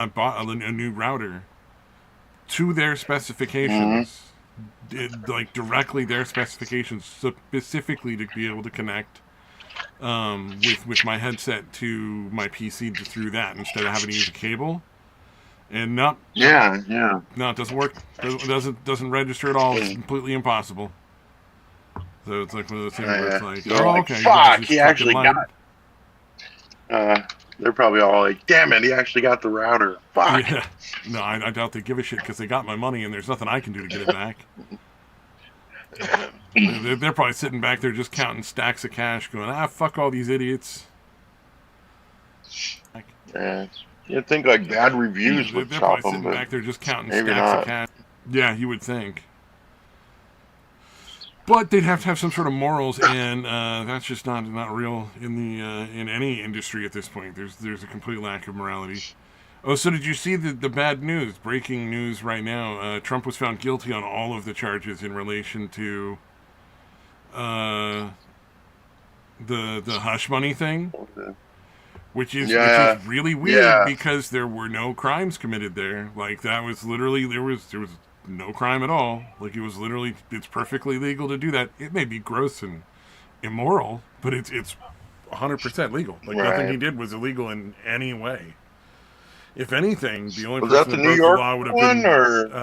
I bought a new router to their Mm-hmm. specifications, like directly their specifications, specifically to be able to connect with my headset to my PC through that instead of having to use a cable. And Yeah, yeah. no, it doesn't work. Doesn't register at all. It's And completely impossible. So it's like one of those things where it's like, they're oh, like, okay, you guys "Fuck, he just fucking actually got." lied. They're probably all like, "Damn it, he actually got the router." Fuck. Yeah, no, I doubt they give a shit because they got my money and there's nothing I can do to get it back. They're probably sitting back there just counting stacks of cash, going, fuck all these idiots. Yeah, you'd think like bad reviews would They're probably stop them, sitting but back there just counting maybe stacks of not. cash. Yeah, you would think. But they'd have to have some sort of morals, and that's just not real in the in any industry at this point. There's a complete lack of morality. Oh, so did you see the bad news? Breaking news right now. Trump was found guilty on all of the charges in relation to uh, the hush money thing, which is Yeah, really weird yeah, because there were no crimes committed there. Like that was literally there was no crime at all. Like it was literally it's perfectly legal to do that. It may be gross and immoral, but it's 100% legal. Like nothing he right. did was illegal in any way. If anything, the only Was person that the that New broke the York law would have one, been or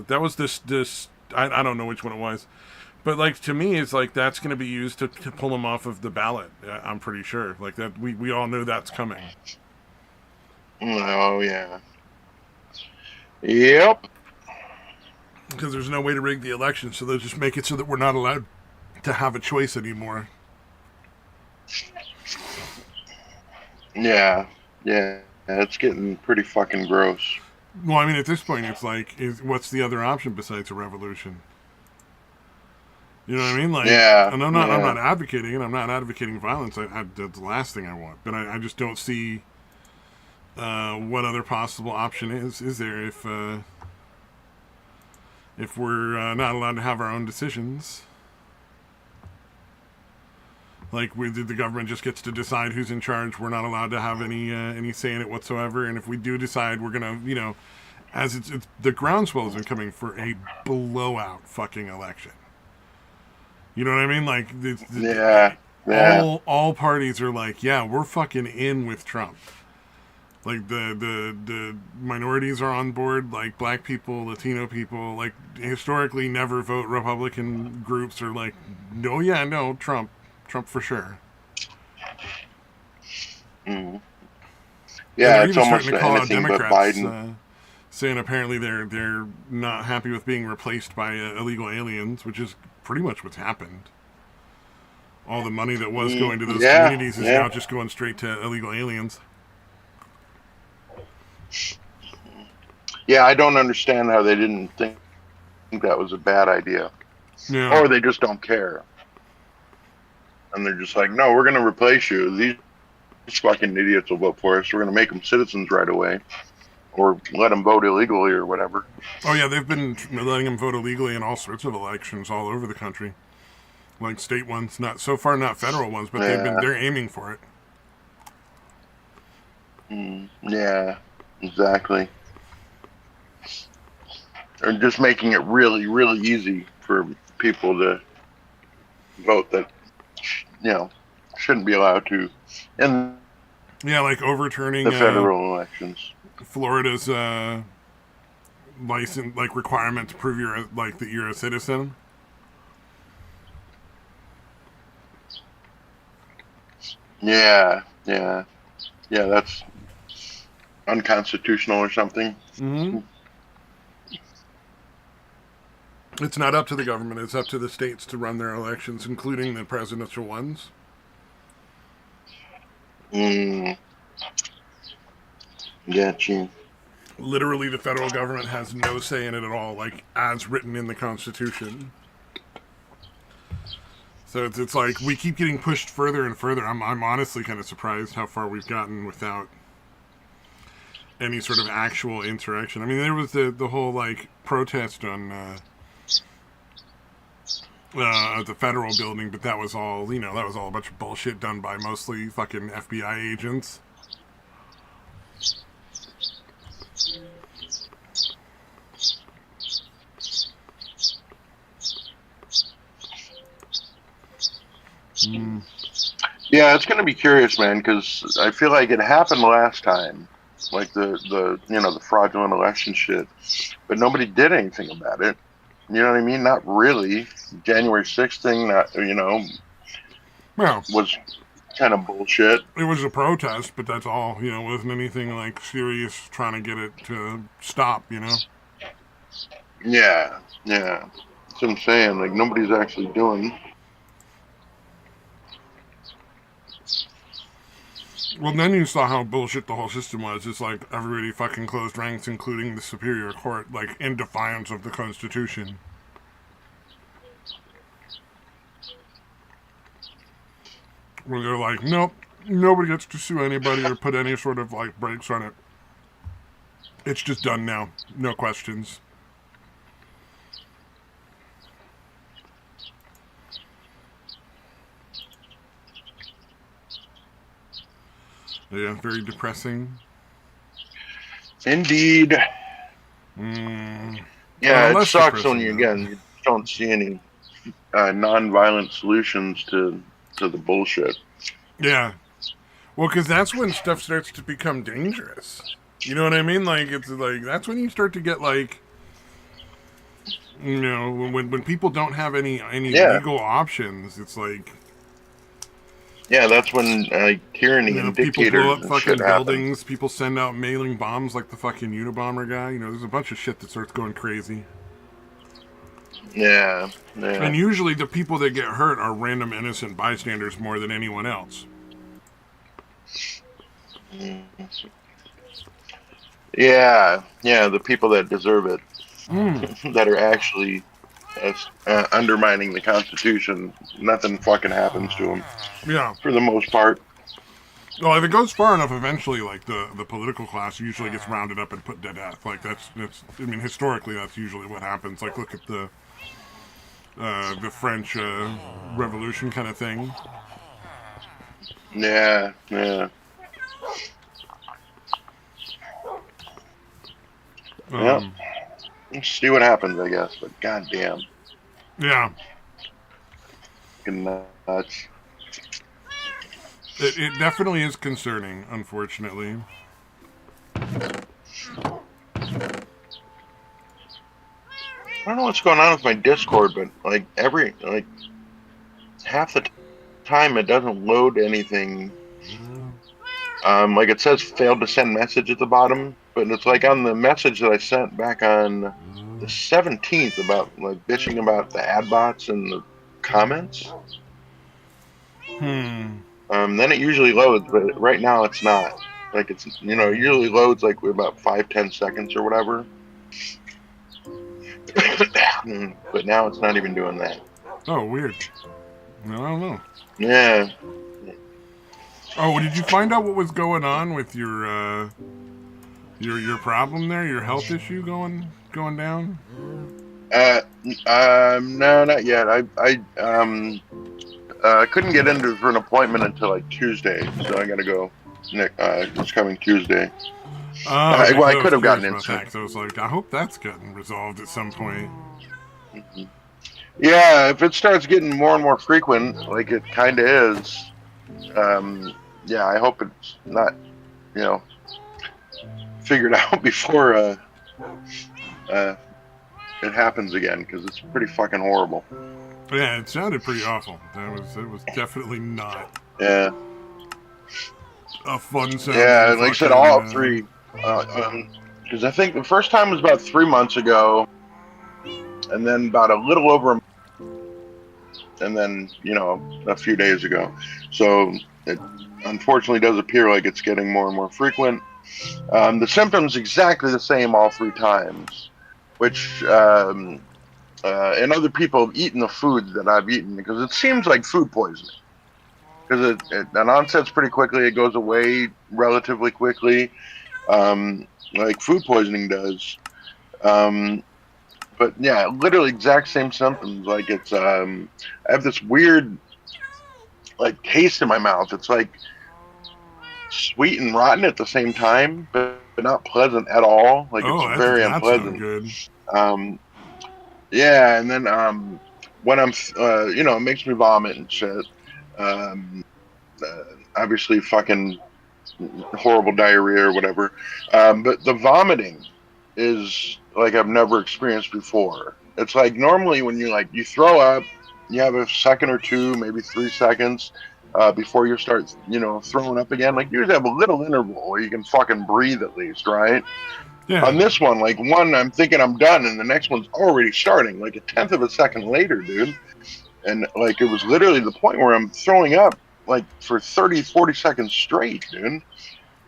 that was this I don't know which one it was, but like to me, it's like that's going to be used to pull him off of the ballot. I'm pretty sure. Like that, we all know that's coming oh yeah, yep, because there's no way to rig the election, so they'll just make it so that we're not allowed to have a choice anymore. yeah, yeah. It's getting pretty fucking gross. Well, I mean, at this point, it's like, what's the other option besides a revolution? You know what I mean? Like, Yeah, and I'm not yeah. advocating it. I'm not advocating violence. That's the last thing I want. But I just don't see what other possible option is there if we're not allowed to have our own decisions. Like the government just gets to decide who's in charge. We're not allowed to have any say in it whatsoever. And if we do decide, we're gonna, as it's the groundswell is coming for a blowout fucking election. You know what I mean? Like Yeah, yeah. all parties are like, yeah, we're fucking in with Trump. Like the minorities are on board, like black people, Latino people, like historically never vote Republican groups are like, no, yeah, no, Trump for sure. Mm. And Yeah, they're it's even starting almost to call out anything but Democrats, Biden. saying apparently they're not happy with being replaced by illegal aliens, which is pretty much what's happened. All the money that was going to those Yeah, communities is yeah, now just going straight to illegal aliens. yeah. I don't understand how they didn't think that was a bad idea, Yeah. or they just don't care, and they're just like, "No, we're going to replace you. These fucking idiots will vote for us. We're going to make them citizens right away, or let them vote illegally or whatever." Oh yeah, they've been letting them vote illegally in all sorts of elections all over the country, like state ones. Not so far, not federal ones, but Yeah, they're aiming for it. yeah, exactly. Or just making it really, really easy for people to vote that shouldn't be allowed to in Yeah, like overturning the federal elections. Florida's license, like requirement to prove that you're a citizen. Yeah, yeah, yeah. That's unconstitutional or something. Mm-hmm. It's not up to the government; it's up to the states to run their elections, including the presidential ones. Mm, gotcha. Literally, the federal government has no say in it at all, like as written in the Constitution. So it's like we keep getting pushed further and further. I'm honestly kind of surprised how far we've gotten without any sort of actual interaction. I mean, there was the whole like protest on the federal building, but that was all that was all a bunch of bullshit done by mostly fucking FBI agents. Yeah, it's going to be curious, man, because I feel like it happened last time, like the fraudulent election shit, but nobody did anything about it. You know what I mean? Not really. January 6th thing, Well, was kind of bullshit. it was a protest, but that's all. You know, wasn't anything like serious trying to get it to stop. You know. Yeah, yeah. That's what I'm saying. Like nobody's actually doing. Well, then you saw how bullshit the whole system was. It's like everybody fucking closed ranks, including the Superior Court, like in defiance of the Constitution. Where they're like, nope, nobody gets to sue anybody or put any sort of like brakes on it. It's just done now. No questions. Yeah, very depressing. Indeed. Yeah, it Less sucks when depressing, you don't see any non-violent solutions to the bullshit. Yeah. Well, because that's when stuff starts to become dangerous. You know what I mean? Like, it's like, that's when you start to get, like, you know, when people don't have any Yeah. legal options, it's like, Yeah, that's when tyranny you know, and people blow dictators up and fucking shit happen. buildings, people send out mailing bombs like the fucking Unabomber guy. You know, there's a bunch of shit that starts going crazy. Yeah, And yeah. usually the people that get hurt are random innocent bystanders more than anyone else. Yeah, yeah, the people that deserve it, that are actually undermining the Constitution, nothing fucking happens to them Yeah. for the most part. Well, if it goes far enough, eventually, like the political class usually gets rounded up and put to death. Like that's. I mean, historically, that's usually what happens. Like look at the French Revolution kind of thing. Yeah, yeah. Yep. Let's see what happens, I guess. But goddamn, Yeah. fucking nuts. It definitely is concerning, unfortunately. I don't know what's going on with my Discord, but like half the time it doesn't load anything. Like it says failed to send message at the bottom, but it's like on the message that I sent back on the 17th about like bitching about the ad bots and the comments. Then it usually loads, but right now it's not. Like it's it usually loads like with about 5-10 seconds or whatever. But now it's not even doing that. Oh, weird. I don't know. Yeah. Oh, did you find out what was going on with your problem there? Your health issue going down? No, not yet. I couldn't get into for an appointment until like Tuesday, so I gotta go. This coming Tuesday. Oh, okay, Well, I was could have gotten curious into about that, 'cause I was like, I hope that's getting resolved at some point. Yeah, if it starts getting more and more frequent, like it kind of is, yeah, I hope it's not, figured out before it happens again, because it's pretty fucking horrible. Yeah, it sounded pretty awful. It was definitely not Yeah. a fun sound. Yeah, like I said, all three. Because I think the first time was about 3 months ago, and then about a little over a month, and then, a few days ago. So it unfortunately does appear like it's getting more and more frequent. The symptoms exactly the same all 3 times, which and other people have eaten the food that I've eaten, because it seems like food poisoning. Because it onsets pretty quickly, it goes away relatively quickly, like food poisoning does. But yeah, literally exact same symptoms. Like it's, I have this weird, like, taste in my mouth. It's like sweet and rotten at the same time, but not pleasant at all. Like it's very unpleasant. Good. Yeah, and then when I'm, it makes me vomit and shit. Um, Obviously, fucking horrible diarrhea or whatever. But the vomiting is like I've never experienced before. It's like normally when you throw up, you have a second or two, maybe 3 seconds before you start, throwing up again. Like you have a little interval where you can fucking breathe at least, right? Yeah. On this one, like one, I'm thinking I'm done, and the next one's already starting, like a tenth of a second later, dude. And like it was literally the point where I'm throwing up like for 30, 40 seconds straight, dude,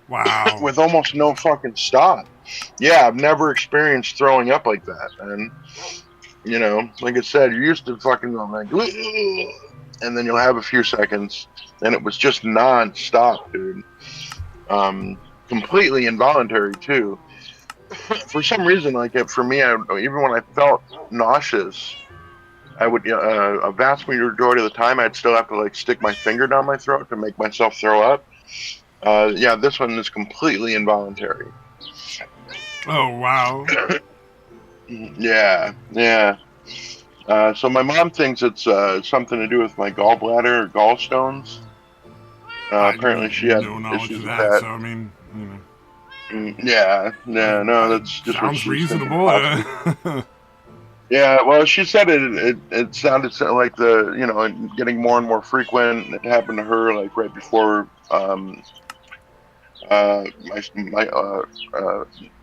Wow. with almost no fucking stop. Yeah, I've never experienced throwing up like that. And, like I said, you're used to fucking going like, and then you'll have a few seconds, and it was just non-stop, dude. Completely involuntary, too. For some reason, like for me, even when I felt nauseous, I would a vast majority of the time I'd still have to like stick my finger down my throat to make myself throw up. Yeah, this one is completely involuntary. Oh, wow. Yeah, yeah. So my mom thinks it's something to do with my gallbladder or gallstones. I Apparently, she had no knowledge issues of with that, that. so I mean, Yeah, yeah, no, that's just what sounds she's thinking. reasonable. Possibly. Yeah, well, she said it sounded like getting more and more frequent. It happened to her like right before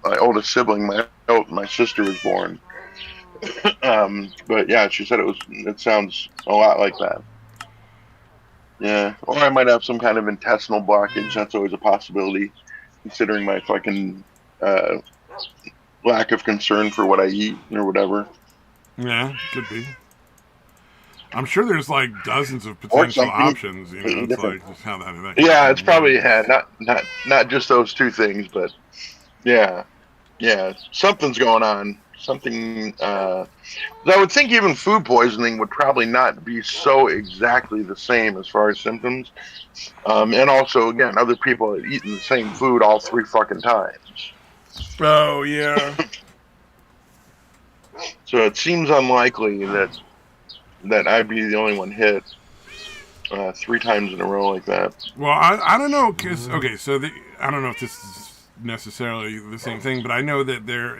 my oldest sibling, my sister, was born. But yeah, she said it sounds a lot like that. Yeah, or I might have some kind of intestinal blockage. That's always a possibility, considering my fucking uh, lack of concern for what I eat or whatever. Yeah, could be. I'm sure there's like dozens of Or potential something options. completely It's different. like just how that Yeah, it's can probably work. not just those two things, but yeah, yeah, something's going on. Something. I would think even food poisoning would probably not be so exactly the same as far as symptoms. And also, again, other people have eaten the same food all three fucking times. Oh yeah. So it seems unlikely that I'd be the only one hit 3 times in a row like that. Well, I don't know because okay, so I don't know if this is necessarily the same thing, but I know that there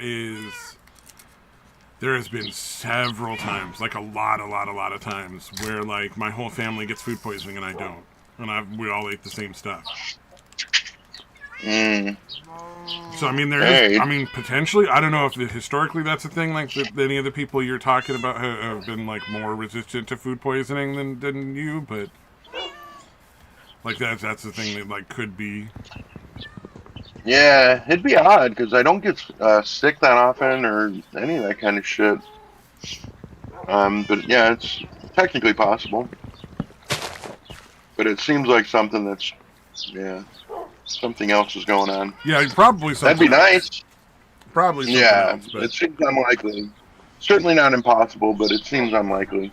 has been several times, like a lot of times, where like my whole family gets food poisoning and I don't, and we all ate the same stuff. Mm. So I mean, there is. Hey, I mean, potentially, I don't know if historically that's a thing. Like that any of the people you're talking about have been like more resistant to food poisoning than you, but like that's the thing that like could be. yeah, it'd be odd because I don't get sick that often or any of that kind of shit. But yeah, it's technically possible. But it seems like yeah, something else is going on. Yeah, probably That'd be something else. nice. Probably something Yeah, else, but it seems unlikely. Certainly not impossible, but it seems unlikely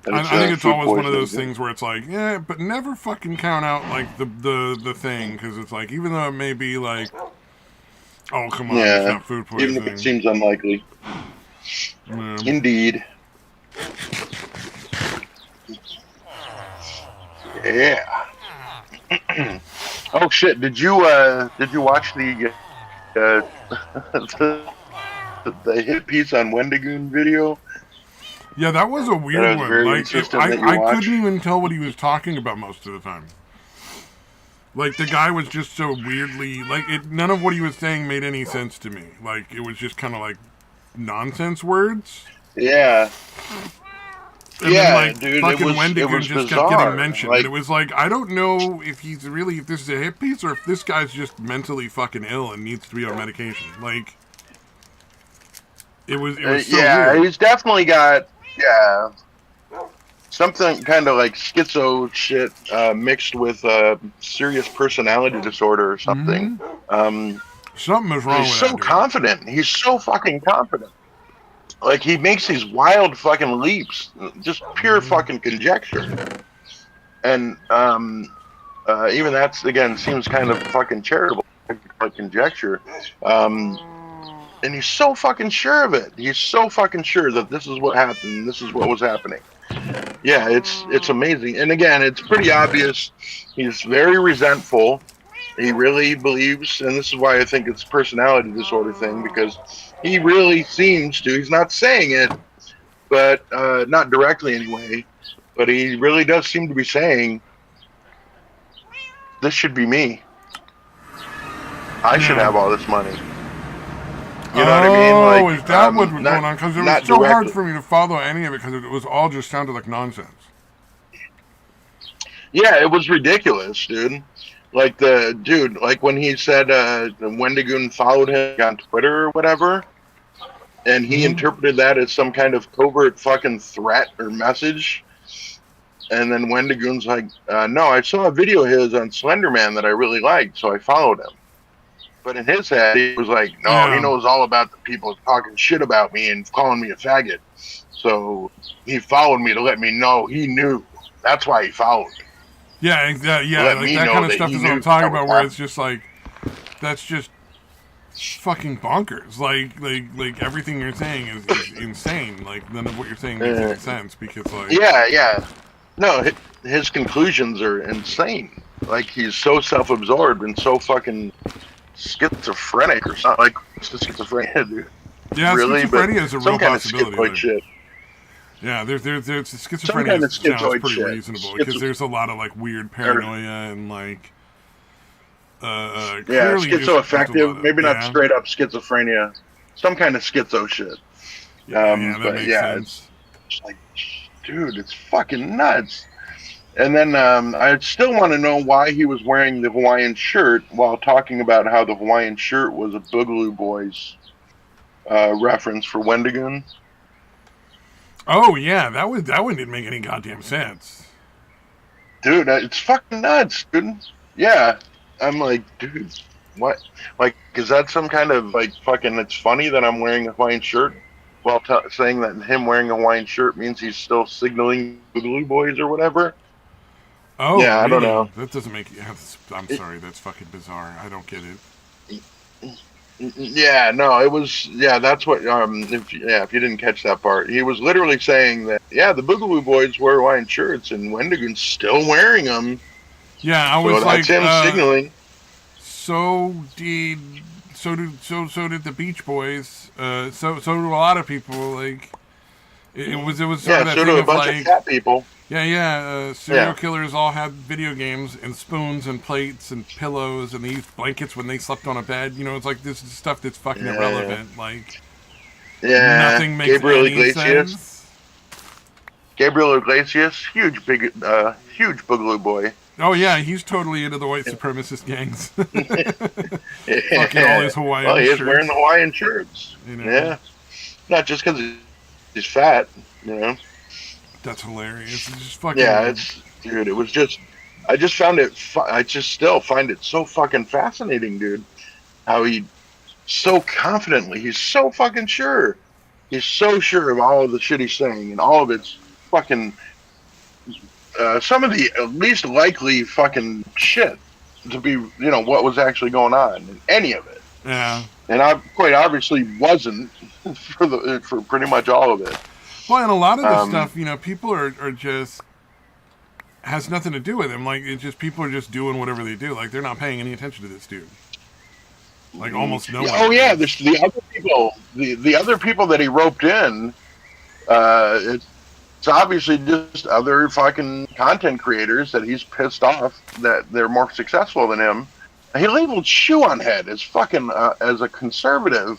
that it's I think it's food always one of those poisoning. things where it's like, yeah, but never fucking count out like the thing because it's like even though it may be like, oh come on, it's Yeah, not food even if it poisoning. seems unlikely. Um, Indeed. Yeah. Oh shit! Did you watch uh, the hit piece on Wendigoon video yeah, that was a that I weird was one. very Like insistent that you I couldn't watch? even tell what he was talking about most of the time. Like the guy was just so weirdly like none of what he was saying made any sense to me. Like it was just kind of like nonsense words. Yeah, And then yeah, like dude. It fucking was it Wendigoon was just kept getting bizarre. mentioned, and it Like, was like I don't know if if this is a hit piece or if this guy's just mentally fucking ill and needs to be on medication. Like it was so yeah, weird. he's definitely got something kind of like schizo shit mixed with serious personality disorder or something. Mm-hmm. Um, Something is wrong he's with that so dude. confident. He's so fucking confident. Like he makes these wild fucking leaps, just pure fucking conjecture. And even that's again seems kind of fucking charitable, like conjecture. Um, and he's so fucking sure of it. He's so fucking sure that this is what happened. This is what was happening. Yeah, it's amazing. And again, it's pretty obvious. He's very resentful. He really believes, and this is why I think it's a personality disorder thing, because he really seems to. He's not saying it, but not directly anyway. But he really does seem to be saying, "This should be me. I should have Yeah. all this money." You know what I mean? Oh, Like, is that what was not going on? Because it was not so hard directly. for me to follow any of it because it was all just sounded like nonsense. Yeah, it was ridiculous, dude. Like the dude, like when he said Wendigoon followed him on Twitter or whatever, and he Hmm. interpreted that as some kind of covert fucking threat or message. And then Wendigoon's like, no, I saw a video of his on Slenderman that I really liked, so I followed him. But in his head, he was like, no, he Yeah. knows all about the people talking shit about me and calling me a faggot. So he followed me to let me know he knew. That's why he followed me. Yeah, To yeah, let like me that know kind of that stuff he is what I'm knew talking that was about. Where it's happening. just like that's just fucking bonkers. Like everything you're saying is insane. Like none of what you're saying makes any Uh, sense because like yeah. No, his conclusions are insane. Like he's so self-absorbed and so fucking schizophrenic or something. Like what's the schizophrenia, dude? yeah, Really? But schizophrenia is a some real kind of possibility. schizoid Like shit. yeah, there's Some schizophrenia kind of sounds schizoid pretty shit. reasonable because there's a lot of like weird Or, paranoia and like yeah, clearly just a lot schizoaffective. of Maybe not yeah. straight up schizophrenia. Some kind of schizo shit. Yeah, that But makes yeah, sense. it's like, dude, it's fucking nuts. And then I still want to know why he was wearing the Hawaiian shirt while talking about how the Hawaiian shirt was a Boogaloo Boys reference for Wendigoon. Oh yeah, that one didn't make any goddamn sense. Dude, it's fucking nuts, dude. Yeah. I'm like, dude, what? Like, is that some kind of, like, fucking, it's funny that I'm wearing a Hawaiian shirt while saying that him wearing a Hawaiian shirt means he's still signaling Boogaloo Boys or whatever? Oh Yeah, I don't really? know. That doesn't make. Yeah, I'm It, sorry. That's fucking bizarre. I don't get it. Yeah, no, it was. Yeah, that's what. If you didn't catch that part, he was literally saying that. Yeah, the Boogaloo Boys wear Hawaiian shirts, and Wendigoon's still wearing them. Yeah, I So was that's like, him signaling. so did so did the Beach Boys. So do a lot of people. Like it was sort Yeah, of that so do thing a of bunch of like cat people. serial Yeah, killers all had video games and spoons and plates and pillows and they used blankets when they slept on a bed. You know, it's like this is stuff that's fucking yeah, irrelevant. Like yeah. nothing makes any sense. Gabriel Iglesias, huge Boogaloo Boy. Oh yeah, he's totally into the white supremacist gangs. Fucking all Yeah. his Well, Hawaiian he is wearing the shirts. Hawaiian shirts. You know, Yeah, not just because he's fat. You know. that's hilarious. It's just Yeah, fucking. it's dude. It was just. I just found it. I just still find it so fucking fascinating, dude. How he so confidently. He's so fucking sure. He's so sure of all of the shit he's saying and all of it's fucking. Some of the least likely fucking shit to be, what was actually going on in any of it. Yeah. And I quite obviously wasn't for pretty much all of it. Well, and a lot of this Um, stuff, people are just has nothing to do with him. Like it's just people are just doing whatever they do. Like they're not paying any attention to this dude. Like almost no yeah, one oh yeah, is. there's the other people, the other people that he roped in. It's obviously just other fucking content creators that he's pissed off that they're more successful than him. He labeled Shoe on Head as fucking as a conservative,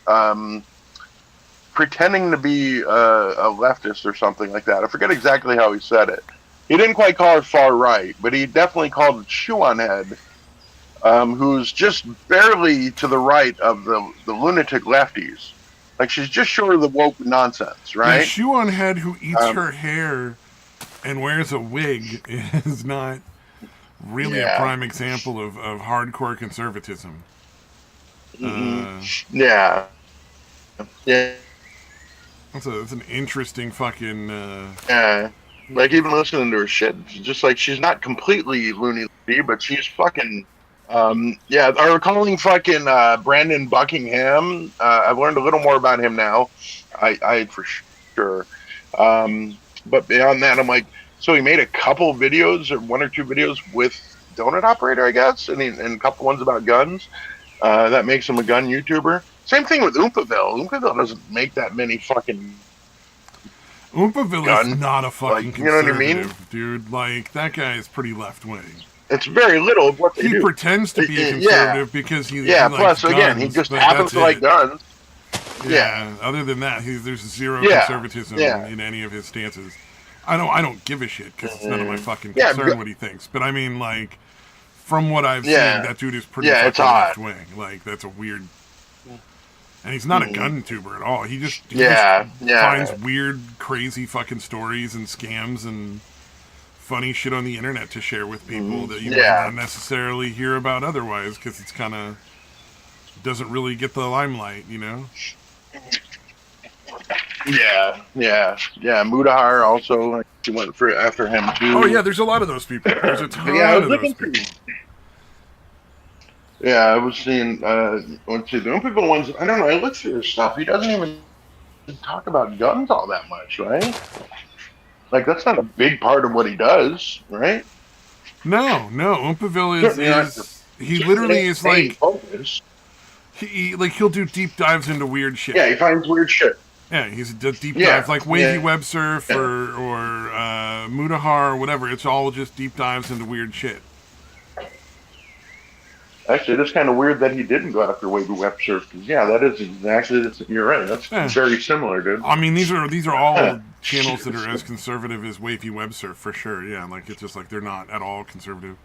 um, pretending to be a leftist or something like that. I forget exactly how he said it. He didn't quite call it far right, but he definitely called it Shoe on Head, who's just barely to the right of the lunatic lefties. Like she's just short of the woke nonsense, Yeah, right? shoe on head who eats Um, her hair and wears a wig is not really a yeah. prime example of hardcore conservatism. Hmm. Uh, Yeah. Yeah. that's an interesting fucking. Yeah. Like even listening to her shit, it's just like she's not completely loony, but she's fucking. Yeah, or calling fucking Brandon Buckingham. I've learned a little more about him now. I for sure. But beyond that, I'm like, so he made a couple videos or one or two videos with Donut Operator, I guess, and a couple ones about guns. That makes him a gun YouTuber. Same thing with Oompaville. Oompaville doesn't make that many fucking Oompaville is gun, not a fucking like, you know what I mean? conservative, dude. Like, that guy is pretty left-wing. It's very little of what they He do. pretends to be a conservative because he yeah. likes Plus, guns, again, he just but happens to like guns. Yeah. Other than that, there's zero Yeah. conservatism Yeah. in any of his stances. I don't give a shit because it's none of my fucking concern what he thinks. But I mean, like, from what I've seen, that dude is pretty fucking left wing. Like, that's a weird. And he's not a gun tuber at all. He just finds weird, crazy fucking stories and scams and funny shit on the internet to share with people that you might not necessarily hear about otherwise, because it's kind of doesn't really get the limelight, you know. Yeah. Mudahar also, like, he went after him too. Oh yeah, there's a lot of those people. There's a ton of those people. Yeah, I was seeing. Let's see, the Oompaville ones. I don't know. I looked through his stuff. He doesn't even talk about guns all that much, right? Like, that's not a big part of what he does, right? No. Oompaville is he literally is like he'll do deep dives into weird shit. Yeah, he finds weird shit. Yeah, he's a deep dive, like Wavy Web Surf or Mudahar or whatever. It's all just deep dives into weird shit. Actually, it's kind of weird that he didn't go after Wavy Web Surf. Yeah, that is exactly. You're right. That's very similar, dude. I mean, these are all channels that are as conservative as Wavy Web Surf for sure. Yeah, like it's just like they're not at all conservative.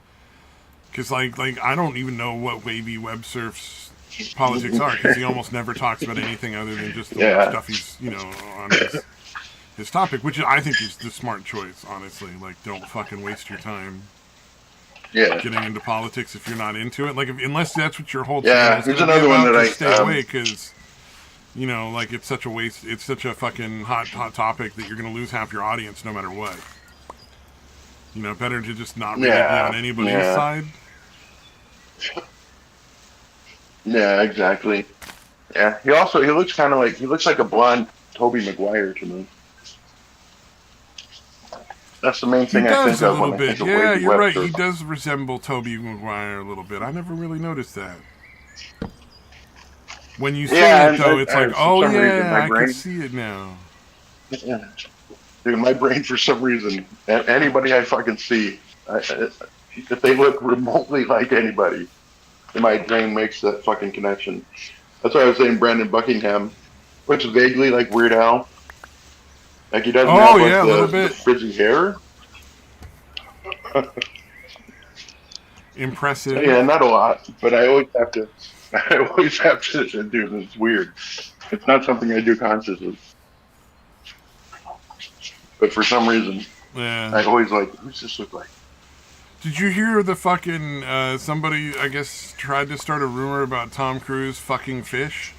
Because like I don't even know what Wavy Web Surf's politics are, because he almost never talks about anything other than just the stuff he's on his topic, which I think is the smart choice. Honestly, like, don't fucking waste your time. Getting into politics if you're not into it, like unless that's what your whole channel is here's another one that I stay away, because like it's such a waste. It's such a fucking hot topic that you're gonna lose half your audience no matter what. Better to just not really be on anybody's side. Yeah, exactly. Yeah, he looks kind of like a blonde Tobey Maguire to me. That's the main thing I think of when I think of Wavy Web Surf. You're right. He does resemble Tobey Maguire a little bit. I never really noticed that. When you say it, though, it's like, oh yeah, I can see it now. Yeah. Dude, my brain, for some reason, anybody I fucking see, if they look remotely like anybody, my brain makes that fucking connection. That's why I was saying Brandon Buckingham, which is vaguely like Weird Al. Like, he doesn't have a little bit. The frizzy hair. Impressive. Yeah, not a lot, but I always have to do this. It's weird. It's not something I do consciously. But for some reason, I always like, who's this look like? Did you hear the fucking, somebody, I guess, tried to start a rumor about Tom Cruise fucking fish?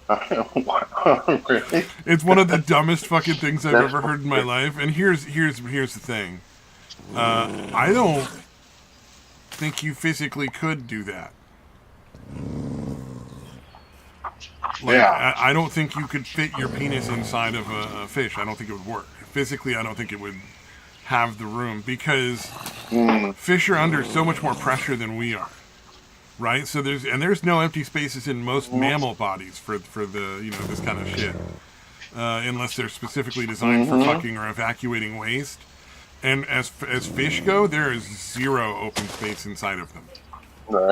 Really? It's one of the dumbest fucking things I've ever heard in my life. And here's the thing. I don't think you physically could do that. I don't think you could fit your penis inside of a fish. I don't think it would work. Physically, I don't think it would have the room, because fish are under so much more pressure than we are. Right, so there's no empty spaces in most mammal bodies for the this kind of shit, unless they're specifically designed for fucking or evacuating waste. And as fish go, there is zero open space inside of them,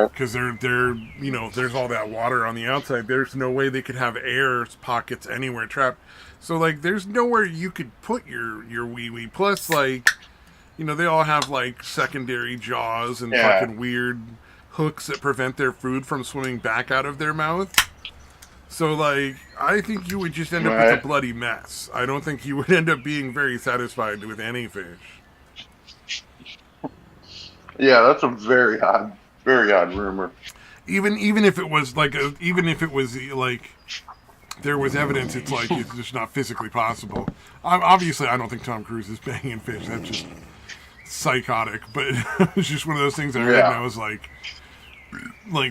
because they're there's all that water on the outside. There's no way they could have air pockets anywhere trapped. So like, there's nowhere you could put your wee. Plus, like, they all have like secondary jaws and fucking weird hooks that prevent their food from swimming back out of their mouth. So, like, I think you would just end up with a bloody mess. I don't think you would end up being very satisfied with any fish. Yeah, that's a very odd rumor. Even if it was like there was evidence, it's like it's just not physically possible. Obviously, I don't think Tom Cruise is banging fish. That's just psychotic. But it's just one of those things I read, and I was like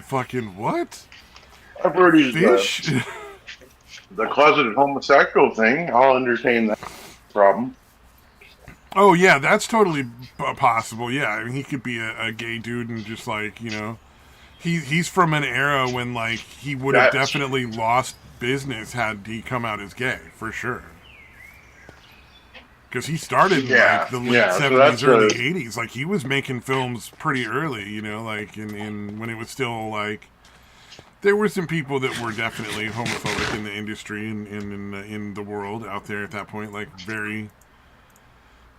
fucking what? I've heard he's fish. The closeted homosexual thing, I'll entertain that problem. Oh yeah, that's totally possible. Yeah, I mean, he could be a gay dude and just like he's from an era when like he would have That's definitely lost business had he come out as gay for sure. Because he started in like yeah, the late yeah. So '70s, that's early a '80s. Like he was making films pretty early, like in when it was still like there were some people that were definitely homophobic in the industry and in the world out there at that point, like very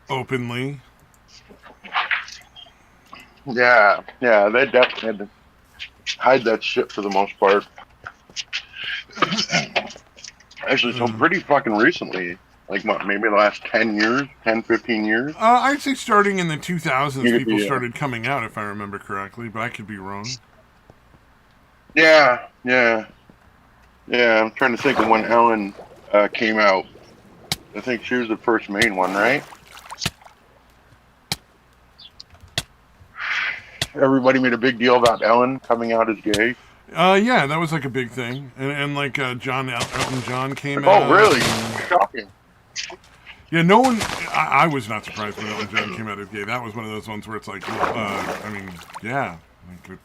openly. yeah, yeah. They definitely had to hide that shit for the most part. Actually, so Uh, pretty fucking recently, like what, maybe the last 10 years, 10, 15 years. I'd say starting in the 2000s, people Yeah, started coming out, if I remember correctly, but I could be wrong. yeah, yeah, yeah. I'm trying to think of when Ellen came out. I think she was the first main one, right? Everybody made a big deal about Ellen coming out as gay. Yeah, that was like a big thing, and like Elton John came Like, oh, out, really? and Shocking. yeah, no one. I was not surprised when Elton John came out as gay. That was one of those ones where it's like, I mean, yeah, like,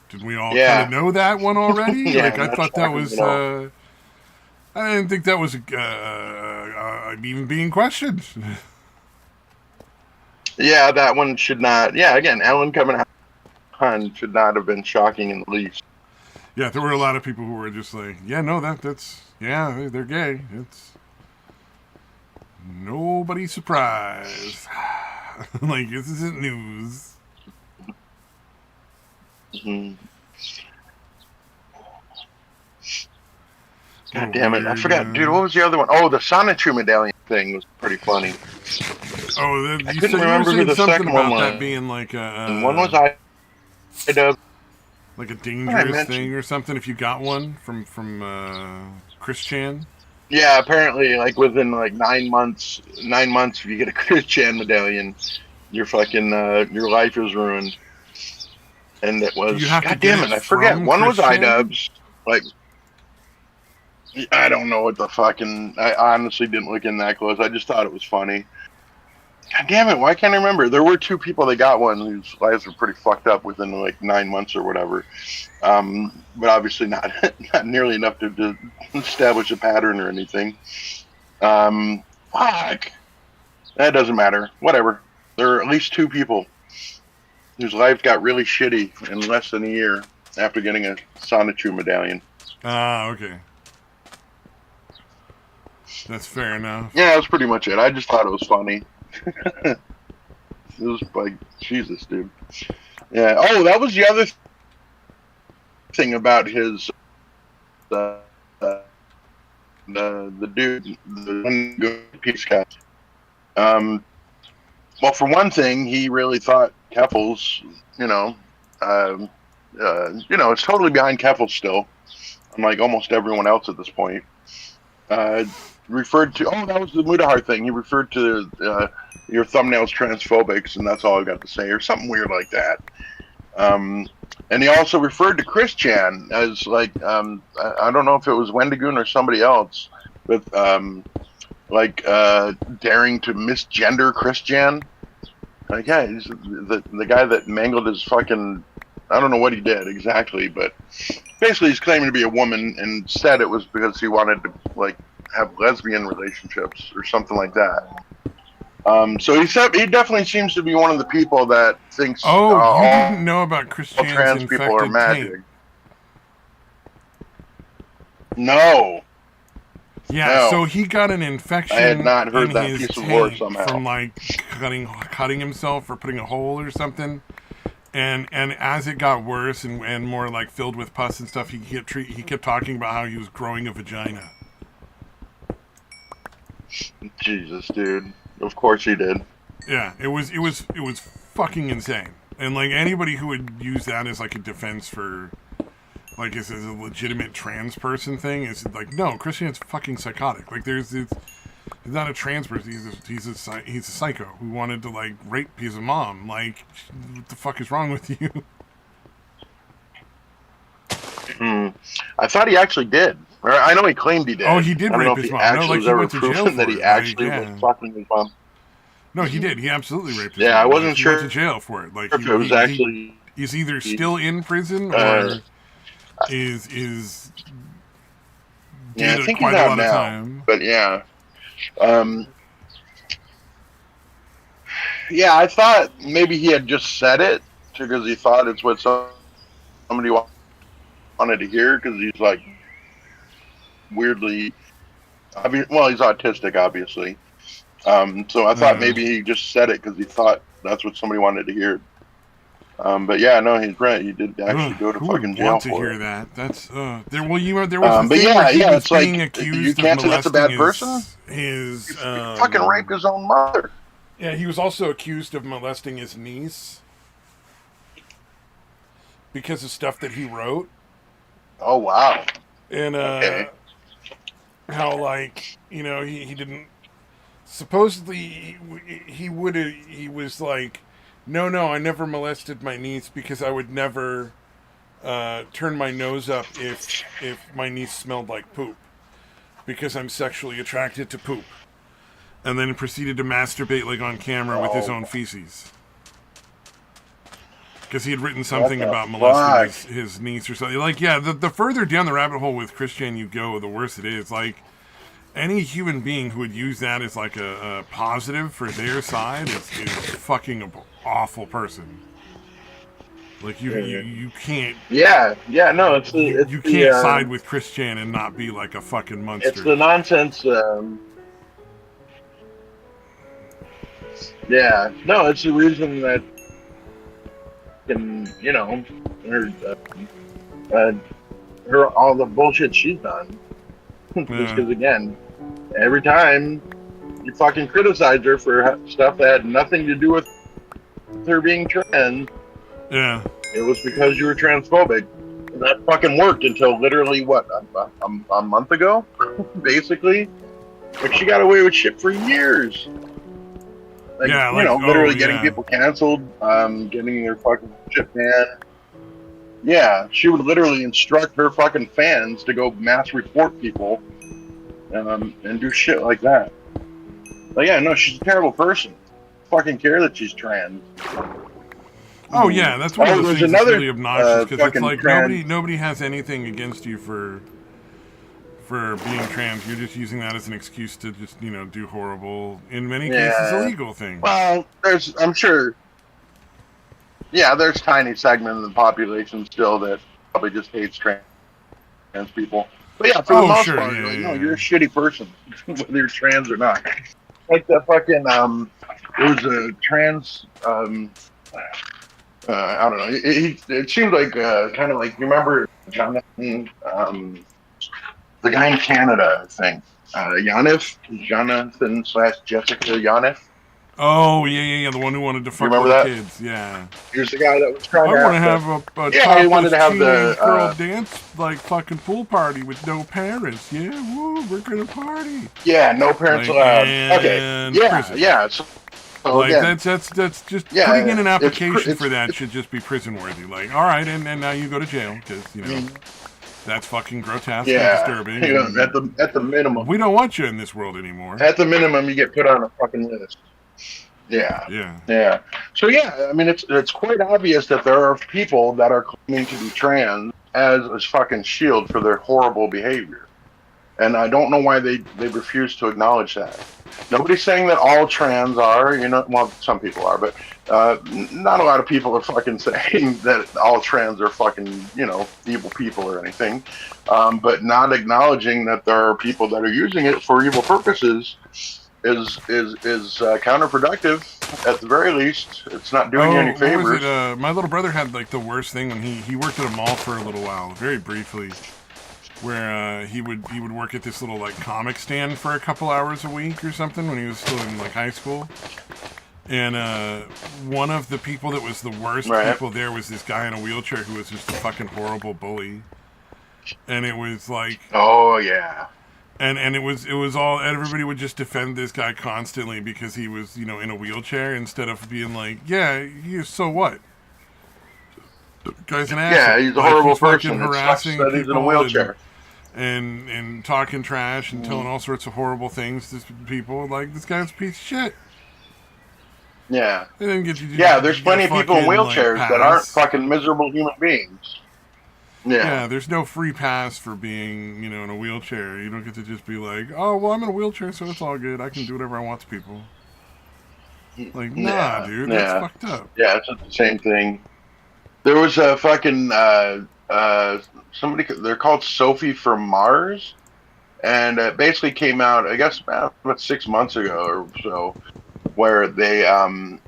did we all kind of Yeah, know that one already? yeah, Like, I not thought that shocking was. at all. I didn't think that was even being questioned. Yeah, that one should not. Yeah, again, Ellen coming out should not have been shocking in the least. Yeah, there were a lot of people who were just like, yeah, no, that's yeah, they're gay. It's nobody surprised. Like this isn't news. Mhm. What a God damn it! I weird. forgot, dude. What was the other one? Oh, the Sonichu medallion thing was pretty funny. Oh, I you couldn't said you were remember who saying the something second one about that was. being like One was Ida. like a What I dangerous mentioned. thing or something if you got one from Chris Chan. Yeah, apparently, like within like 9 months, 9 months, if you get a Chris Chan medallion, your fucking your life is ruined. And it Do you was, have to god get damn it it, I forget. from One Chris was Chan? iDubbbz. Like, I don't know what the fucking. I honestly didn't look in that close. I just thought it was funny. God damn it, why can't I remember? There were two people that got one whose lives were pretty fucked up within like 9 months or whatever. But obviously not not nearly enough to establish a pattern or anything. Fuck. That doesn't matter. Whatever. There are at least two people whose lives got really shitty in less than a year after getting a Sonichu medallion. Ah, okay. That's fair enough. Yeah, that's pretty much it. I just thought it was funny. It was like, Jesus, dude. Yeah. Oh, that was the other thing about his uh, the dude, the one good peace guy. Um, well, for one thing, he really thought Keffels, um, it's totally behind Keffels still, unlike almost everyone else at this point. Uh, referred to, oh, that was the Mudahar thing. He referred to your thumbnails transphobics, and that's all I got to say, or something weird like that. And he also referred to Chris Chan as like I don't know if it was Wendigoon or somebody else, but daring to misgender Chris Chan. Like, yeah, he's the guy that mangled his fucking. I don't know what he did exactly, but basically he's claiming to be a woman and said it was because he wanted to like have lesbian relationships or something like that. So he said he definitely seems to be one of the people that thinks Oh, you didn't all know about Chris Chan's trans people are infected taint. magic. No, Yeah, no, so he got an I had infection not in heard that his piece of lore taint somehow. from like cutting himself or putting a hole or something. And as it got worse and more like filled with pus and stuff, he kept talking about how he was growing a vagina. Jesus, dude. Of course he did. Yeah, it was fucking insane. And like anybody who would use that as like a defense for like as a legitimate trans person thing is like no, Christian's fucking psychotic. Like he's not a trans person. He's a psycho who wanted to like rape his mom. Like what the fuck is wrong with you? I thought he actually did. Or I know he claimed he did. Oh, he did I don't know rape if his he mom. No, actually like was he ever went to jail proven for that it. he Like, actually yeah. was fucking his mom. No, he did. He absolutely raped his Yeah, I mom. wasn't Like, he sure went to jail for it. Like if it was actually. he's either still in prison Uh, or is yeah, I did think he's quite a out lot of now. time. But yeah, um, yeah, I thought maybe he had just said it because he thought it's what somebody wanted to hear because he's like weirdly. I mean, well, he's autistic, obviously. So I thought maybe he just said it because he thought that's what somebody wanted to hear. But yeah, no, he's right. He did actually go to Who fucking would jail want to for hear it. that? That's there. Well, there was the But thing where yeah, he yeah, was it's being like you accused of can't say that's a molesting bad person. his. He fucking raped his own mother. Yeah, he was also accused of molesting his niece because of stuff that he wrote, Oh wow. and Okay. how like he didn't supposedly he was like, no, I never molested my niece because I would never turn my nose up if my niece smelled like poop because I'm sexually attracted to poop, and then proceeded to masturbate like on camera with his Oh, own feces because he had written what something the about molesting fuck? his niece or something. Like, yeah, the further down the rabbit hole with Christian you go, the worse it is. Like, any human being who would use that as like a positive for their side is fucking an awful person. Like you can't Yeah, yeah, no, you can't side with Christian and not be like a fucking it's monster. the nonsense. Yeah, no, it's the reason that can her uh, her all the bullshit she's done. Just Yeah, because again, every time you fucking criticize her for stuff that had nothing to do with her being trans, yeah. it was because you were transphobic. And that fucking worked until literally what a month ago, basically. Like she got away with shit for years. Like Yeah, like, oh literally getting yeah. people canceled, getting their fucking shit banned. Yeah, she would literally instruct her fucking fans to go mass report people, and do shit like that. But yeah, no, she's a terrible person. Fucking care that she's trans. Oh yeah, that's one of those there's things that's another really obnoxious because it's fucking like trans. nobody has anything against you for being trans. You're just using that as an excuse to just do horrible, in many cases Yeah. illegal things. Well, I'm sure. Yeah, there's tiny segment of the population still that probably just hates trans people. But yeah, for the most Sure, part, yeah, you're like, yeah, no, yeah. you're a shitty person, whether you're trans or not. Like the fucking there was a trans I don't know. It seemed like kind of like you remember Jonathan, the guy in Canada, I think. Jonathan / Jessica Yanif. Oh yeah, the one who wanted to You fuck remember little that? kids. Yeah. Here's the guy that was trying I to want to have have a yeah, he wanted topless to have teenage girl the dance like fucking pool party with no parents. Yeah, woo, we're gonna party. yeah, no parents Like, allowed. Okay, and yeah, prison. yeah. So Like again, that's just putting in yeah, an application for that it's should just be prison worthy. Like, all right, and now you go to jail because that's fucking grotesque and yeah, disturbing. at the minimum, We don't want you in this world anymore. at the minimum, you get put on a fucking list. Yeah, Yeah. yeah. So yeah, I mean, it's quite obvious that there are people that are claiming to be trans as a fucking shield for their horrible behavior, and I don't know why they refuse to acknowledge that. Nobody's saying that all trans are, well, some people are, but not a lot of people are fucking saying that all trans are fucking, evil people or anything. But not acknowledging that there are people that are using it for evil purposes is counterproductive. At the very least, it's not doing you any What was favors. it? My little brother had like the worst thing when he worked at a mall for a little while, very briefly, where he would work at this little like comic stand for a couple hours a week or something when he was still in like high school. And one of the people that was the worst people there was this guy in a wheelchair who was just a fucking horrible bully. And it was like, oh yeah, and it was all, everybody would just defend this guy constantly because he was in a wheelchair instead of being like, yeah, so what? The guy's an asshole. yeah, he's a horrible he's fucking person. It sucks harassing that he's in a people wheelchair. and talking trash and telling all sorts of horrible things to people. Like, this guy's a piece of shit. Yeah. They didn't get you. Yeah, there's get plenty a of people in fucking, wheelchairs like, that aren't pass. fucking miserable human beings. Yeah. Yeah, there's no free pass for being, in a wheelchair. You don't get to just be like, oh, well, I'm in a wheelchair, so it's all good. I can do whatever I want to people. Like, nah, dude, that's fucked up. Yeah, it's the same thing. There was a fucking somebody. They're called Sophie from Mars, and it basically came out, I guess, about 6 months ago or so, where they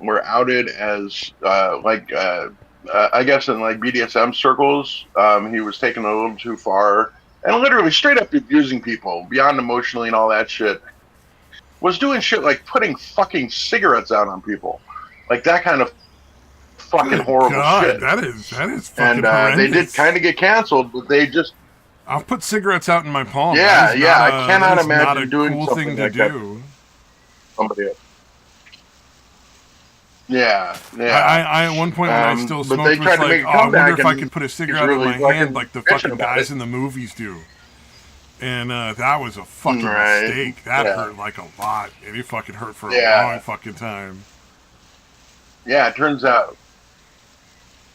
were outed as I guess in like BDSM circles, he was taken a little too far and literally straight up abusing people beyond emotionally and all that shit. Was doing shit like putting fucking cigarettes out on people, like that kind of fucking Good horrible God, shit. that is fucking And horrendous. they did kind of get canceled, but they just. I'll put cigarettes out in my palm. Yeah, I cannot that is imagine not a doing cool something thing to like do. Somebody else. Yeah. I at one point when I still smoked was like, oh, I wonder if I could put a cigarette in my hand like the fucking guys in the movies do. And that was a fucking mistake. That hurt like a lot. And it fucking hurt for a long fucking time. Yeah, it turns out.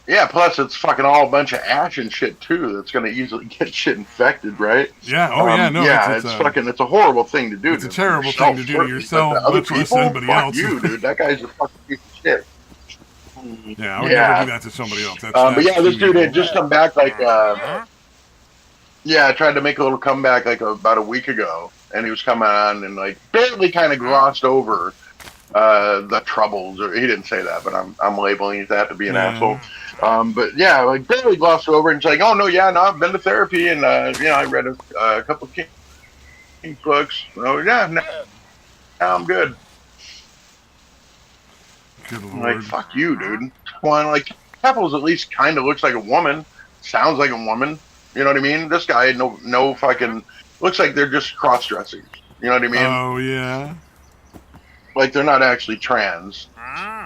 Yeah, plus it's fucking all a bunch of ash and shit too. That's gonna easily get shit infected, right? Yeah. Oh yeah. No. Yeah, it's a horrible thing to do. It's a terrible thing to do to yourself, much less anybody else. You, dude. That guy's a fucking piece of shit. Yeah, I would never do that to somebody else. But yeah, this dude had just come back like. Yeah, I tried to make a little comeback like about a week ago, and he was coming on and like barely kind of glossed over the troubles, or he didn't say that, but I'm labeling that to be an asshole. But yeah, like barely glossed over, and it's like, oh no, I've been to therapy, and I read a couple of King books. Oh yeah, now I'm good. Good Lord. Like fuck you, dude. Well, like Apples at least kind of looks like a woman, sounds like a woman. You know what I mean? This guy, no fucking, looks like they're just cross-dressing. You know what I mean? Oh yeah. Like they're not actually trans.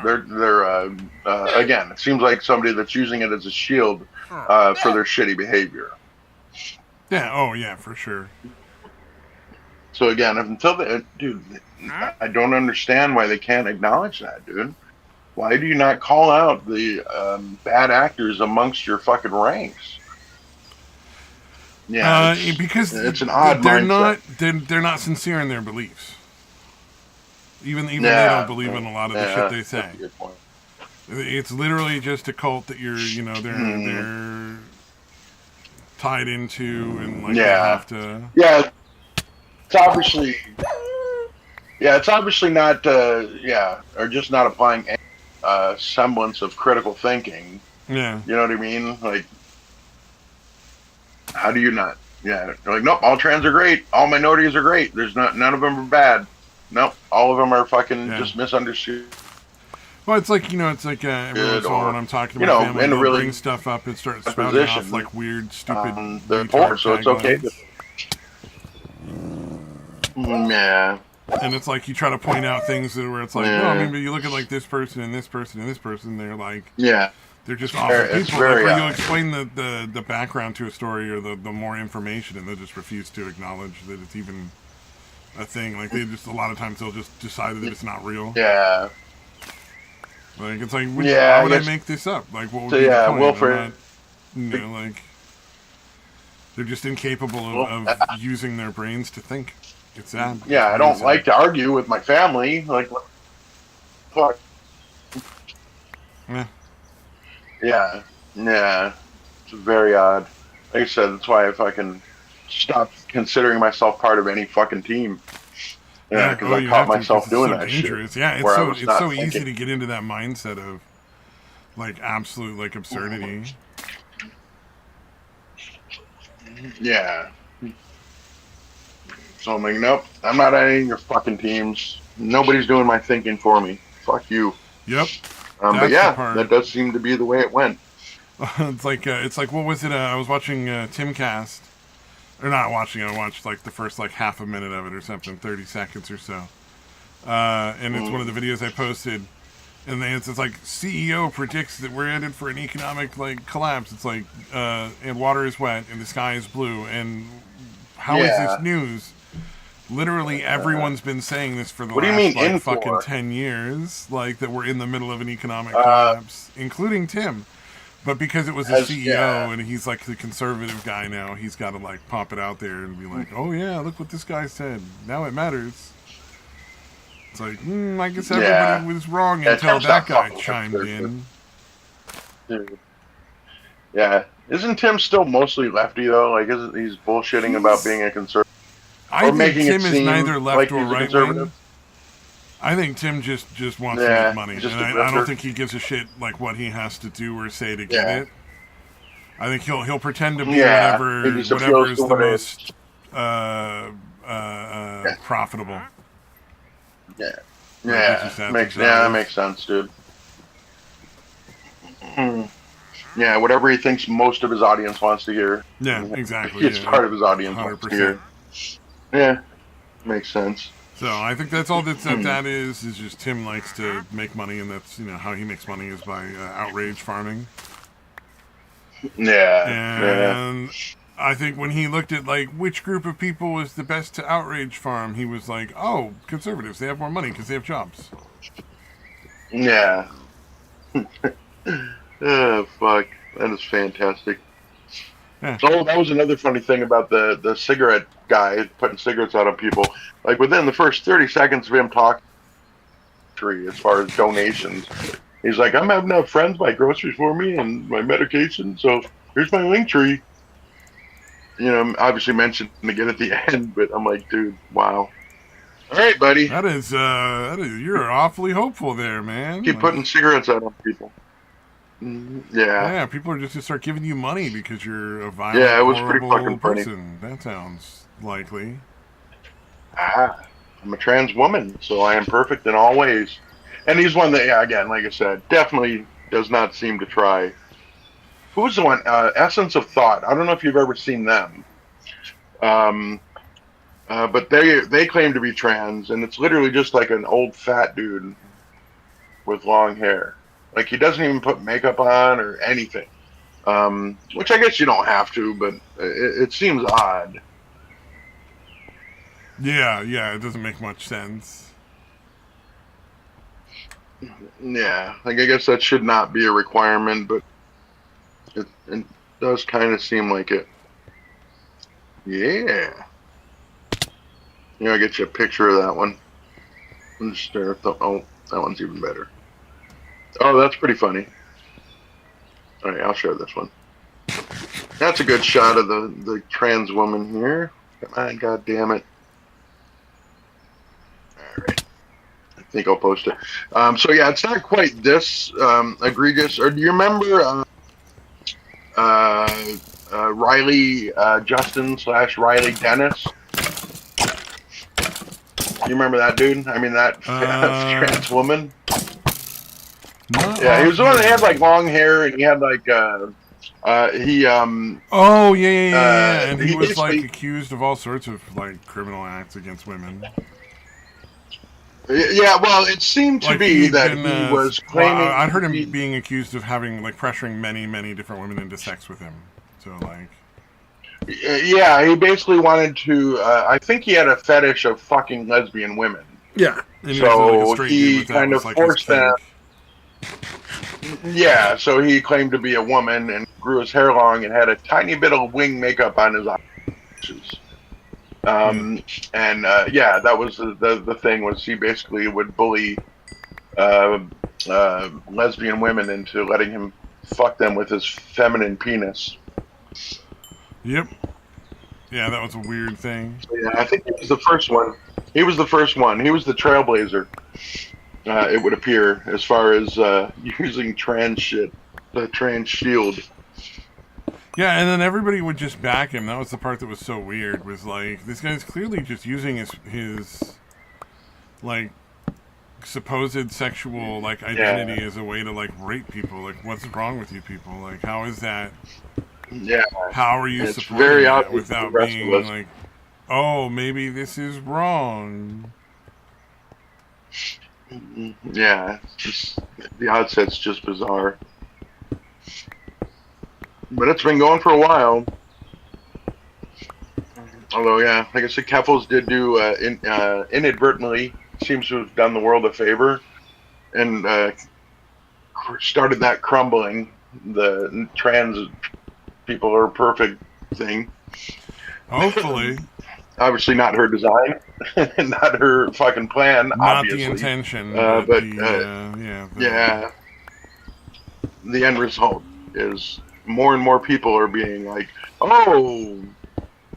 They're again, it seems like somebody that's using it as a shield for their shitty behavior. Yeah. Oh yeah, for sure. So again, dude, I don't understand why they can't acknowledge that, dude. Why do you not call out the bad actors amongst your fucking ranks? Yeah, because it's an odd mindset. They're not sincere in their beliefs. Even they don't believe in a lot of the shit they say. That's a good point. It's literally just a cult that they're tied into, and like they have to. Yeah, it's obviously not. Or just not applying any semblance of critical thinking. Yeah, you know what I mean, like. How do you not? Yeah, they're like, nope, all trans are great. All minorities are great. None of them are bad. Nope, all of them are fucking just misunderstood. Well, it's like, every once in a while when I'm talking to my family, they'll bring stuff up and start spouting off like weird, stupid. They're poor, so it's okay. Yeah. And it's like you try to point out things where it's like, no, I mean, but you look at like this person and this person and this person, they're like, they're just awful people. Like, where you explain the background to a story or the more information, and they just refuse to acknowledge that it's even a thing. Like a lot of times they'll just decide that it's not real. Yeah. Like it's like, why would I make this up? Like, what would be the point? Wilfred. Like they're just incapable of using their brains to think. It's sad. Yeah, I don't like to argue with my family. Like, fuck. Yeah. Yeah, it's very odd. Like I said, that's why I fucking stopped considering myself part of any fucking team. Yeah, because I caught myself doing that dangerous. shit. Yeah, it's so easy to get into that mindset of like absolute like absurdity. Yeah. So I'm like, nope, I'm not at any of your fucking teams. Nobody's doing my thinking for me. Fuck you. Yep. But yeah, that does seem to be the way it went. It's like what was it? I was watching Timcast, or not watching. I watched like the first like half a minute of it or something, 30 seconds or so. And it's one of the videos I posted, and it's like CEO predicts that we're headed for an economic like collapse. It's like and water is wet and the sky is blue and how is this news? Literally everyone's been saying this for the What do you last mean like in fucking for? 10 years, like that we're in the middle of an economic collapse, including Tim. But because it was a CEO and he's like the conservative guy now, he's got to like pop it out there and be like, "Oh yeah, look what this guy said. Now it matters." It's like, I guess everybody was wrong until that guy chimed in. Yeah, isn't Tim still mostly lefty though? Like, isn't he's bullshitting about being a conservative I or think making Tim it is seem neither left like or he's a right conservative? wing. I think Tim just wants to make money, just and a I don't grifter. think he gives a shit like what he has to do or say to get it. I think he'll pretend to be He just whatever appeals is to the what is. most profitable. Yeah, That makes sense, dude. Yeah, whatever he thinks most of his audience wants to hear. Yeah, exactly. It's part of his audience 100%. wants to hear. Yeah, makes sense. So I think that's all that is just Tim likes to make money, and that's how he makes money is by outrage farming. Yeah. And I think when he looked at like which group of people was the best to outrage farm, he was like, "Oh, conservatives. They have more money because they have jobs." Yeah. Oh fuck, that is fantastic. Yeah. So that was another funny thing about the cigarette guy putting cigarettes out on people. Like within the first 30 seconds of him talking, as far as donations, he's like, "I'm having enough friends buy groceries for me and my medication, so here's my link tree." Obviously mentioned again at the end, but I'm like, dude, wow. All right, buddy. That is you're awfully hopeful there, man. Keep putting cigarettes out on people. Yeah, people are just gonna start giving you money because you're a violent, it was horrible pretty fucking person. Funny. That sounds likely. I'm a trans woman, so I am perfect in all ways. And he's one that, again, like I said, definitely does not seem to try. Who was the one? Essence of Thought. I don't know if you've ever seen them. But they claim to be trans, and it's literally just like an old fat dude with long hair. Like, he doesn't even put makeup on or anything. Which I guess you don't have to, but it seems odd. Yeah, it doesn't make much sense. Yeah, like I guess that should not be a requirement, but it does kind of seem like it. Yeah. I'll get you a picture of that one. Oh, that one's even better. Oh, that's pretty funny. All right, I'll share this one. That's a good shot of the trans woman here. Come on, God damn it. All right. I think I'll post it. So yeah, it's not quite this egregious. Or do you remember Riley Justin / Riley Dennis? You remember that dude? I mean, that trans woman? Yeah, he was the one that had like long hair, and he had like Oh yeah, and he was like accused of all sorts of like criminal acts against women. Yeah, well, it seemed to be that he was claiming. Well, I'd heard him being accused of having like pressuring many different women into sex with him. So like. Yeah, he basically wanted to. I think he had a fetish of fucking lesbian women. Yeah, and so he kind of forced that. Yeah, so he claimed to be a woman and grew his hair long and had a tiny bit of wing makeup on his eyelashes. And that was the thing, was he basically would bully lesbian women into letting him fuck them with his feminine penis. Yep. Yeah, that was a weird thing. So, yeah, I think he was the first one. He was the trailblazer. It would appear, as far as using trans shit, the trans shield. Yeah, and then everybody would just back him. That was the part that was so weird. Was like, this guy's clearly just using his like supposed sexual like identity as a way to like rape people. Like, what's wrong with you people? Like, how is that? Yeah. How are you supporting very that without being us. like, oh, maybe this is wrong? Yeah, the outset's just bizarre. But it's been going for a while. Although, yeah, like I said, Keffels did do inadvertently seems to have done the world a favor and started that crumbling. The trans people are perfect thing. Hopefully. Obviously, not her design, not her fucking plan, Not the obviously. intention, but But the, yeah. yeah, the end result is more and more people are being like, oh,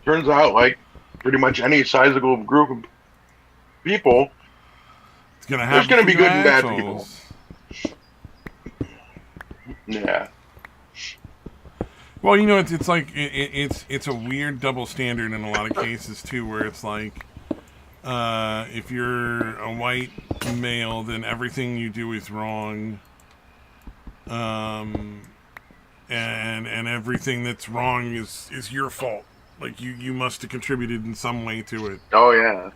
turns out like pretty much any sizable group of people, It's going to there's have a going to be few good and bad people. assholes. Yeah. Well, you know, it's like it's a weird double standard in a lot of cases too, where it's like, if you're a white male, then everything you do is wrong, um, and everything that's wrong is your fault. Like you must have contributed in some way to it. Oh yeah.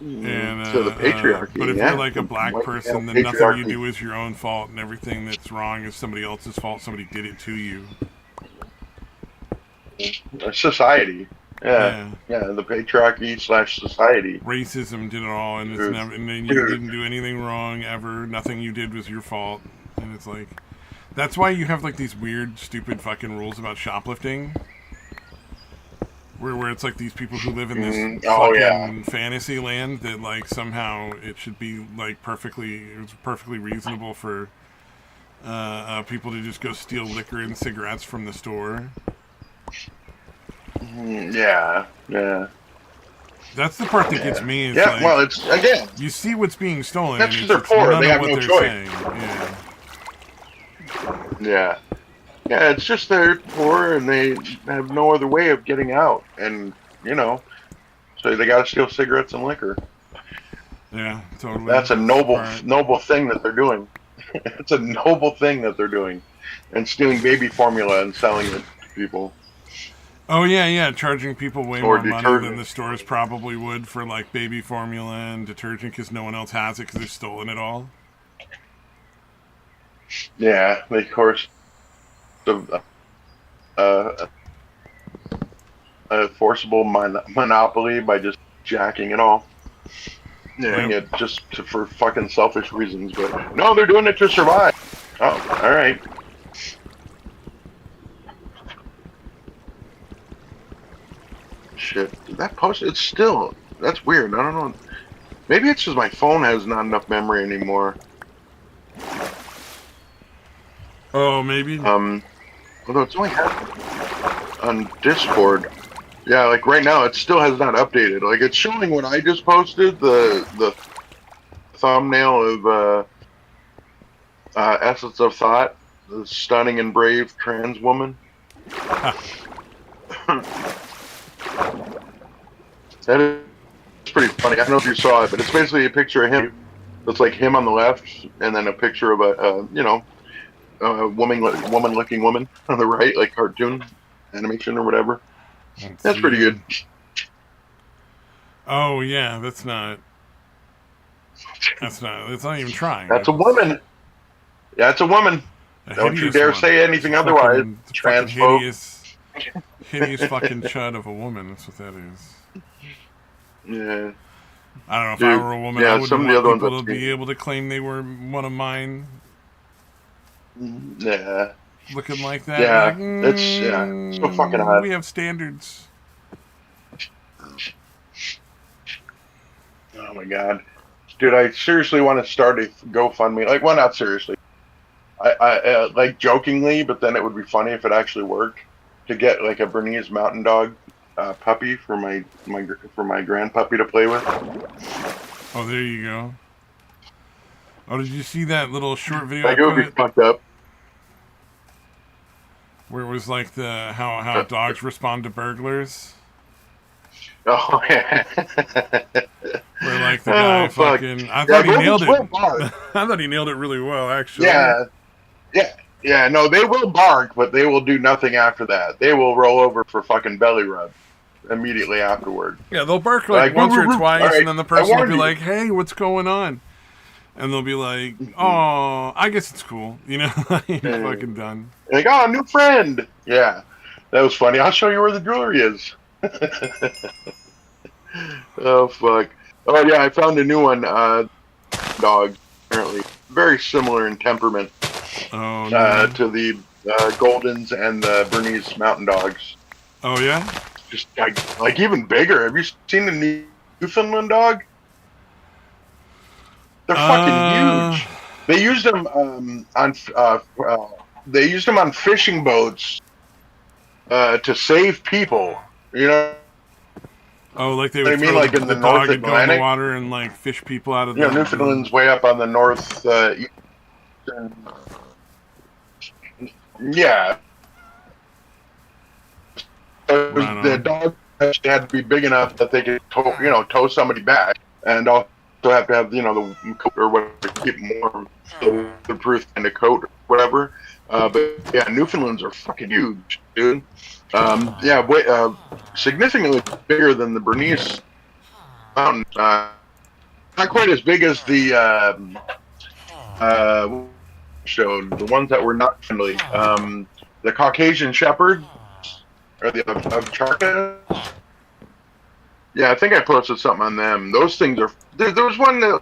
And So the but patriarchy, if you're yeah, like a the black white male person, then nothing you patriarchy, do is your own fault, and everything that's wrong is somebody else's fault. Somebody did it to you. society. Yeah, Yeah. yeah, the patriarchy slash society. Racism did it all, and it's Dude, never. And then you dude. didn't do anything wrong ever. Nothing you did was your fault. And it's like, that's why you have like these weird, stupid fucking rules about shoplifting. Where it's like these people who live in this Oh yeah. fucking fantasy land that like somehow it should be like it's perfectly reasonable for people to just go steal liquor and cigarettes from the store. Yeah, yeah. That's the part that gets me. Is Yeah, like, well, it's again. you see what's being stolen, That's and because they're it's poor. none They of have what no they're choice. saying. Yeah. Yeah, yeah. It's just they're poor and they have no other way of getting out, and you know, so they got to steal cigarettes and liquor. Yeah, totally. That's a noble thing that they're doing. It's a noble thing that they're doing, and stealing baby formula and selling it to people. Oh yeah, charging people way Or more money than detergent. the stores probably would for like baby formula and detergent because no one else has it because they've stolen it all. Yeah, they of course the uh, a forcible monopoly by just jacking it all. Doing Yep. it just for fucking selfish reasons, but no, they're doing it to survive. Oh, all right. Shit, did that post? It's still. That's weird. I don't know. Maybe it's just my phone has not enough memory anymore. Oh, maybe. Although it's only on Discord. Yeah, like right now, it still has not updated. Like it's showing what I just posted, the thumbnail of Essence of Thought, the stunning and brave trans woman. That is pretty funny. I don't know if you saw it, but it's basically a picture of him. It's like him on the left, and then a picture of a woman-looking woman on the right, like cartoon animation or whatever. That's pretty good. Oh yeah, that's not. That's not even trying. That's a woman. Yeah, it's a woman. Don't you dare say anything otherwise, fucking transphobe. hideous fucking chud of a woman. That's what that is. Yeah. I don't know if Dude, I were a woman, yeah, I wouldn't some of the want other ones people I've to be seen. able to claim they were one of mine, Yeah. looking like that. Yeah. Like, It's so fucking odd. we have standards. Oh my god. Dude, I seriously want to start a GoFundMe. Like, well, not seriously. I like jokingly, but then it would be funny if it actually worked to get like a Bernese Mountain Dog puppy for my grand puppy to play with. Oh, there you go. Oh, did you see that little short video Like I it would be put fucked up. where it was like the how dogs respond to burglars? Oh yeah. Where like the guy Fuck. fucking, I Yeah, thought he nailed it. will bark. I thought he nailed it really well, actually. Yeah, yeah, yeah. No, they will bark, but they will do nothing after that. They will roll over for fucking belly rub immediately afterward. Yeah, they'll bark like once "Woo, or woo, woo." twice, All right, and then the I person will warned be you. like, "Hey, what's going on?" And they'll be like, "Oh, I guess it's cool," you know, like, fucking done. Like, oh, new friend. Yeah. That was funny. I'll show you where the jewelry is. Oh fuck. Oh yeah, I found a new one. Dog, apparently very similar in temperament Oh no. to the Goldens and the Bernese Mountain Dogs. Oh yeah. Just like even bigger. Have you seen the Newfoundland dog? They're fucking Uh. huge. They used them they used them on fishing boats to save people. You know Oh, like they what I would mean? throw Like in the the North dog would go in the Atlantic. water and like fish people out of You know, the. Newfoundland's way up on the north eastern. Yeah, Right the on. dog had to be big enough that they could tow somebody back, and also have to have the coat or whatever to keep them warm, the waterproof kind of coat or whatever. But yeah, Newfoundlands are fucking huge, dude. Yeah, significantly bigger than the Bernese Mountain. Not quite as big as the showed, the ones that were not friendly. The Caucasian Shepherd or the Charka. Yeah, I think I posted something on them. Those things are. There was one that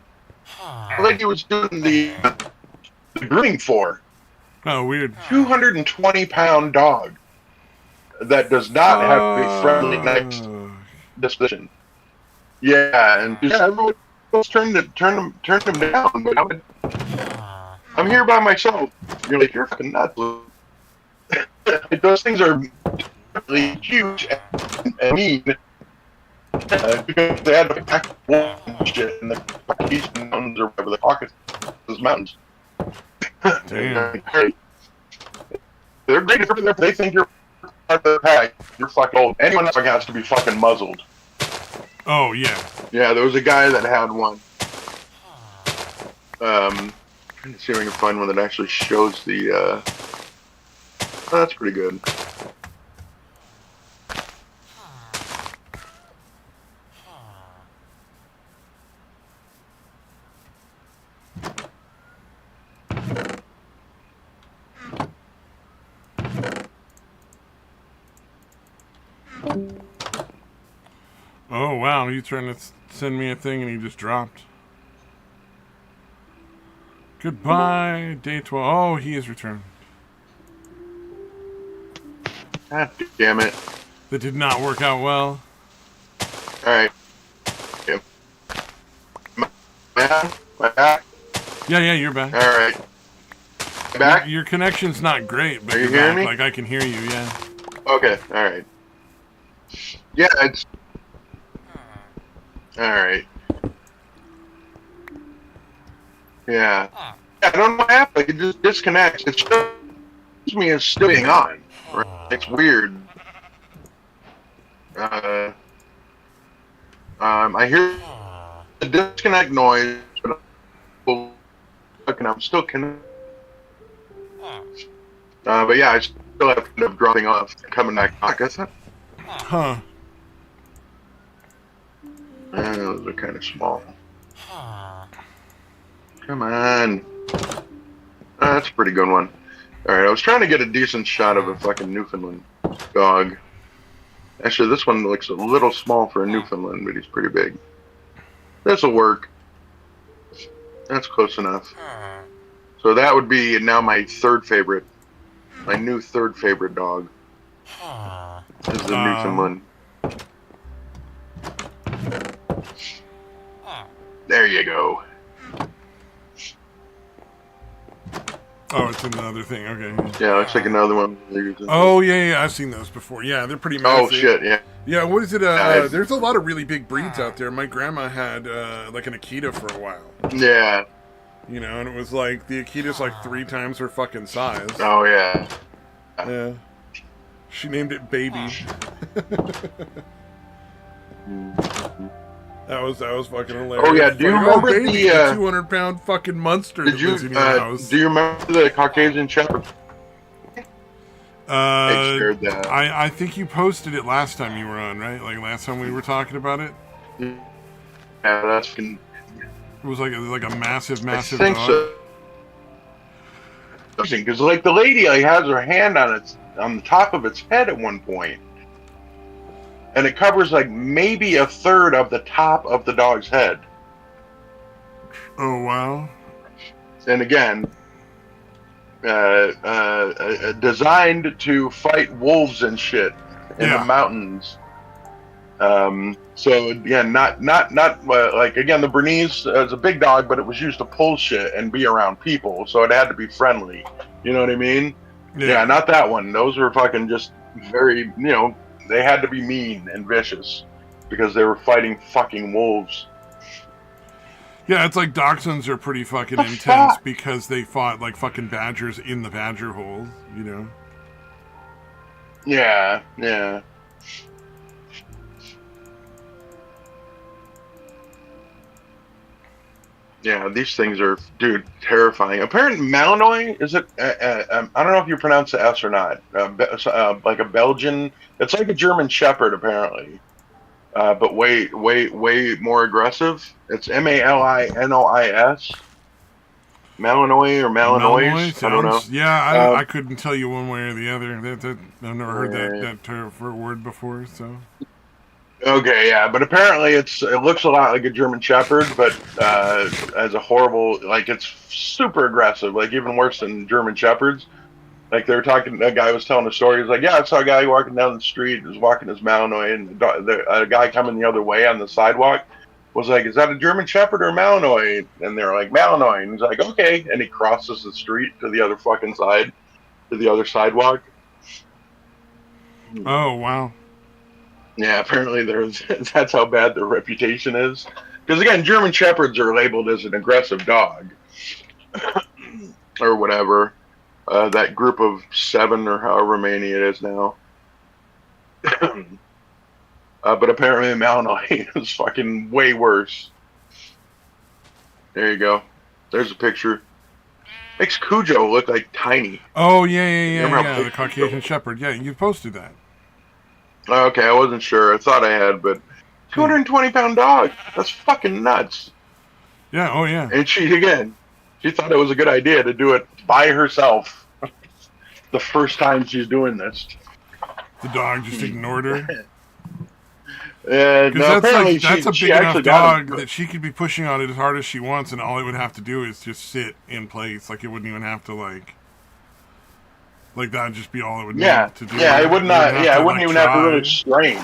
I think he was doing the grooming for. Oh, weird. 220-pound dog that does not have a friendly, nice Fuck. disposition. Yeah, and yeah, everyone else turned him down. But I'm here by myself. You're like, you're fucking nuts. Those things are really huge and mean. Because they had to pack shit in the Caucasian Mountains or whatever, the Caucasus Mountains. Damn. They're great if they think you're part of the pack. You're fucking old. Anyone else has to be fucking muzzled. Oh yeah. Yeah, there was a guy that had one. Trying to see if I can find one that actually shows the. Oh, that's pretty good. Oh wow, you trying to send me a thing and he just dropped. Goodbye, day 12. Oh, he is returned. God damn it. That did not work out well. Alright. Yeah. My back? Yeah, you're back. Alright. Back? Your connection's not great, but Are you you're hearing back. me? Like I can hear you, yeah. Okay, alright. Yeah, it's. Alright. Yeah. I don't know what happened. It just disconnects. It shows me as still being on. Right? It's weird. I hear the disconnect noise, but I'm still connected. But yeah, I still have to end up dropping off, coming back. I guess that. Huh. Those are kind of small. Come on. That's a pretty good one. Alright, I was trying to get a decent shot of a fucking Newfoundland dog. Actually, this one looks a little small for a Newfoundland, but he's pretty big. This'll work. That's close enough. So that would be now my third favorite. My new third favorite dog is the Newfoundland. There you go. Oh, it's another thing. Okay. Yeah, looks like another one. Oh yeah, I've seen those before. Yeah, they're pretty massive. Oh shit, yeah. Yeah, what is it? There's a lot of really big breeds out there. My grandma had like an Akita for a while. Yeah. You know, and it was like the Akita's like 3 times her fucking size. Oh yeah. Yeah. She named it Baby. That was fucking hilarious. Oh yeah, do you like, remember baby, the 200-pound fucking monster did that you lives in your house? do you remember the Caucasian Shepherd? I think you posted it last time you were on, right? Like last time we were talking about it. Yeah, that's. It was like a massive I think dog. so. because like the lady like has her hand on the top of its head at one point, and it covers like maybe a third of the top of the dog's head. Oh wow! And again, designed to fight wolves and shit in the mountains. So again, not like again, the Bernese is a big dog, but it was used to pull shit and be around people, so it had to be friendly. You know what I mean? Yeah, not that one. Those were fucking just very, they had to be mean and vicious because they were fighting fucking wolves. Yeah, it's like dachshunds are pretty fucking intense because they fought like fucking badgers in the badger hole, Yeah, yeah. Yeah, these things are, dude, terrifying. Apparently, Malinois, is it? I don't know if you pronounce the S or not. Like a Belgian, it's like a German Shepherd, apparently, but way more aggressive. It's Malinois. Malinois or Malinois? I don't know. Yeah, I couldn't tell you one way or the other. I've never heard that word before, so. Okay, yeah, but apparently it looks a lot like a German Shepherd, but as a horrible, like it's super aggressive, like even worse than German Shepherds. Like they were talking, a guy was telling a story. He's like, "Yeah, I saw a guy walking down the street, was walking his Malinois, and a guy coming the other way on the sidewalk was like, "Is that a German Shepherd or a Malinois?" And they're like, "Malinois," and he's like, "Okay," and he crosses the street to the other fucking side, to the other sidewalk. Oh wow. Yeah, apparently that's how bad their reputation is. Because again, German Shepherds are labeled as an aggressive dog, or whatever. That group of 7 or however many it is now. But apparently Malinois is fucking way worse. There you go. There's a picture. Makes Cujo look like tiny. Oh yeah. The Caucasian Shepherd. Yeah, you posted that. Okay, I wasn't sure. I thought I had, but 220-pound dog. That's fucking nuts. Yeah, oh yeah. And she thought it was a good idea to do it by herself. The first time she's doing this. The dog just ignored her. No, that's a big enough dog that she could be pushing on it as hard as she wants, and all it would have to do is just sit in place. Like it wouldn't even have to like that would just be all it would need to do. Yeah, it would not. Yeah, it wouldn't even have to really strain.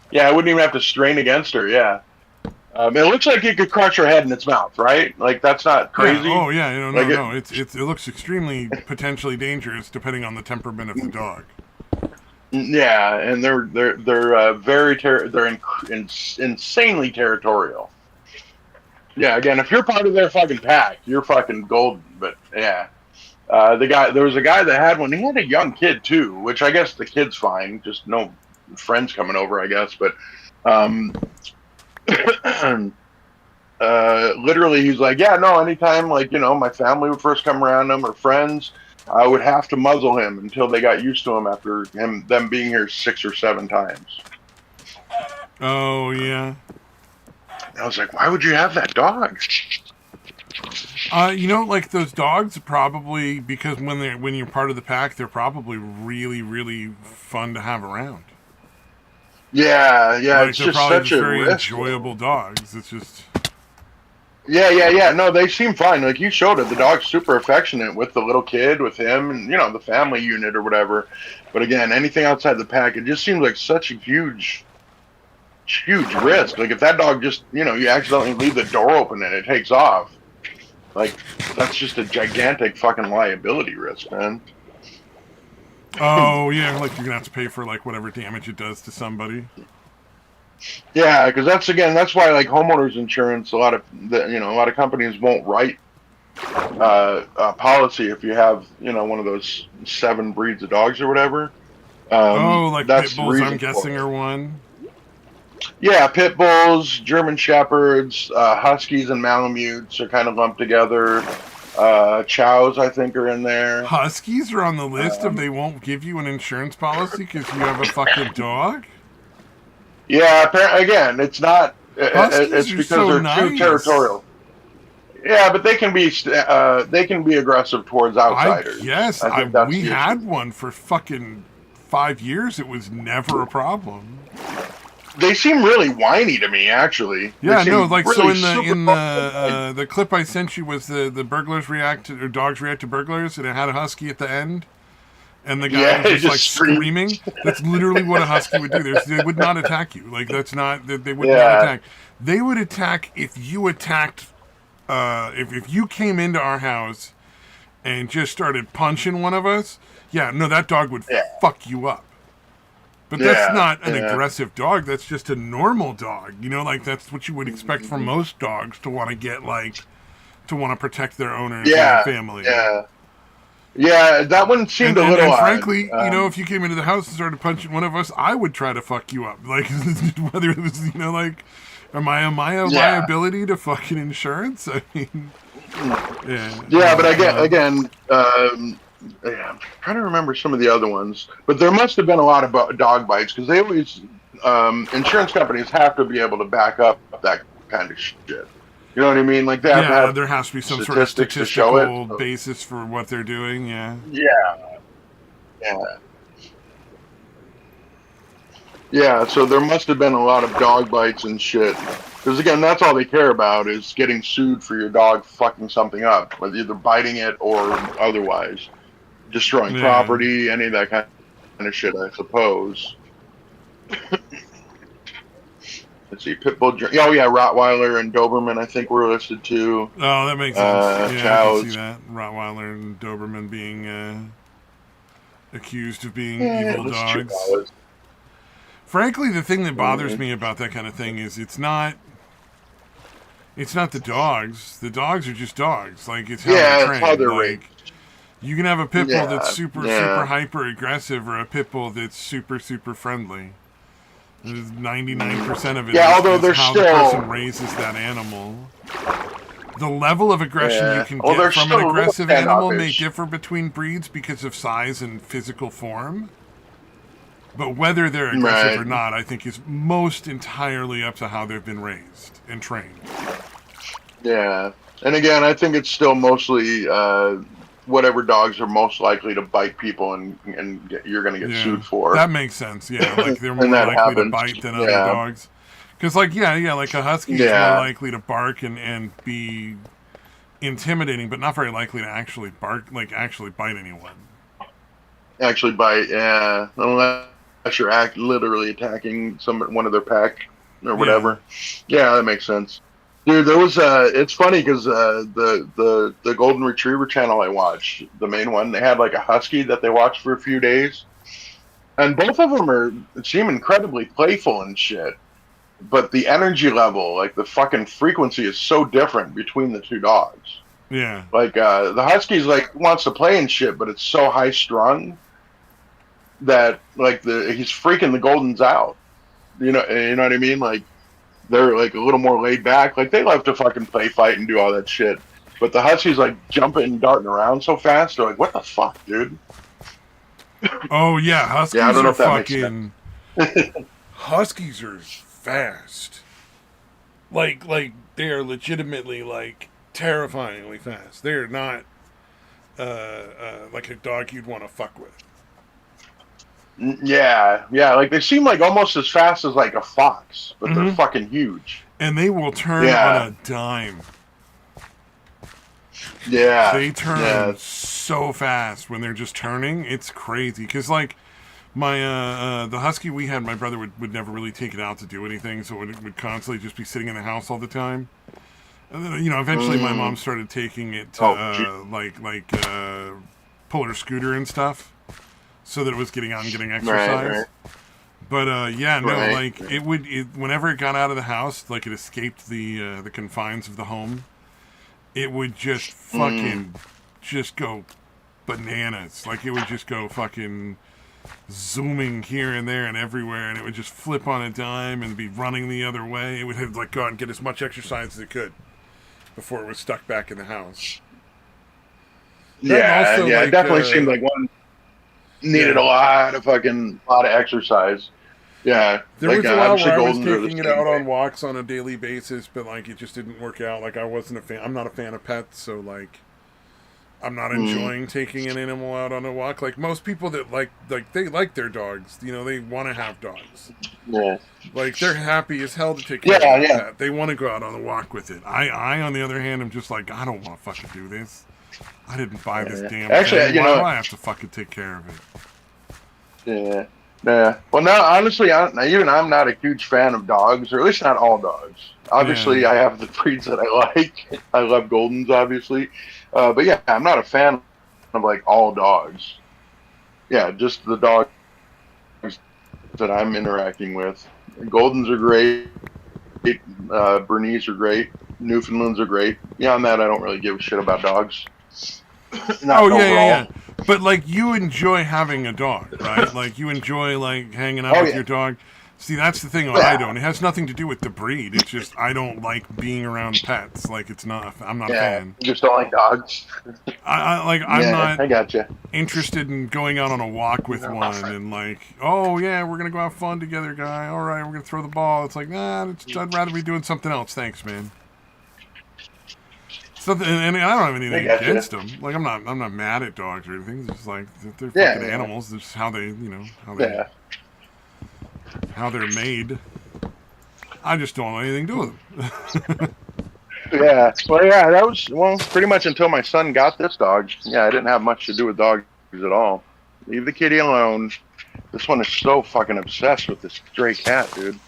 Yeah, I wouldn't even have to strain against her. Yeah, it looks like it could crush her head in its mouth, right? Like that's not crazy. Yeah. Oh yeah, no. It looks extremely potentially dangerous depending on the temperament of the dog. Yeah, and they're insanely territorial. Yeah, again, if you're part of their fucking pack, you're fucking golden. But yeah. There was a guy that had one. He had a young kid too, which I guess the kid's fine. Just no friends coming over, I guess. But literally, he's like, yeah, no. Anytime, like my family would first come around him or friends, I would have to muzzle him until they got used to him after them being here 6 or 7 times. Oh yeah. I was like, why would you have that dog? Like those dogs probably, because when you're part of the pack, they're probably really, really fun to have around. Yeah, like, it's just such a very risk. enjoyable dogs. It's just. Yeah. No, they seem fine. Like you showed it, the dog's super affectionate with the little kid, with him, and the family unit or whatever. But again, anything outside the pack, it just seems like such a huge risk. Like if that dog just, you accidentally leave the door open and it takes off. Like, that's just a gigantic fucking liability risk, man. Oh, yeah, like you're going to have to pay for, like, whatever damage it does to somebody. Yeah, because that's why, like, homeowners insurance, a lot of companies won't write a policy if you have, one of those 7 breeds of dogs or whatever. Like pit bulls, I'm guessing, are one. Yeah, pit bulls, German shepherds, huskies, and malamutes are kind of lumped together. Chows, I think, are in there. Huskies are on the list if they won't give you an insurance policy because you have a fucking dog? Yeah, again, it's not. It's because they're too territorial. Yeah, but they can be aggressive towards I outsiders. guess I think that's we the issue. had one for fucking 5 years. It was never a problem. They seem really whiny to me, actually. They Yeah, no, seem like so really in the super. the clip I sent you was the burglars react to, or dogs react to burglars, and it had a husky at the end, and the guy Yeah, was it just like just screams. screaming. That's literally what a husky would do. They would not attack you. Like that's not they would not Yeah, attack. They would attack if you attacked. If you came into our house and just started punching one of us, yeah, no, that dog would yeah, fuck you up. But that's yeah, not an yeah. aggressive dog. That's just a normal dog. You know, like that's what you would expect from most dogs to want to get like to want to protect their owners and their Yeah, family. yeah, yeah. That one seemed And, a and little and odd. frankly, you know, if you came into the house and started punching one of us, I would try to fuck you up. Like whether it was, you know, like am I a Yeah, liability to fucking insurance? I mean, yeah, yeah. But no, I get again. Yeah, I'm trying to remember some of the other ones, but there must have been a lot of dog bites because they always insurance companies have to be able to back up that kind of shit. You know what I mean? Like they have to yeah, have there has to be some sort of statistics to show it. statistical So, basis for what they're doing. Yeah, yeah, yeah, yeah. So there must have been a lot of dog bites and shit. Because again, that's all they care about is getting sued for your dog fucking something up, whether either biting it or otherwise, destroying yeah. property, any of that kind of shit. I suppose. Let's see, Pitbull. Oh yeah, Rottweiler and Doberman. I think were listed too. Oh, that makes sense. Yeah, I can see Chows. that. Rottweiler and Doberman being accused of being Yeah, it evil was dogs. Chihuahuas. Frankly, the thing that bothers Mhm. me about that kind of thing is it's not the dogs. The dogs are just dogs. Like it's how they're Yeah, it's how trained. they're raised. Like you can have a pit bull that's Yeah, super yeah, hyper aggressive or a pit bull that's super friendly. 99% of it yeah. Although is they're how the person still, raises that animal. The level of aggression you yeah. can Well, get they're from an still a little aggressive animal may standoffish. differ between breeds because of size and physical form. But whether they're aggressive Right. or not, I think is most entirely up to how they've been raised and trained. Yeah. And again, I think it's still mostly whatever dogs are most likely to bite people and you're going to get Yeah, sued for. that makes sense. Yeah, like they're And more that likely to happens. bite than other Yeah. dogs. Because, like, yeah, like a husky is more Yeah. likely to bark and be intimidating, but not very likely to actually bark, like actually bite anyone. Actually bite. Yeah. Unless you're literally attacking one of their pack or Yeah, whatever. Yeah, that makes sense. Dude, there was it's funny because the Golden Retriever channel I watched, the main one, they had like a husky that they watched for a few days, and both of them seem incredibly playful and shit. But the energy level, like the fucking frequency, is so different between the two dogs. yeah, Like the husky's like wants to play and shit, but it's so high strung that like he's freaking the Goldens out. You know what I mean? Like they're like a little more laid back. Like they love to fucking play fight and do all that shit. But the Huskies like jumping and darting around so fast. They're like, what the fuck, dude? Oh yeah, Yeah, I huskies don't know are if that makes fucking. Huskies are fast. Like they are legitimately like terrifyingly fast. They are not like a dog you'd want to fuck with. Yeah, yeah. Like they seem like almost as fast as like a fox, but they're Mm-hmm. fucking huge. And they will turn on Yeah, a dime. yeah, They yeah. turn so fast when they're just turning. It's crazy. Because, like, my the husky we had, my brother would never really take it out to do anything, so it would constantly just be sitting in the house all the time. And then, eventually my mom Mm. started taking it to, Oh, gee. pull her scooter and stuff, so that it was getting Right, exercise. right, But yeah, no, right. like whenever it got out of the house, like it escaped the confines of the home, it would just Mm. fucking just go bananas. Like it would just go fucking zooming here and there and everywhere, and it would just flip on a dime and be running the other way. It would have like go out and get as much exercise as it could before it was stuck back in the house. That and Yeah, also yeah. It like definitely seemed like one needed yeah, a lot of exercise. Yeah, There like was a while obviously where I was Goldens are the taking it same out way. on walks on a daily basis, but like it just didn't work out. Like I wasn't a fan. I'm not a fan of pets, so like I'm not Mm, enjoying taking an animal out on a walk. Like most people that like they like their dogs. You know, they want to have dogs. yeah, Like they're happy as hell to take care of yeah, that yeah, pet. They want to go out on a walk with it. I on the other hand, am just like I don't want to fucking do this. I didn't buy this yeah. damn thing. Actually, Why do I have to fucking take care of it? yeah, yeah. Well, no, honestly, even I'm not a huge fan of dogs, or at least not all dogs. Yeah. Obviously, I have the breeds that I like. I love Goldens, obviously, but yeah, I'm not a fan of like all dogs. Yeah, just the dogs that I'm interacting with. Goldens are great. Bernese are great. Newfoundlands are great. Beyond that, I don't really give a shit about dogs. Oh Not yeah, yeah, overall. yeah. But like you enjoy having a dog, right? Like you enjoy like hanging out Oh with yeah, your dog. See, that's the thing I yeah, don't. It has nothing to do with the breed. It's just I don't like being around pets. Like it's not. I'm not a yeah. fan. You just don't like dogs. I'm Yeah, not I gotcha. interested in going out on a walk with one and like, oh yeah, we're gonna go have fun together, guy. All right, we're gonna throw the ball. It's like, nah, I'd rather be doing something else. Thanks, man. Something, and I don't have I anything gotcha. against them. Like I'm not mad at dogs or anything. It's just like they're Yeah, fucking yeah, animals. It's just how they, yeah, how they're made. I just don't want anything to do with them. yeah. Well, yeah, that was pretty much until my son got this dog. Yeah, I didn't have much to do with dogs at all. Leave the kitty alone. This one is so fucking obsessed with this stray cat, dude.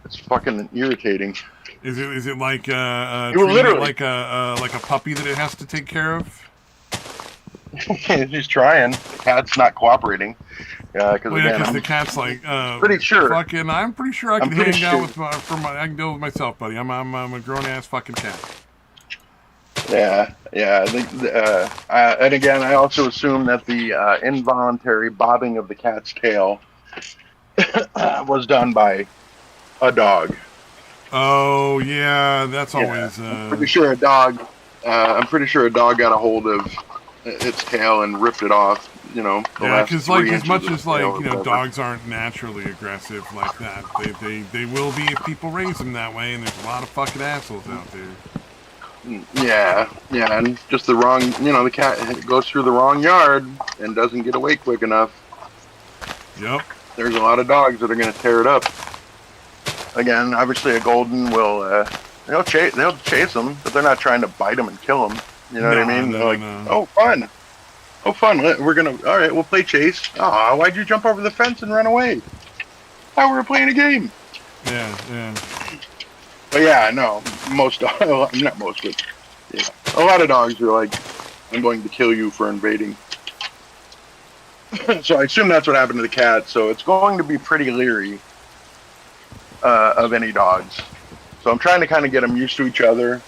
It's fucking irritating. Is it like It will treating it literally. like a puppy that it has to take care of? He's trying. The cat's not cooperating. Because Well, yeah, again, because the cat's like, pretty sure. fucking. I'm pretty sure I I'm can pretty hang out sure. with I can deal with myself, buddy. I'm a grown ass fucking cat. Yeah, yeah. And again, I also assume that the involuntary bobbing of the cat's tail was done by a dog. Oh yeah, that's Yeah, always. I'm pretty sure a dog. I'm pretty sure a dog got a hold of its tail and ripped it off. The Yeah, last because like three as inches much of as the tail like or whatever. dogs aren't naturally aggressive like that. They will be if people raise them that way, and there's a lot of fucking assholes out there. Yeah, yeah, and just the wrong. The cat goes through the wrong yard and doesn't get away quick enough. Yep. There's a lot of dogs that are going to tear it up. Again, obviously, a golden will. They'll chase them, but they're not trying to bite them and kill them. You know what I No, mean? They're no, like, no. oh, fun. Oh, fun. We're gonna. All right, we'll play chase. Ah, why'd you jump over the fence and run away? Oh, we were playing a game. Yeah, yeah. But yeah, no, most dogs, not most, but yeah, a lot of dogs are like, I'm going to kill you for invading. So I assume that's what happened to the cat. So it's going to be pretty leery of any dogs. So I'm trying to kind of get them used to each other.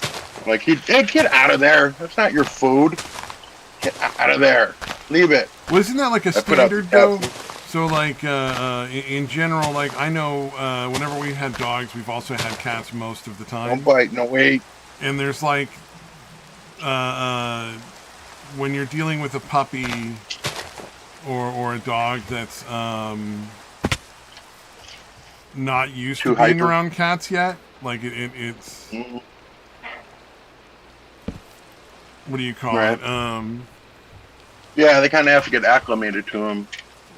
Like, hey, get out of there. That's not your food. Get out of there. Leave it. Well, isn't that like a I put out the standard cat though? food. So like in general, like I know whenever we had dogs, we've also had cats most of the Don't time, bite. No, wait. and there's like uh, uh, when you're dealing with a puppy or a dog that's not used to Too being hyper. around cats yet, like it's Mhm. what do you call Right. it? Yeah, they kind of have to get acclimated to them.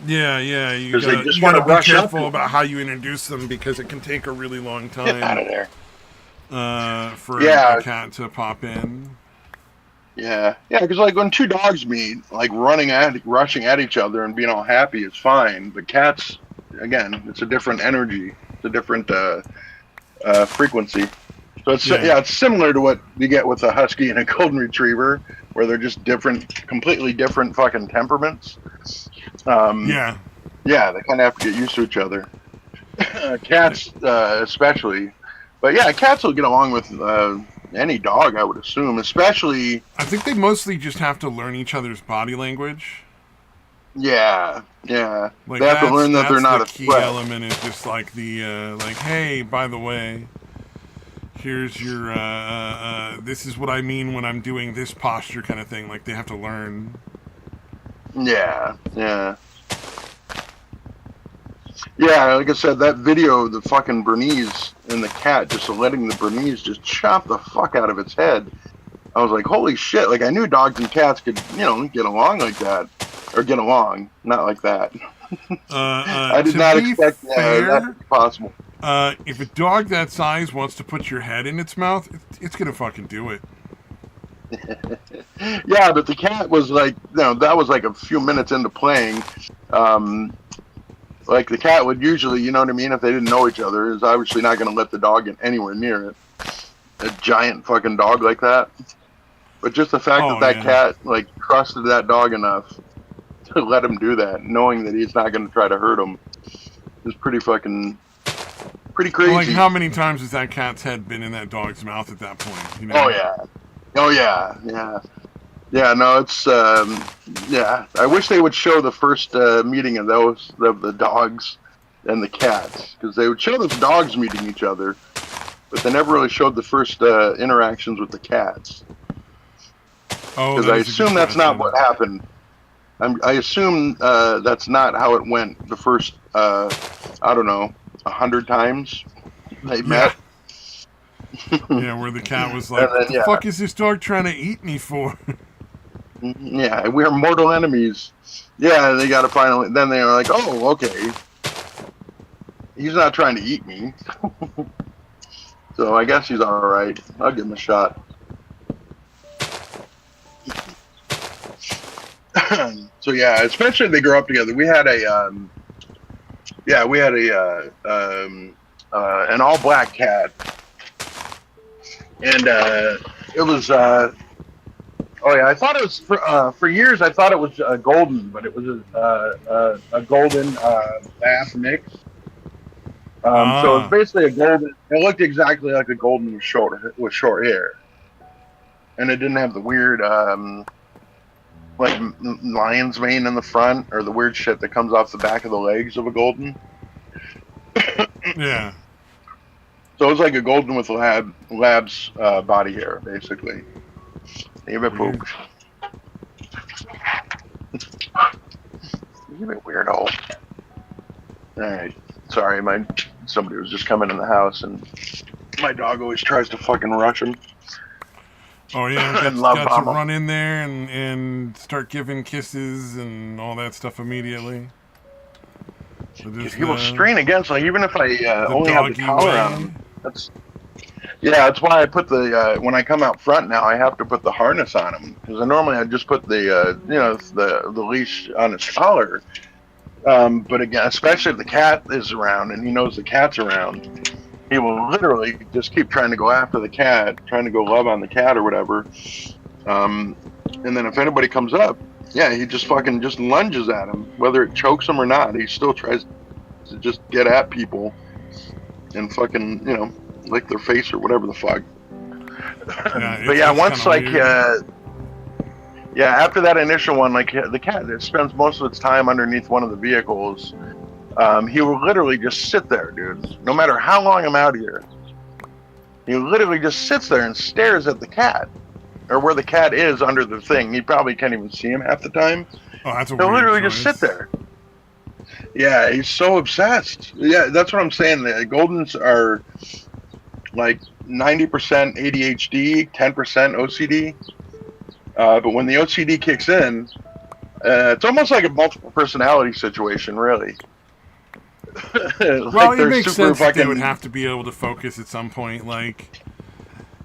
Yeah, yeah, Because they just you want gotta to be rush up to careful them. about how you introduce them because it can take a really long Get out time of there. for Yeah, a cat to pop in. yeah, yeah. Because like when two dogs meet, like rushing at each other and being all happy is fine. But cats, again, it's a different energy. It's a different frequency. So Yeah, it's similar to what you get with a husky and a golden retriever, where they're just different, completely different fucking temperaments. Um, yeah. yeah, they kind of have to get used to each other. Cats, especially. But yeah, cats will get along with any dog, I would assume. Especially, I think they mostly just have to learn each other's body language. yeah, yeah. Like They have to learn that they're that's not the a key threat. element is just like the like, hey, by the way, here's your this is what I mean when I'm doing this posture kind of thing. Like they have to learn. Yeah, yeah. Yeah, like I said, that video of the fucking Bernese and the cat just letting the Bernese just chop the fuck out of its head. I was like, holy shit! Like I knew dogs and cats could, get along like that, or get along, not like that. I did To not be expect that to fair, be possible. if a dog that size wants to put your head in its mouth, it's gonna fucking do it. Yeah, but the cat was like, that was like a few minutes into playing. Um, like the cat would usually, you know what I mean, if they didn't know each other, is obviously not going to let the dog get anywhere near it. A giant fucking dog like that. But just the fact that Oh that yeah. cat like trusted that dog enough to let him do that, knowing that he's not going to try to hurt him, is pretty Well, like crazy. how many times has that cat's head been in that dog's mouth at that point? You Oh know. yeah, oh yeah, yeah. Yeah, no, it's yeah. I wish they would show the first meeting of the dogs and the cats, because they would show the dogs meeting each other, but they never really showed the first interactions with the cats. Oh, Because that I is a good assume that's not question. what happened. I assume that's not how it went. The first, I don't know, 100 times they Yeah. met, Yeah, where the cat was and like, "What then the yeah, fuck is this dog trying to eat me for?" yeah, we are mortal enemies. Yeah, they got to finally. Then they are like, oh, okay, he's not trying to eat me. So I guess he's all right. I'll give him a shot. So yeah, especially if they grow up together. We had an all black cat, and it was oh yeah, I thought it was for years. I thought it was golden, but it was a golden bass mix. So it's Ah, basically a golden. It looked exactly like a golden with short hair, and it didn't have the weird like lion's mane in the front, or the weird shit that comes off the back of the legs of a golden. yeah. So it was like a golden with lab's body hair, basically. You bit poop. Weird. You bit weirdo. All right. Sorry, somebody was just coming in the house, and my dog always tries to fucking rush him Oh yeah, and love got to bomb him. run in there and start giving kisses and all that stuff immediately. So just He will strain against, like, even if I the only have the doggy collar on way. him. Yeah, that's why I put the when I come out front now, I have to put the harness on him, because normally I just put the leash on his collar. But again, especially if the cat is around and he knows the cat's around, he will literally just keep trying to go after the cat, trying to go love on the cat or whatever. Um, and then if anybody comes up, yeah, he just fucking just lunges at him, whether it chokes him or not. He still tries to just get at people and fucking lick their face or whatever the fuck. Yeah, But yeah, it's kind once of like weird. yeah, after that initial one, like the cat that spends most of its time underneath one of the vehicles, he will literally just sit there, dude. No matter how long I'm out here, he literally just sits there and stares at the cat, or where the cat is under the thing. You probably can't even see him half the time. Oh, that's a He'll weird literally just sit choice. there. Yeah, he's so obsessed. Yeah, that's what I'm saying. The Goldens are like 90% ADHD, 10% OCD. But when the OCD kicks in, it's almost like a multiple personality situation, really. Well, Like it they're makes super sense that they would fucking. have to be able to focus at some point. Like,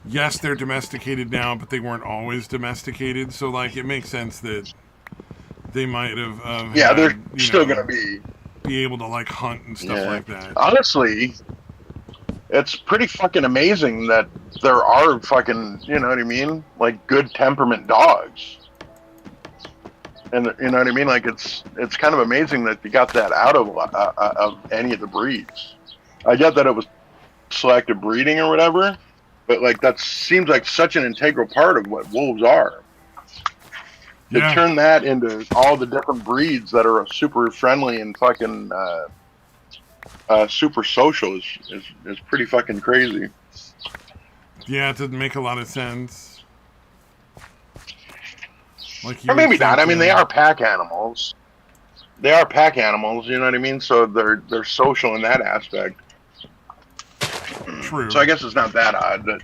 yes, they're domesticated now, but they weren't always domesticated. So, like, it makes sense that they might have Yeah, they're had, still gonna be. be able to like hunt and stuff Yeah. like that. Honestly, it's pretty fucking amazing that there are fucking, you know what I mean? Like good temperament dogs. And you know what I mean? Like it's kind of amazing that you got that out of any of the breeds. I get that it was selective breeding or whatever, but like that seems like such an integral part of what wolves are. To Yeah, turn that into all the different breeds that are super friendly and fucking super social is pretty fucking crazy. yeah, it doesn't make a lot of sense. Like you Or would maybe not. I think, mean, they are pack animals. they are pack animals. You know what I mean? So they're social in that aspect. True. So I guess it's not that odd that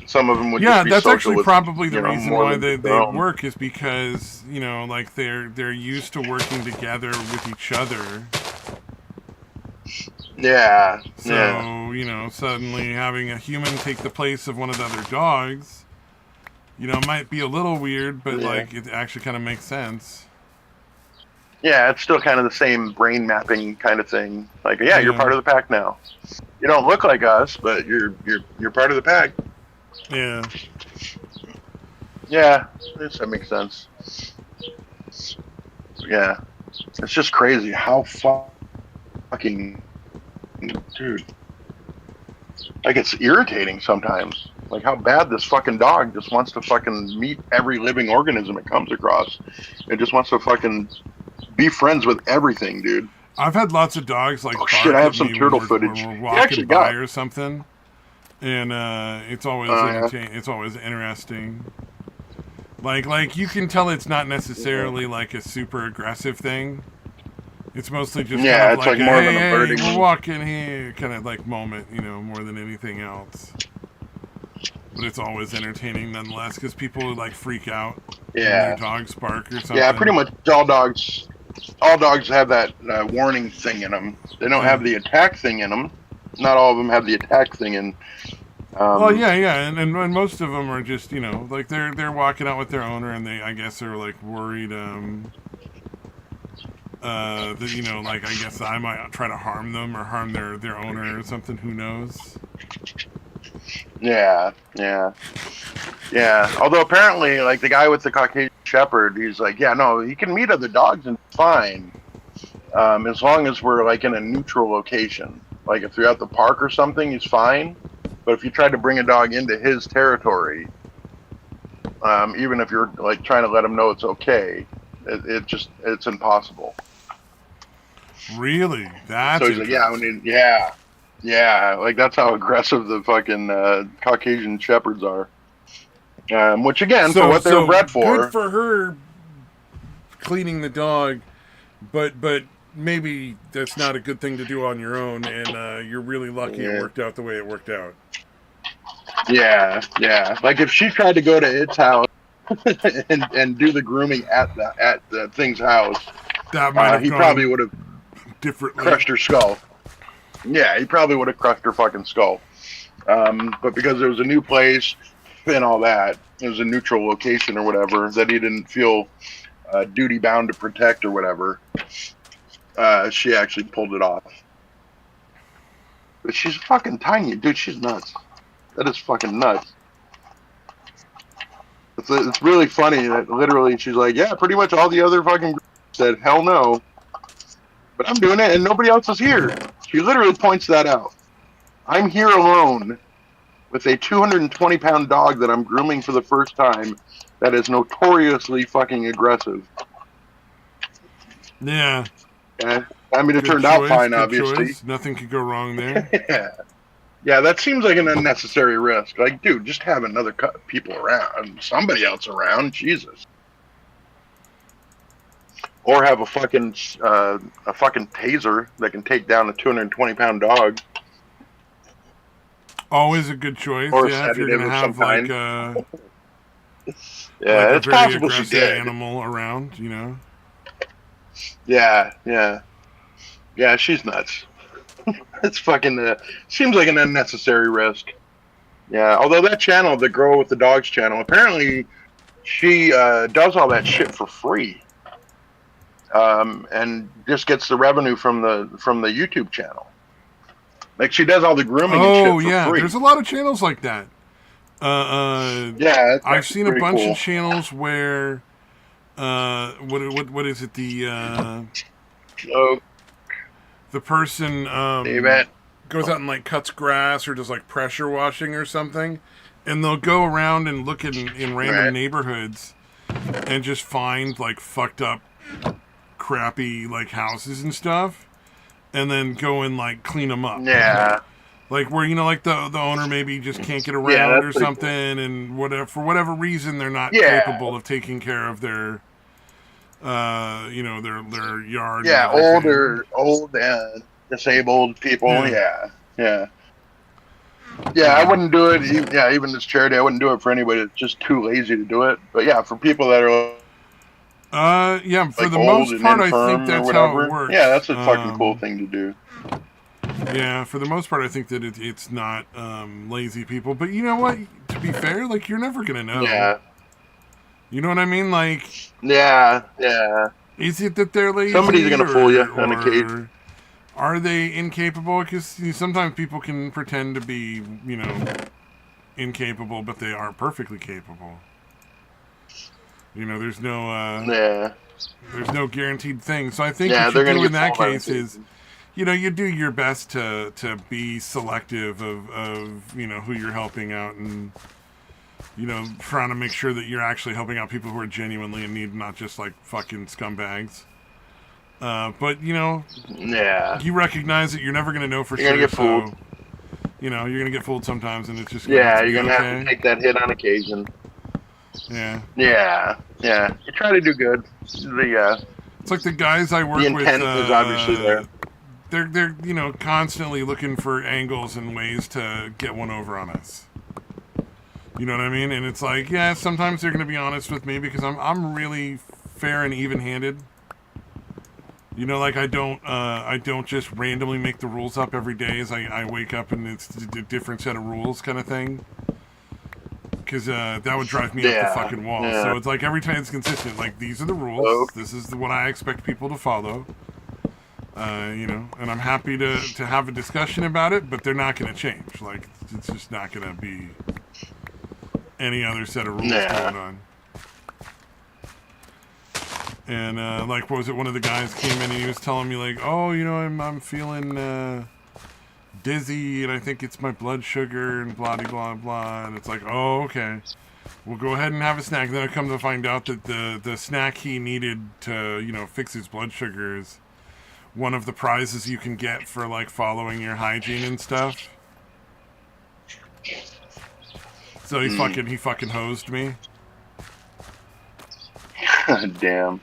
some of them would just Yeah, be that's social actually with, probably the reason more why than they, just their they own. work is because, like they're used to working together with each other. Yeah, yeah, So, suddenly having a human take the place of one of the other dogs, might be a little weird, but yeah. like it actually kind of makes sense. Yeah, it's still kind of the same brain mapping kind of thing. Like, yeah, you're Yeah. part of the pack now. You don't look like us, but you're part of the pack. Yeah. Yeah, I guess that makes sense. Yeah, it's just crazy how fucking dude. Like it's irritating sometimes. Like how bad this fucking dog just wants to fucking meet every living organism it comes across. It just wants to fucking be friends with everything, dude. I've had lots of dogs Oh like shit! I bark at have some me when turtle we're footage. He walking actually by got. or something, and it's always Yeah, entertaining. It's always interesting. Like you can tell it's not yeah, necessarily like a super aggressive thing. It's mostly just kind yeah. of It's like like a more of hey, an hey, alerting. we're walking here kind of like moment, more than anything else. But it's always entertaining nonetheless because people like freak out when their Yeah, dogs bark or yeah. Pretty something. much all dogs. All dogs have that warning thing in them. They don't Yeah. have the attack thing in them. Not all of them have the attack thing in. Well, Um, yeah, and most of them are just like they're walking out with their owner and they I guess are like worried that like I guess I might try to harm them or harm their owner or something. Who knows? yeah, yeah. Yeah, although apparently, like the guy with the Caucasian Shepherd, he's like, yeah, no, he can meet other dogs and fine, as long as we're like in a neutral location. Like if you're at the park or something, he's fine. But if you try to bring a dog into his territory, even if you're like trying to let him know it's okay, it's impossible. Really? So That's he's like, yeah, interesting. yeah, like that's how aggressive the fucking Caucasian Shepherds are. Which again, for So what they were so bred good for, for her cleaning the dog, but maybe that's not a good thing to do on your own, and you're really lucky it yeah. worked out the way it worked out. Yeah, yeah. Like if she tried to go to its house and do the grooming at the thing's house, That might have he probably gone would have differently. crushed her skull. Yeah, he probably would have crushed her fucking skull. But because it was a new place and all that, it was a neutral location or whatever that he didn't feel duty bound to protect or whatever. She actually pulled it off. But she's fucking tiny, dude. She's nuts. That is fucking nuts. It's really funny that literally she's like, yeah, pretty much all the other fucking groups said hell no, but I'm doing it and nobody else is here. She literally points that out. I'm here alone with a 220-pound dog that I'm grooming for the first time that is notoriously fucking aggressive. Yeah. I mean, it Good turned out choice. fine, Good obviously. choice. Nothing could go wrong there. Yeah. Yeah, that seems like an unnecessary risk. Like, dude, just have another people around, somebody else around. Jesus. Or have a fucking taser that can take down a 220-pound dog, Always a good choice. or a Yeah, if you're sedative gonna of some have kind. like Yeah, a it's very possible she aggressive did. animal around. Yeah, yeah, yeah. She's nuts. It's fucking seems like an unnecessary risk. Yeah, although that channel, the girl with the dogs channel, apparently she does all that shit for free, and just gets the revenue from the YouTube channel. Like she does all the grooming and Oh shit for yeah, free. there's a lot of channels like that. Yeah, that's I've actually seen a pretty bunch of cool. channels where what is it Oh, the person David. goes out and like cuts grass or does like pressure washing or something, and they'll go around and look in random Right. neighborhoods and just find like fucked up, crappy like houses and stuff, and then go and like clean them up. Yeah, Like where like the owner maybe just can't get yeah, around that's or pretty something, cool. and whatever for whatever reason they're not Yeah, capable of taking care of their their yard and Yeah, everything. old disabled people. Yeah, Yeah, yeah, yeah. I yeah. wouldn't do it. Yeah, even this charity, I wouldn't do it for anybody that's just too lazy to do it. But yeah, for people that are Yeah, for like the old most and part, I think infirm or that's how it whatever, yeah, works. that's a fucking cool thing to do. Yeah, for the most part, I think that it's not lazy people. But you know what? To be fair, like, you're never going to know. Yeah, You know what I mean? Like, yeah, yeah. is it that they're Somebody's lazy, gonna fool you or on occasion. are they incapable? Because sometimes people can pretend to be, incapable, but they are perfectly capable. Yeah, there's no guaranteed thing. So I think yeah. what you They're gonna do in get that fooled on case is, occasion. you do your best to be selective of who you're helping out, and trying to make sure that you're actually helping out people who are genuinely in need, not just like fucking scumbags. But Yeah, you recognize that you're never going to know for you're gonna sure, get fooled. so you're going to get fooled sometimes, and it's just going to have Yeah, to you're be gonna have to okay. take that hit on occasion. Yeah, Yeah, yeah. You try to do good. it's like the guys I The work with. intent is obviously there. They're constantly looking for angles and ways to get one over on us. You know what I mean? And it's like, yeah, sometimes they're going to be honest with me because I'm really fair and even-handed. Like I don't just randomly make the rules up every day as I wake up and it's a different set of rules kind of thing. Because that would drive me up the Yeah, fucking wall. yeah. So it's like every time it's consistent. Like, these are the Oh, rules. This is what I expect people to follow. And I'm happy to have a discussion about it, but they're not going to change. Like, it's just not going to be any other set of rules yeah. going on. And like, what was it? One of the guys came in and he was telling me like, oh, I'm feeling dizzy, and I think it's my blood sugar, and blah blah blah. And it's like, oh, okay. We'll go ahead and have a snack. And then I come to find out that the snack he needed to fix his blood sugar is one of the prizes you can get for like following your hygiene and stuff. So he fucking hosed me. Damn.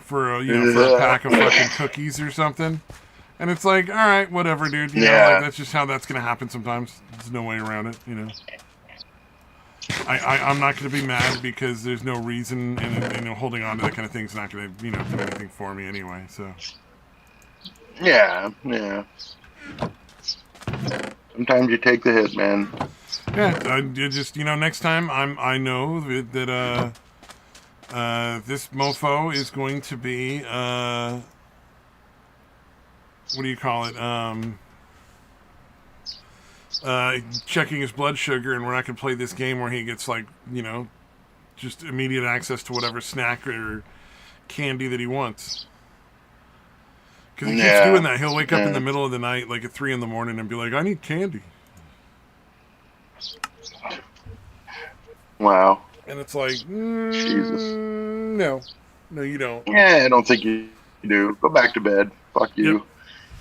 For a pack of fucking cookies or something. And it's like, all right, whatever, dude. Yeah. That's just how that's gonna happen sometimes. There's no way around it. I'm not gonna be mad because there's no reason, and holding on to that kind of thing's not gonna do anything for me anyway. So. Yeah, yeah. Sometimes you take the hit, man. Yeah, just next time I know that this mofo is going to be what do you call it? Checking his blood sugar, and we're not going to play this game where he gets like just immediate access to whatever snack or candy that he wants. Because he keeps doing that. He'll wake up in the middle of the night, like at 3 a.m, and be like, "I need candy." Wow. And it's like, Jesus. No, you don't. Yeah, I don't think you do. Go back to bed. Fuck you. Yep.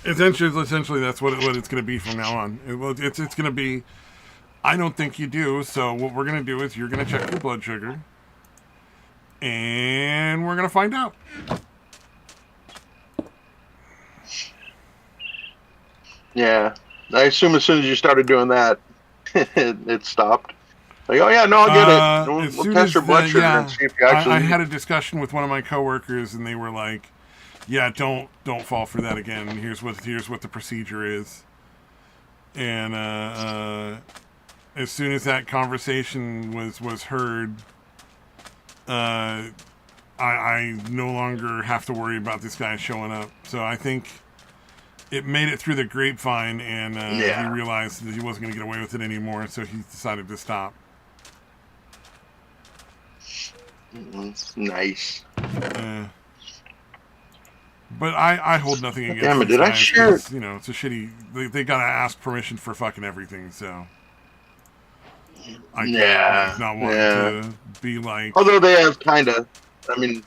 Essentially, that's what it's going to be from now on. It's going to be, I don't think you do. So what we're going to do is you're going to check your blood sugar, and we're going to find out. Yeah, I assume as soon as you started doing that, it stopped. Like, oh yeah, no, I'll get it. We'll test your blood sugar and see if you actually. I had a discussion with one of my coworkers, and they were like, "Yeah, don't fall for that again. Here's what the procedure is." And as soon as that conversation was heard, I no longer have to worry about this guy showing up. So I think it made it through the grapevine, and he realized that he wasn't going to get away with it anymore, so he decided to stop. Nice. But I hold nothing against Damn it, these did I guys, share? 'cause, it's a shitty. They gotta ask permission for fucking everything, so I can't not want to be like. Although they have kind of, I mean,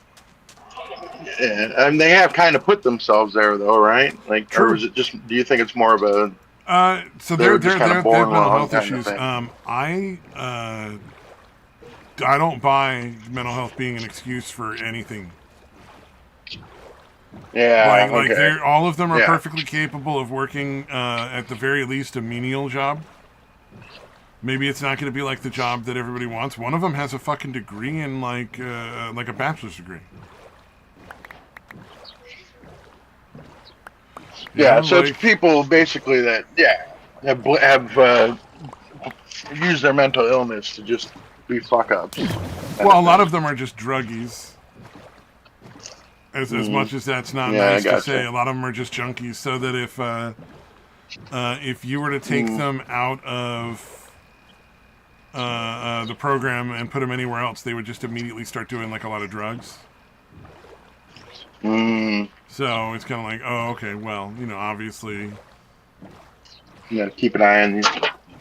yeah, and they have kind of put themselves there, though, right? Like, True. or is it just? Do you think it's more of a? So they're just mental born wrong health kind of issues. thing? I don't buy mental health being an excuse for anything. Yeah. Like Okay. they're all of them are Yeah. perfectly capable of working at the very least a menial job. Maybe it's not going to be like the job that everybody wants. One of them has a fucking degree in like a bachelor's degree. You Yeah. know, So it's like people basically that have used their mental illness to just be fuck ups. Kind well, of a lot thing. of them are just druggies. As Mm, much as that's not yeah, I nice to say, gotcha. a lot of them are just junkies. So that if you were to take Mm, them out of the program and put them anywhere else, they would just immediately start doing like a lot of drugs. mm, So it's kind of like, oh, okay, well, obviously, yeah, keep an eye on these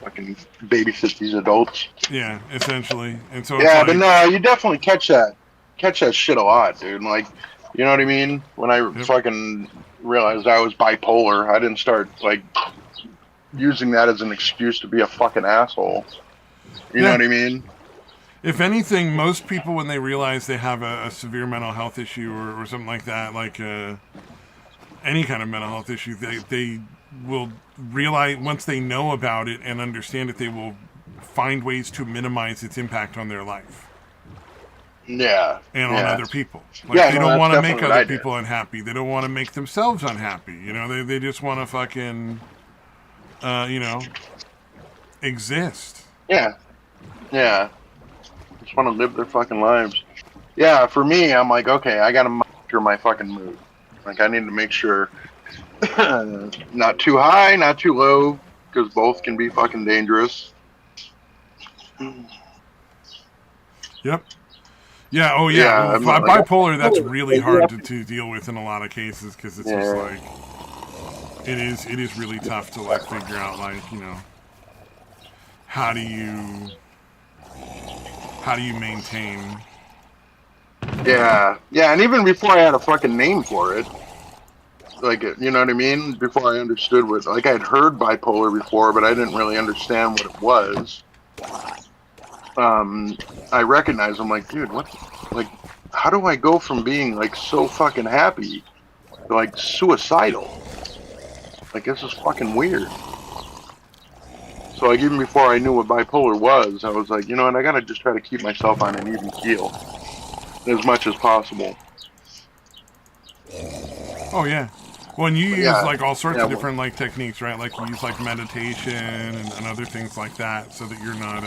fucking babysit these adults. yeah, essentially. And so it's Yeah, but like, no, you definitely catch that shit a lot, dude. Like, you know what I mean? When I yep, fucking realized I was bipolar, I didn't start like using that as an excuse to be a fucking asshole. You know yeah. what I mean? If anything, most people, when they realize they have a severe mental health issue or something like that, like any kind of mental health issue, they will realize once they know about it and understand it, they will find ways to minimize its impact on their life Yeah, and on yeah, other people. Like yeah. they No, don't that's want to make definitely what other I did. people unhappy. They don't want to make themselves unhappy. They just want to fucking you know exist. Yeah, yeah. Just want to live their fucking lives. Yeah, for me, I'm like, okay, I gotta monitor my fucking mood. Like, I need to make sure not too high, not too low, because both can be fucking dangerous. Yep. Yeah. Oh yeah. Yeah, Well, I'm not like, bipolar. That's oh, really like, you hard have to deal with in a lot of cases because it's just yeah, like it is really tough to like figure out like how do you how do you maintain. yeah, and even before I had a fucking name for it, like, you know what I mean? Before I understood what, like, I'd heard bipolar before, but I didn't really understand what it was. Um, I recognized, I'm like, dude, what, like, how do I go from being like so fucking happy to like suicidal? Like, this is fucking weird. So, like, even before I knew what bipolar was, I was like, you know what, I gotta just try to keep myself on an even keel as much as possible. Oh yeah. Well, and you But use yeah, like all sorts yeah, of different like techniques, right? Like you use like meditation and other things like that, so that you're not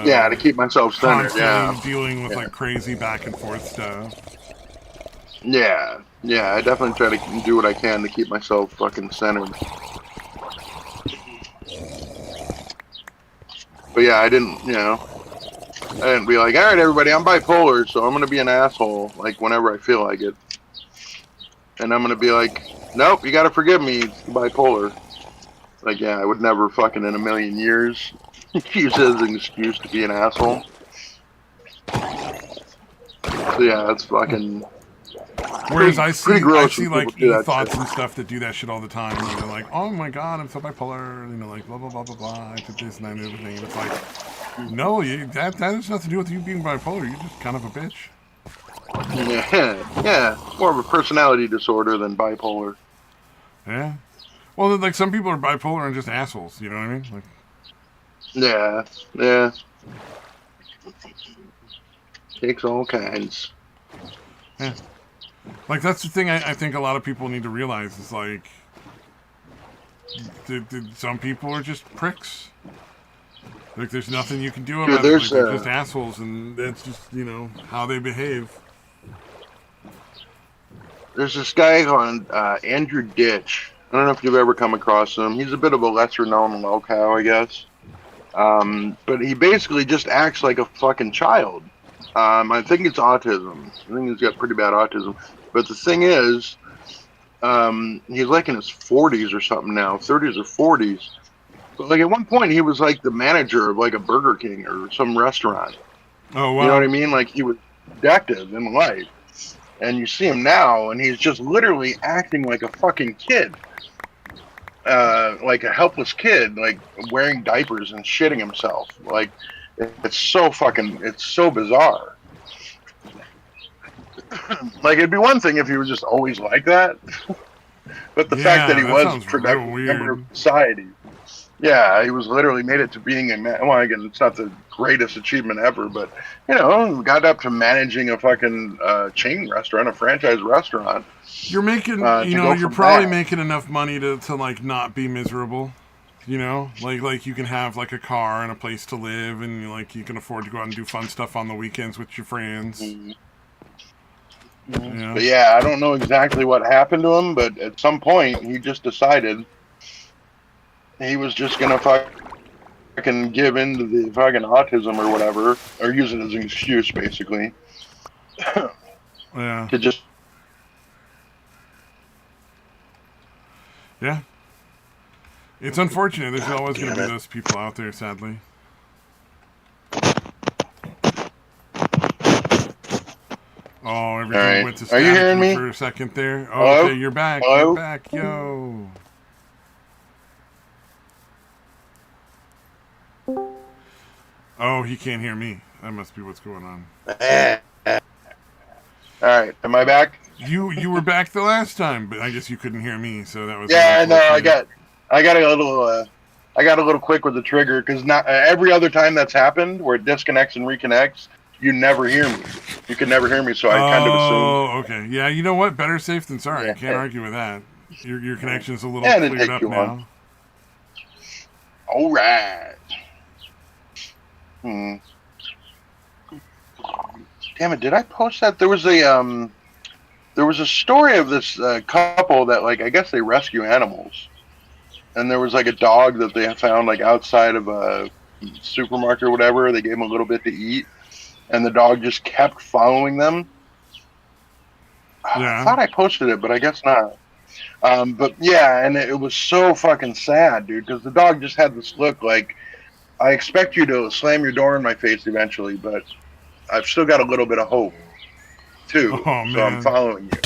yeah, to keep myself centered. constantly Yeah, dealing with yeah, like crazy back and forth stuff. yeah. I definitely try to do what I can to keep myself fucking centered. But yeah, I didn't be like, all right, everybody, I'm bipolar, so I'm gonna be an asshole like whenever I feel like it, and I'm gonna be like, nope, you gotta forgive me, it's bipolar. Like, yeah, I would never fucking in a million years use it as an excuse to be an asshole. So yeah, that's fucking Whereas pretty I gross when see people like do that e-thoughts shit. and stuff that do that shit all the time. They're like, oh my god, I'm so bipolar. Like blah blah blah blah blah. I did this and that and the other thing. And it's like, no, that has nothing to do with you being bipolar. You're just kind of a bitch. Yeah, yeah, more of a personality disorder than bipolar. Yeah. Well, like some people are bipolar and just assholes. You know what I mean? Like, Yeah, yeah, takes all kinds. yeah. Like that's the thing I think a lot of people need to realize is like, some people are just pricks. Like there's nothing you can do Dude, about it. Like they're just assholes, and that's just how they behave. there's this guy on Andrew Ditch. I don't know if you've ever come across him. He's a bit of a lesser known lowcow, I guess. But he basically just acts like a fucking child. I think it's autism. I think he's got pretty bad autism. But the thing is, he's like in his 40s or something now, 30s or 40s. But like at one point, he was like the manager of like a Burger King or some restaurant. Oh You know what wow. I mean? Like he was productive in life. And you see him now, and he's just literally acting like a fucking kid. Like a helpless kid, like wearing diapers and shitting himself. Like it's so fucking, it's so bizarre. Like, it'd be one thing if he was just always like that, but the fact that Yeah, he that was a sounds real productive member of weird. society. Yeah, he was literally made it to being a man. Well, again, it's not the greatest achievement ever, but got up to managing a fucking chain restaurant, a franchise restaurant, You're making, to go you're from probably that. making enough money to like not be miserable. Like you can have like a car and a place to live, and like you can afford to go out and do fun stuff on the weekends with your friends. Mhm. Yeah. But yeah, I don't know exactly what happened to him, but at some point he just decided he was just gonna fucking give in to the fucking autism or whatever, or use it as an excuse, basically, Yeah. to just. Yeah. It's unfortunate. There's God always going to damn be it! those people out there, sadly. Oh, All everything right, went to are you hearing staticky me? for a second there. Oh, okay, Hello, you're back. You're hello. back. Yo. Oh, he can't hear me. That must be what's going on. All right, am I back? You were back the last time, but I guess you couldn't hear me, so that was Yeah, I know. unfortunate. I got a little, I got a little quick with the trigger because not every other time that's happened where it disconnects and reconnects, you never hear me. You could never hear me, so I kind of assumed. Oh, okay. Yeah, you know what? Better safe than sorry. I Yeah, can't argue with that. Your connection's a little yeah, it didn't cleared take up too long. now. All right. Hmm. Damn it! Did I post that? There was a story of this couple that, like, I guess they rescue animals, and there was like a dog that they found like outside of a supermarket or whatever. They gave him a little bit to eat, and the dog just kept following them. I Yeah. thought I posted it, but I guess not. But yeah, and it was so fucking sad, dude, because the dog just had this look like, I expect you to slam your door in my face eventually, but I've still got a little bit of hope too, Oh so I'm man. following you.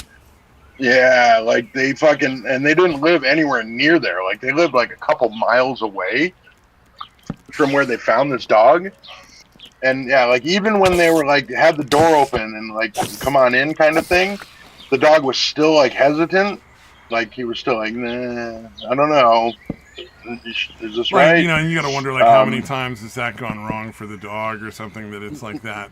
Yeah, like they fucking, and they didn't live anywhere near there. Like they lived like a couple miles away from where they found this dog. And yeah, like even when they were like had the door open and like come on in kind of thing, the dog was still like hesitant. Like he was still like, nah, I don't know. Is this Like, right? you got to wonder, like, how many Um, times has that gone wrong for the dog or something that it's like that,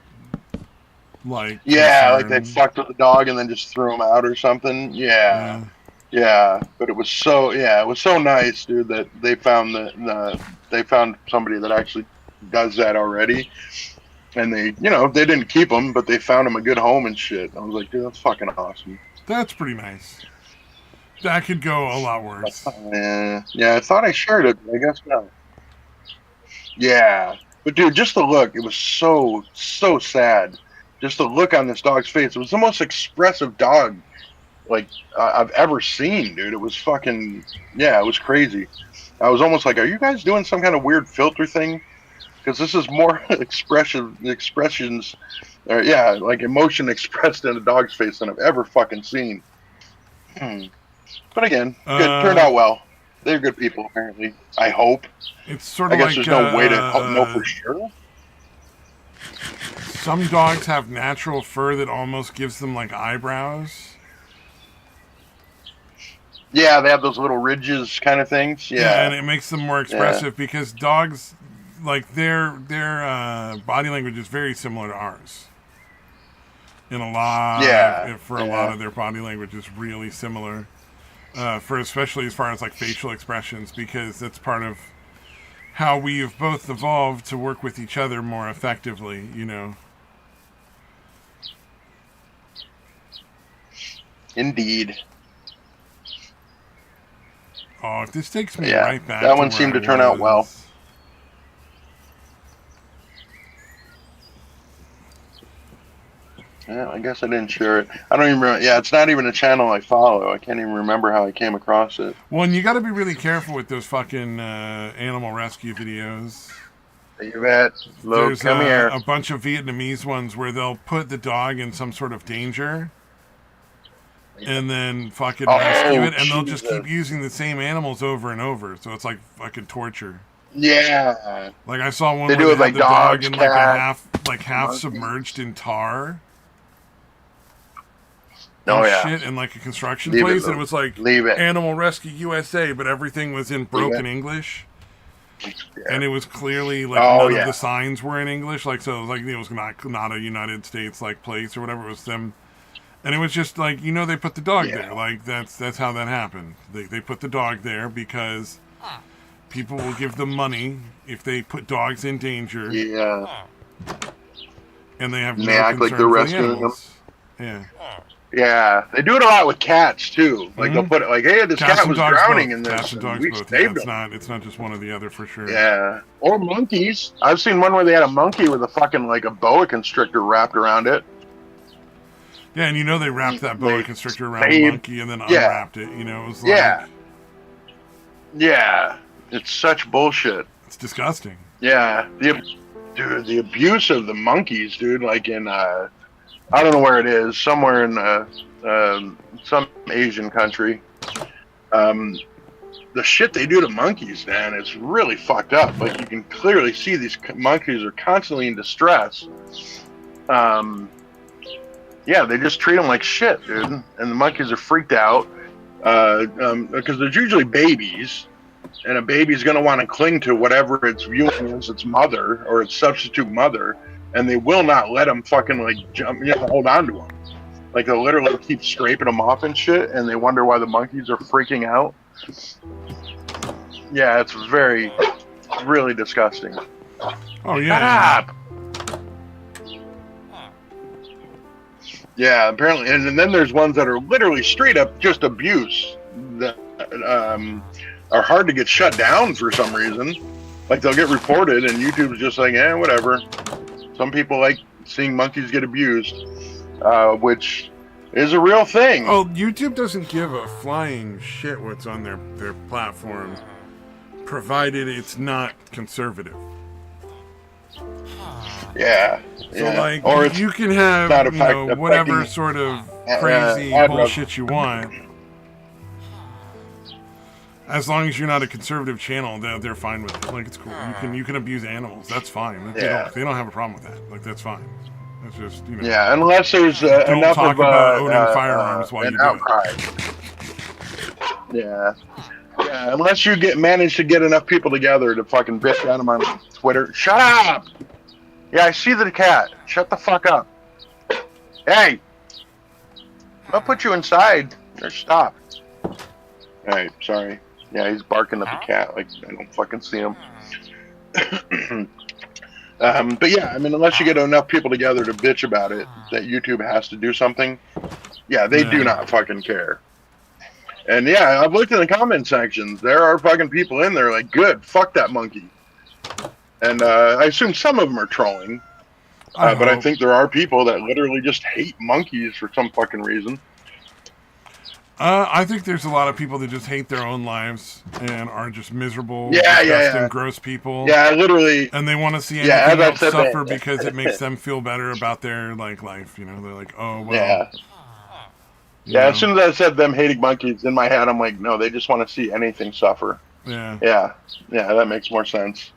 like, yeah, like they concern. fucked with the dog and then just threw him out or something. Yeah, Yeah. yeah. But it was so nice, dude, that they found they found somebody that actually does that already. And they didn't keep him, but they found him a good home and shit. I was like, dude, that's fucking awesome. That's pretty nice. That could go a lot worse. Yeah, I thought I shared it, but I guess not. Yeah, but dude, just the look, it was so sad. Just the look on this dog's face. It was the most expressive dog like I've ever seen, dude. It was fucking yeah, it was crazy. I was almost like, are you guys doing some kind of weird filter thing? Because this is more expressions, or yeah, like emotion expressed in a dog's face than I've ever fucking seen. But again, good, turned Uh, out well. They're good people, apparently. I hope. it's sort I of guess like there's no way to know for sure. some dogs have natural fur that almost gives them like eyebrows. Yeah, they have those little ridges kind of things. Yeah, and Yeah, it makes them more yeah, expressive because dogs, like their body language is very similar to ours. In a lot yeah, of, for a lot yeah. of their body language is really similar. For especially as far as like facial expressions, because that's part of how we have both evolved to work with each other more effectively. Indeed. Oh, if this takes me Yeah, right back that to one where I seemed to turn out well. was. Yeah, I guess I didn't share it. I don't even remember. Yeah, it's not even a channel I follow. I can't even remember how I came across it. Well, and you got to be really careful with those fucking animal rescue videos. Hey, Yvette, Luke, There's come here. a bunch of Vietnamese ones where they'll put the dog in some sort of danger and then fucking rescue Oh, it, and they'll just keep Jesus. using the same animals over and over. So it's like fucking torture. Yeah. Like I saw one They where do it they with had like the dog dogs, in like a cats, half monkeys. submerged in tar. Oh yeah. shit in like a construction Leave place, it, and it was like leave it. Animal Rescue USA, but everything was in broken English. Yeah. And it was clearly like Oh, none of yeah. the signs were in English, like so it was like it was not a United States like place or whatever. It was them, and it was just like they put the dog Yeah. there. Like that's how that happened. They put the dog there because people will give them money if they put dogs in danger, Yeah. and they have And no they act concern like they're for the rescuing them. animals. Yeah. Yeah, they do it a lot with cats too. Like they'll put it like, "Hey, this Cats cat and was dogs drowning both. in this, Cats and and dogs we both. Yeah, saved it's him." not just one or the other for sure. Yeah, or monkeys. I've seen one where they had a monkey with a fucking like a boa constrictor wrapped around it. Yeah, and they wrapped that boa They constrictor around the monkey and then unwrapped it. It was like yeah, it's such bullshit. it's disgusting. Yeah, the abuse of the monkeys, dude. Like in I don't know where it is, somewhere in some Asian country. The shit they do to monkeys, man, is really fucked up. Like you can clearly see these monkeys are constantly in distress. Yeah, they just treat them like shit, dude. And the monkeys are freaked out because there's usually babies, and a baby's gonna want to cling to whatever it's viewing as its mother or its substitute mother, and they will not let them fucking like jump, hold on to them. Like they'll literally keep scraping them off and shit, and they wonder why the monkeys are freaking out. Yeah, it's really disgusting. Oh yeah. Shut up! Yeah, apparently, and then there's ones that are literally straight up just abuse that are hard to get shut down for some reason. Like they'll get reported, and YouTube's just like, whatever. Some people like seeing monkeys get abused, which is a real thing. Oh, YouTube doesn't give a flying shit what's on their platform, provided it's not conservative. Yeah. So like, or you can have whatever sort of crazy bullshit you want, as long as you're not a conservative channel. They're fine with it. Like it's cool. You can abuse animals. That's fine. They don't have a problem with that. Like that's fine. That's just Yeah, unless there's don't enough talk of about owning firearms while you do outcry. Yeah. Yeah, unless you manage to get enough people together to fucking bitch at them on Twitter. Shut up! Yeah, I see the cat. Shut the fuck up. Hey! I'll put you inside. Or stop. Alright, sorry. Yeah, he's barking at the cat like I don't fucking see him. But yeah, I mean, unless you get enough people together to bitch about it, that YouTube has to do something, yeah, they do not fucking care. And yeah, I've looked in the comment sections. There are fucking people in there like, good, fuck that monkey. And I assume some of them are trolling. But I think there are people that literally just hate monkeys for some fucking reason. I think there's a lot of people that just hate their own lives and are just miserable, disgusting, gross people. Yeah, literally. And they want to see anything else suffer because it makes them feel better about their life. They're like, oh well. Yeah. Yeah, as soon as I said them hating monkeys, in my head I'm like, no, they just want to see anything suffer. Yeah. Yeah, that makes more sense.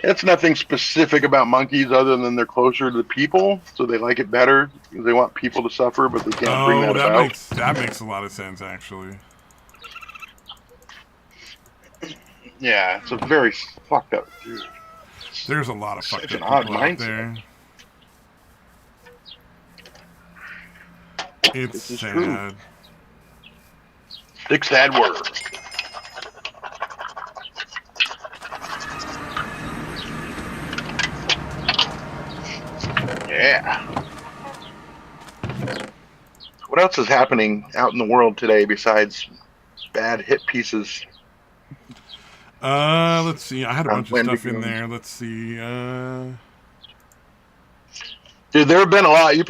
It's nothing specific about monkeys other than they're closer to the people, so they like it better because they want people to suffer, but they can't bring that about. That makes a lot of sense, actually. Yeah, it's a very fucked up dude. There's a lot of fucked up people out there. It's sad. True. Big sad word. Yeah. What else is happening out in the world today besides bad hit pieces? Let's see. I had a bunch of stuff in there. Let's see. Dude, there have been a lot. You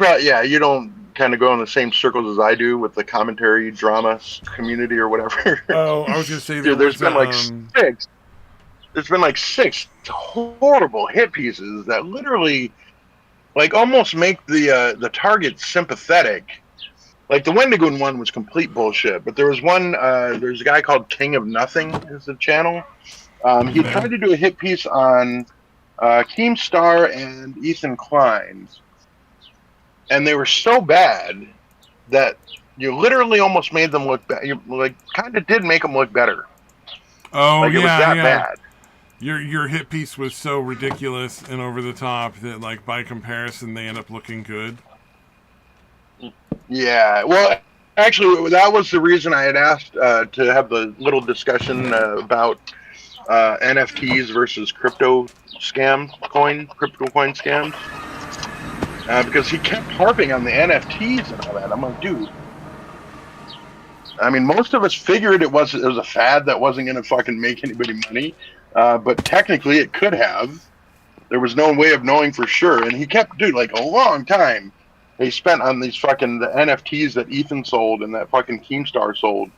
don't kind of go in the same circles as I do with the commentary drama community or whatever. Oh, I was gonna say there's been like six. There's been like 6 horrible hit pieces that literally, like, almost make the target sympathetic. Like the Wendigoon one was complete bullshit, but there was one. There's a guy called King of Nothing is the channel. He tried to do a hit piece on Keemstar and Ethan Klein. and they were so bad that you literally almost made them look bad. You like kind of did make them look better. Oh Like it was yeah, that yeah. bad. Your hit piece was so ridiculous and over the top that like by comparison they end up looking good. Yeah. Well, actually, that was the reason I had asked to have the little discussion about NFTs versus crypto coin scams, because he kept harping on the NFTs and all that. I'm like, dude. I mean, most of us figured it was a fad that wasn't going to fucking make anybody money, but technically it could have. There was no way of knowing for sure, and he kept, dude, like a long time. He spent on these fucking the NFTs that Ethan sold and that fucking Keemstar sold,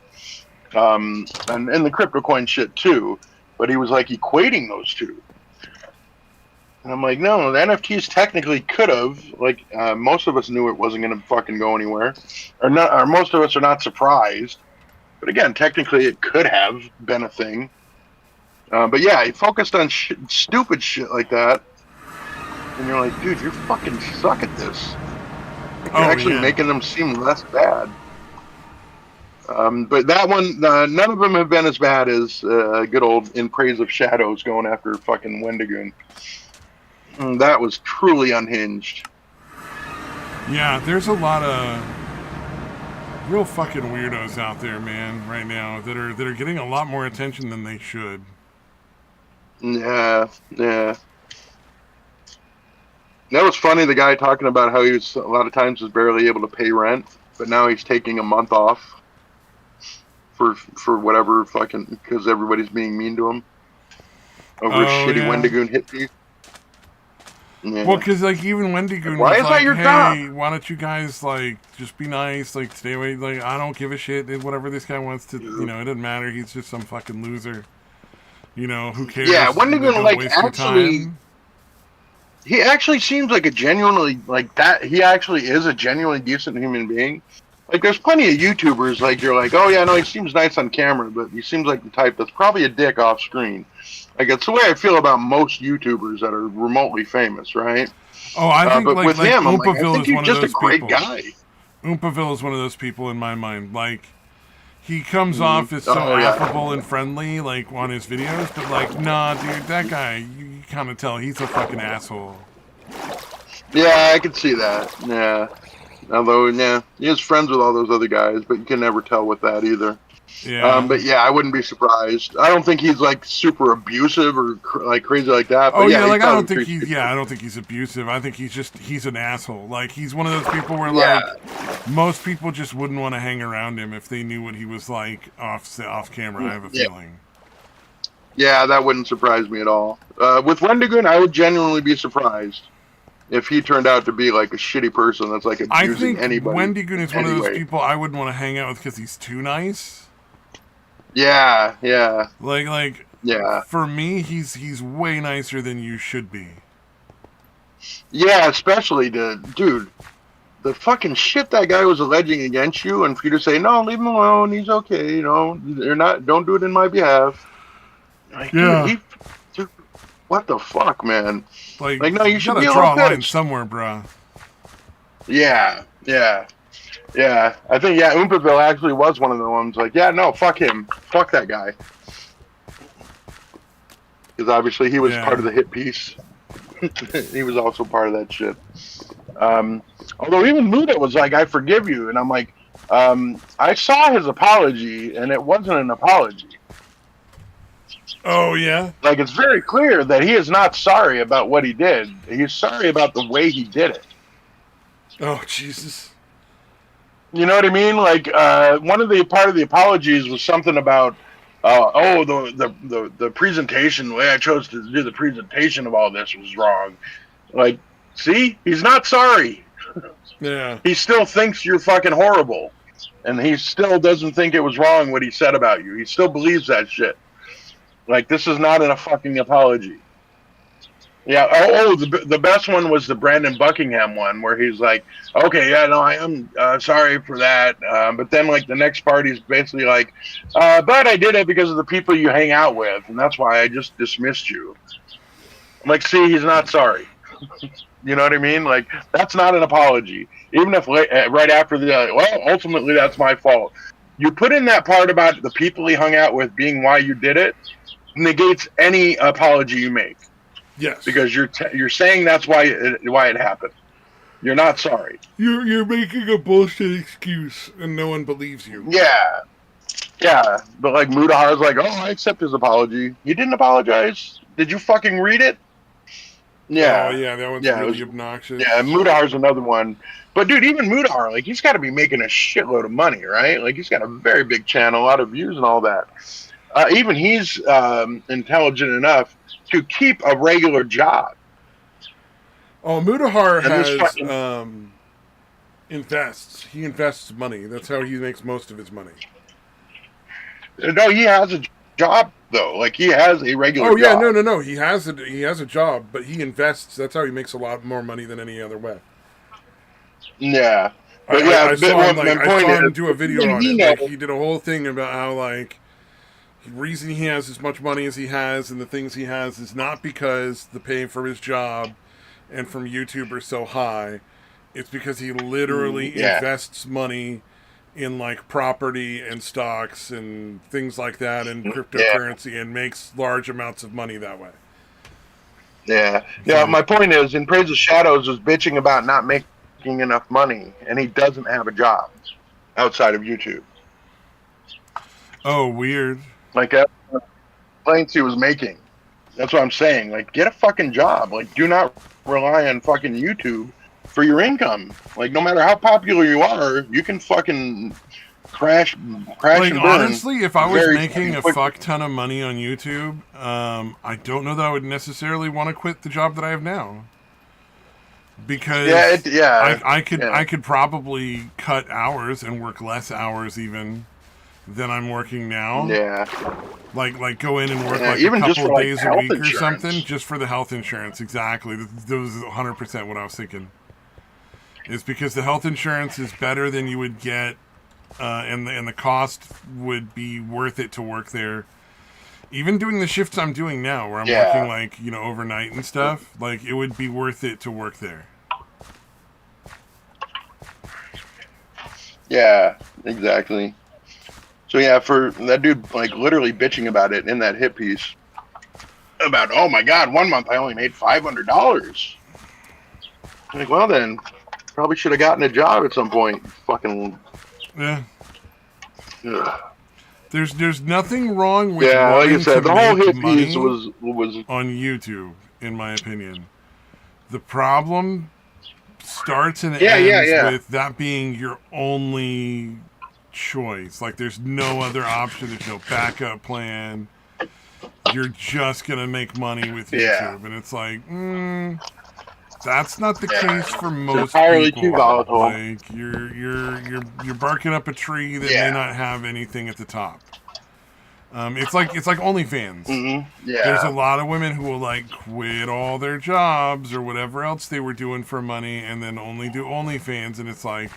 and the crypto coin shit too. But he was like equating those two. And I'm like, no, the NFTs technically could have. Like, most of us knew it wasn't going to fucking go anywhere, or not. Or most of us are not surprised. But again, technically, it could have been a thing. But yeah, he focused on stupid shit like that, and you're like, dude, you fucking suck at this. Like, you're actually making them seem less bad. But that one, none of them have been as bad as good old In Praise of Shadows going after fucking Wendigoon. That was truly unhinged. Yeah, there's a lot of real fucking weirdos out there, man, right now that are getting a lot more attention than they should. Yeah, yeah. That was funny. The guy talking about how he was a lot of times was barely able to pay rent, but now he's taking a month off for whatever fucking because everybody's being mean to him over a shitty Wendigoon hit piece. Yeah. Well, because like even Wendigoon why was is like, that your "Hey, job? why don't you guys like just be nice, like stay away, like I don't give a shit, whatever this guy wants to, you know, it doesn't matter. He's just some fucking loser. You know, who cares? Yeah, Wendigoon don't like waste your actually." time. He actually seems like a genuinely like that. He actually is a genuinely decent human being. Like, there's plenty of YouTubers like you're like, oh yeah, no, he seems nice on camera, but he seems like the type that's probably a dick off screen. Like, it's the way I feel about most YouTubers that are remotely famous, right? Oh, I think but like with him, I'm like, I Oompaville think is he's one of just a those great people. guy. Oompaville is one of those people in my mind. Like, he comes off as so affable and friendly, like on his videos, but like, nah, dude, that guy, you kind of tell he's a fucking asshole. Yeah, I can see that. Yeah. Although, yeah, he is friends with all those other guys, but you can never tell with that either. Yeah. But yeah, I wouldn't be surprised. I don't think he's like super abusive or like crazy like that. But oh yeah, yeah, like I don't think he's abusive. I think he's an asshole. Like he's one of those people where like most people just wouldn't want to hang around him if they knew what he was like off camera. I have a feeling. Yeah, that wouldn't surprise me at all. With Wendigoon, I would genuinely be surprised if he turned out to be like a shitty person that's like abusing anybody. Wendigoon is one of those people I wouldn't want to hang out with because he's too nice. Yeah, yeah. Like yeah. For me, he's way nicer than you should be. Yeah, especially dude, the fucking shit that guy was alleging against you, and for you to say no, leave him alone, he's okay, you know, don't do it in my behalf. Like, yeah. Dude, what the fuck, man? Like no, you should gotta be draw a line somewhere, bruh. Yeah. I think Oompaville actually was one of the ones like, yeah, no, fuck him, fuck that guy, because obviously he was part of the hit piece. He was also part of that shit. Although even Muda was like, I forgive you, and I'm like, I saw his apology, and it wasn't an apology. Oh, yeah? Like, it's very clear that he is not sorry about what he did. He's sorry about the way he did it. Oh, Jesus. You know what I mean? Like, part of the apologies was something about, the presentation, the way I chose to do the presentation of all this was wrong. Like, see? He's not sorry. Yeah. He still thinks you're fucking horrible. And he still doesn't think it was wrong what he said about you. He still believes that shit. Like, this is not a fucking apology. Yeah. The best one was the Brandon Buckingham one, where he's like, "Okay, yeah, no, I am sorry for that." But then, like, the next part, he's basically like, "But I did it because of the people you hang out with, and that's why I just dismissed you." I'm like, see, he's not sorry. You know what I mean? Like, that's not an apology. Even if right after well, ultimately that's my fault. You put in that part about the people he hung out with being why you did it, negates any apology you make, Yes. because you're saying that's why it happened. You're not sorry. You're making a bullshit excuse, and no one believes you. Yeah, yeah. But like Mudahar's like, oh, I accept his apology. You didn't apologize. Did you fucking read it? Oh Yeah, yeah, that one's yeah. really obnoxious. Yeah, Mudahar's another one. But dude, even Mudahar, like, he's got to be making a shitload of money, right? Like, he's got a very big channel, a lot of views and all that. Even he's intelligent enough to keep a regular job. Oh, Mudahar And this has fucking invests. He invests money. That's how he makes most of his money. no, he has a job though. Like, he has a regular. Oh yeah, job. no. He has a job, but he invests. That's how he makes a lot more money than any other way. Yeah, but yeah, I saw him my point saw him is, do a video on it. knows. Like, he did a whole thing about how, like, the reason he has as much money as he has and the things he has is not because the pay for his job and from YouTube are so high. It's because he literally invests money in, like, property and stocks and things like that and cryptocurrency and makes large amounts of money that way. Yeah. My point is, in Praise of Shadows was bitching about not making enough money, and he doesn't have a job outside of YouTube. Oh, weird. Like, complaints he was making. That's what I'm saying. Like, get a fucking job. Like, do not rely on fucking YouTube for your income. Like, no matter how popular you are, you can fucking crash like, and burn. Honestly, if I was making a fuck ton of money on YouTube, I don't know that I would necessarily want to quit the job that I have now. Because I could probably cut hours and work less hours even than I'm working now. Yeah. Like go in and work like even a couple of days a week insurance. or something just for the health insurance. Exactly. That was 100% what I was thinking. Is because the health insurance is better than you would get, and the cost would be worth it to work there. Even doing the shifts I'm doing now, where I'm working, like, you know, overnight and stuff, like, it would be worth it to work there. Yeah, exactly. So yeah, for that dude, like, literally bitching about it in that hit piece about, oh my god, 1 month I only made $500. Like, well then, probably should have gotten a job at some point. Fucking. Yeah. Ugh. There's nothing wrong with like I wanting said, to the whole make hit money piece was on YouTube, in my opinion. The problem starts and ends with that being your only choice. Like, there's no other option. There's no backup plan. You're just gonna make money with YouTube, and it's like, that's not the case for most people. Like, you're barking up a tree that may not have anything at the top. It's like OnlyFans. Mm-hmm. Yeah. There's a lot of women who will, like, quit all their jobs or whatever else they were doing for money and then only do OnlyFans, and it's like,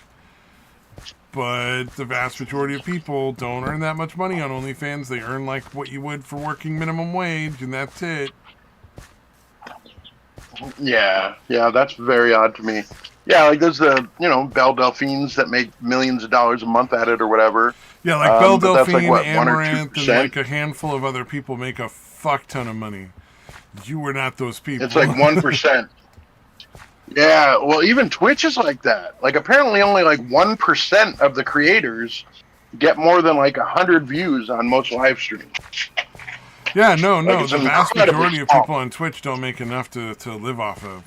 but the vast majority of people don't earn that much money on OnlyFans. They earn like what you would for working minimum wage, and that's it. Yeah, that's very odd to me. Yeah, like there's the, Belle Delphines that make millions of dollars a month at it or whatever. Yeah, like Belle Delphine, like, Amaranth, and like a handful of other people make a fuck ton of money. You were not those people. It's like 1%. Yeah, well, even Twitch is like that. Like, apparently only like 1% of the creators get more than like 100 views on most live streams. Yeah, no. The vast majority of people on Twitch don't make enough to live off of.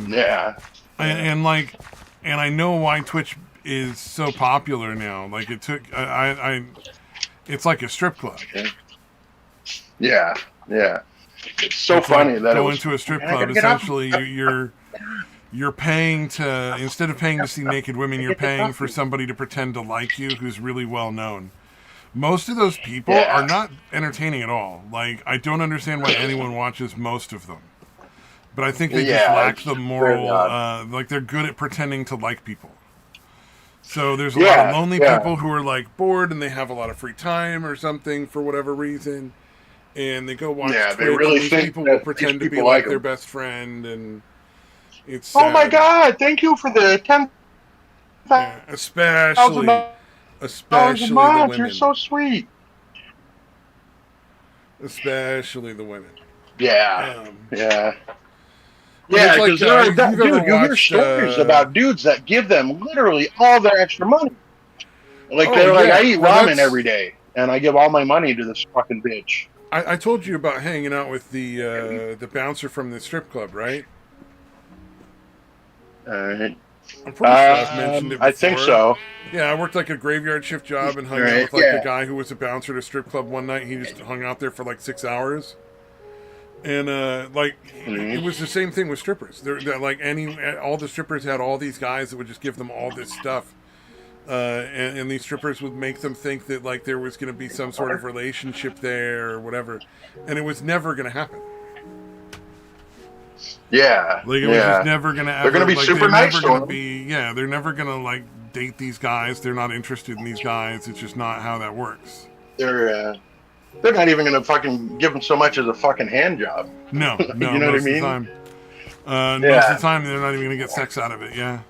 Yeah. And I know why Twitch is so popular now. Like, it took it's like a strip club. Yeah. It's so funny that go into a strip club. Essentially, you're paying to, instead of paying to see naked women, you're paying for somebody to pretend to like you who's really well known. Most of those people are not entertaining at all. Like, I don't understand why anyone watches most of them. But I think they just lack the moral, like, they're good at pretending to like people. So there's a lot of lonely people who are, like, bored and they have a lot of free time or something for whatever reason. And they go watch Twitch, really and these people will pretend to be like their best friend. And It's Oh my sad. God! Thank you for the Yeah, $10,000 a especially the month. You're women. so sweet. Especially the women. Yeah, Um, yeah, and yeah. it's like, Because there are, you've ever dude, you hear watched, stories about dudes that give them literally all their extra money. Like oh, they're like, I yeah. eat Well, ramen every that's, day, and I give all my money to this fucking bitch. I told you about hanging out with the bouncer from the strip club, right? Alright. I'm pretty sure I've mentioned it I think before. so. Yeah, I worked like a graveyard shift job and hung out Right. with like the Yeah. guy who was a bouncer at a strip club one night. He just hung out there for like 6 hours. And like Hmm. it was the same thing with strippers. They're like all the strippers had all these guys that would just give them all this stuff, and these strippers would make them think that like there was going to be some sort of relationship there or whatever, and it was never going to happen. Yeah. Like it was just Yeah. never going to They're gonna ever be like super they're nice never to going to them. be they're never going to like date these guys. They're not interested in these guys. It's just not how that works. They're not even gonna fucking give them so much as a fucking hand job. No, You no, know what I most of the mean? time. Most of Yeah. the time, they're not even gonna get sex out of it. Yeah,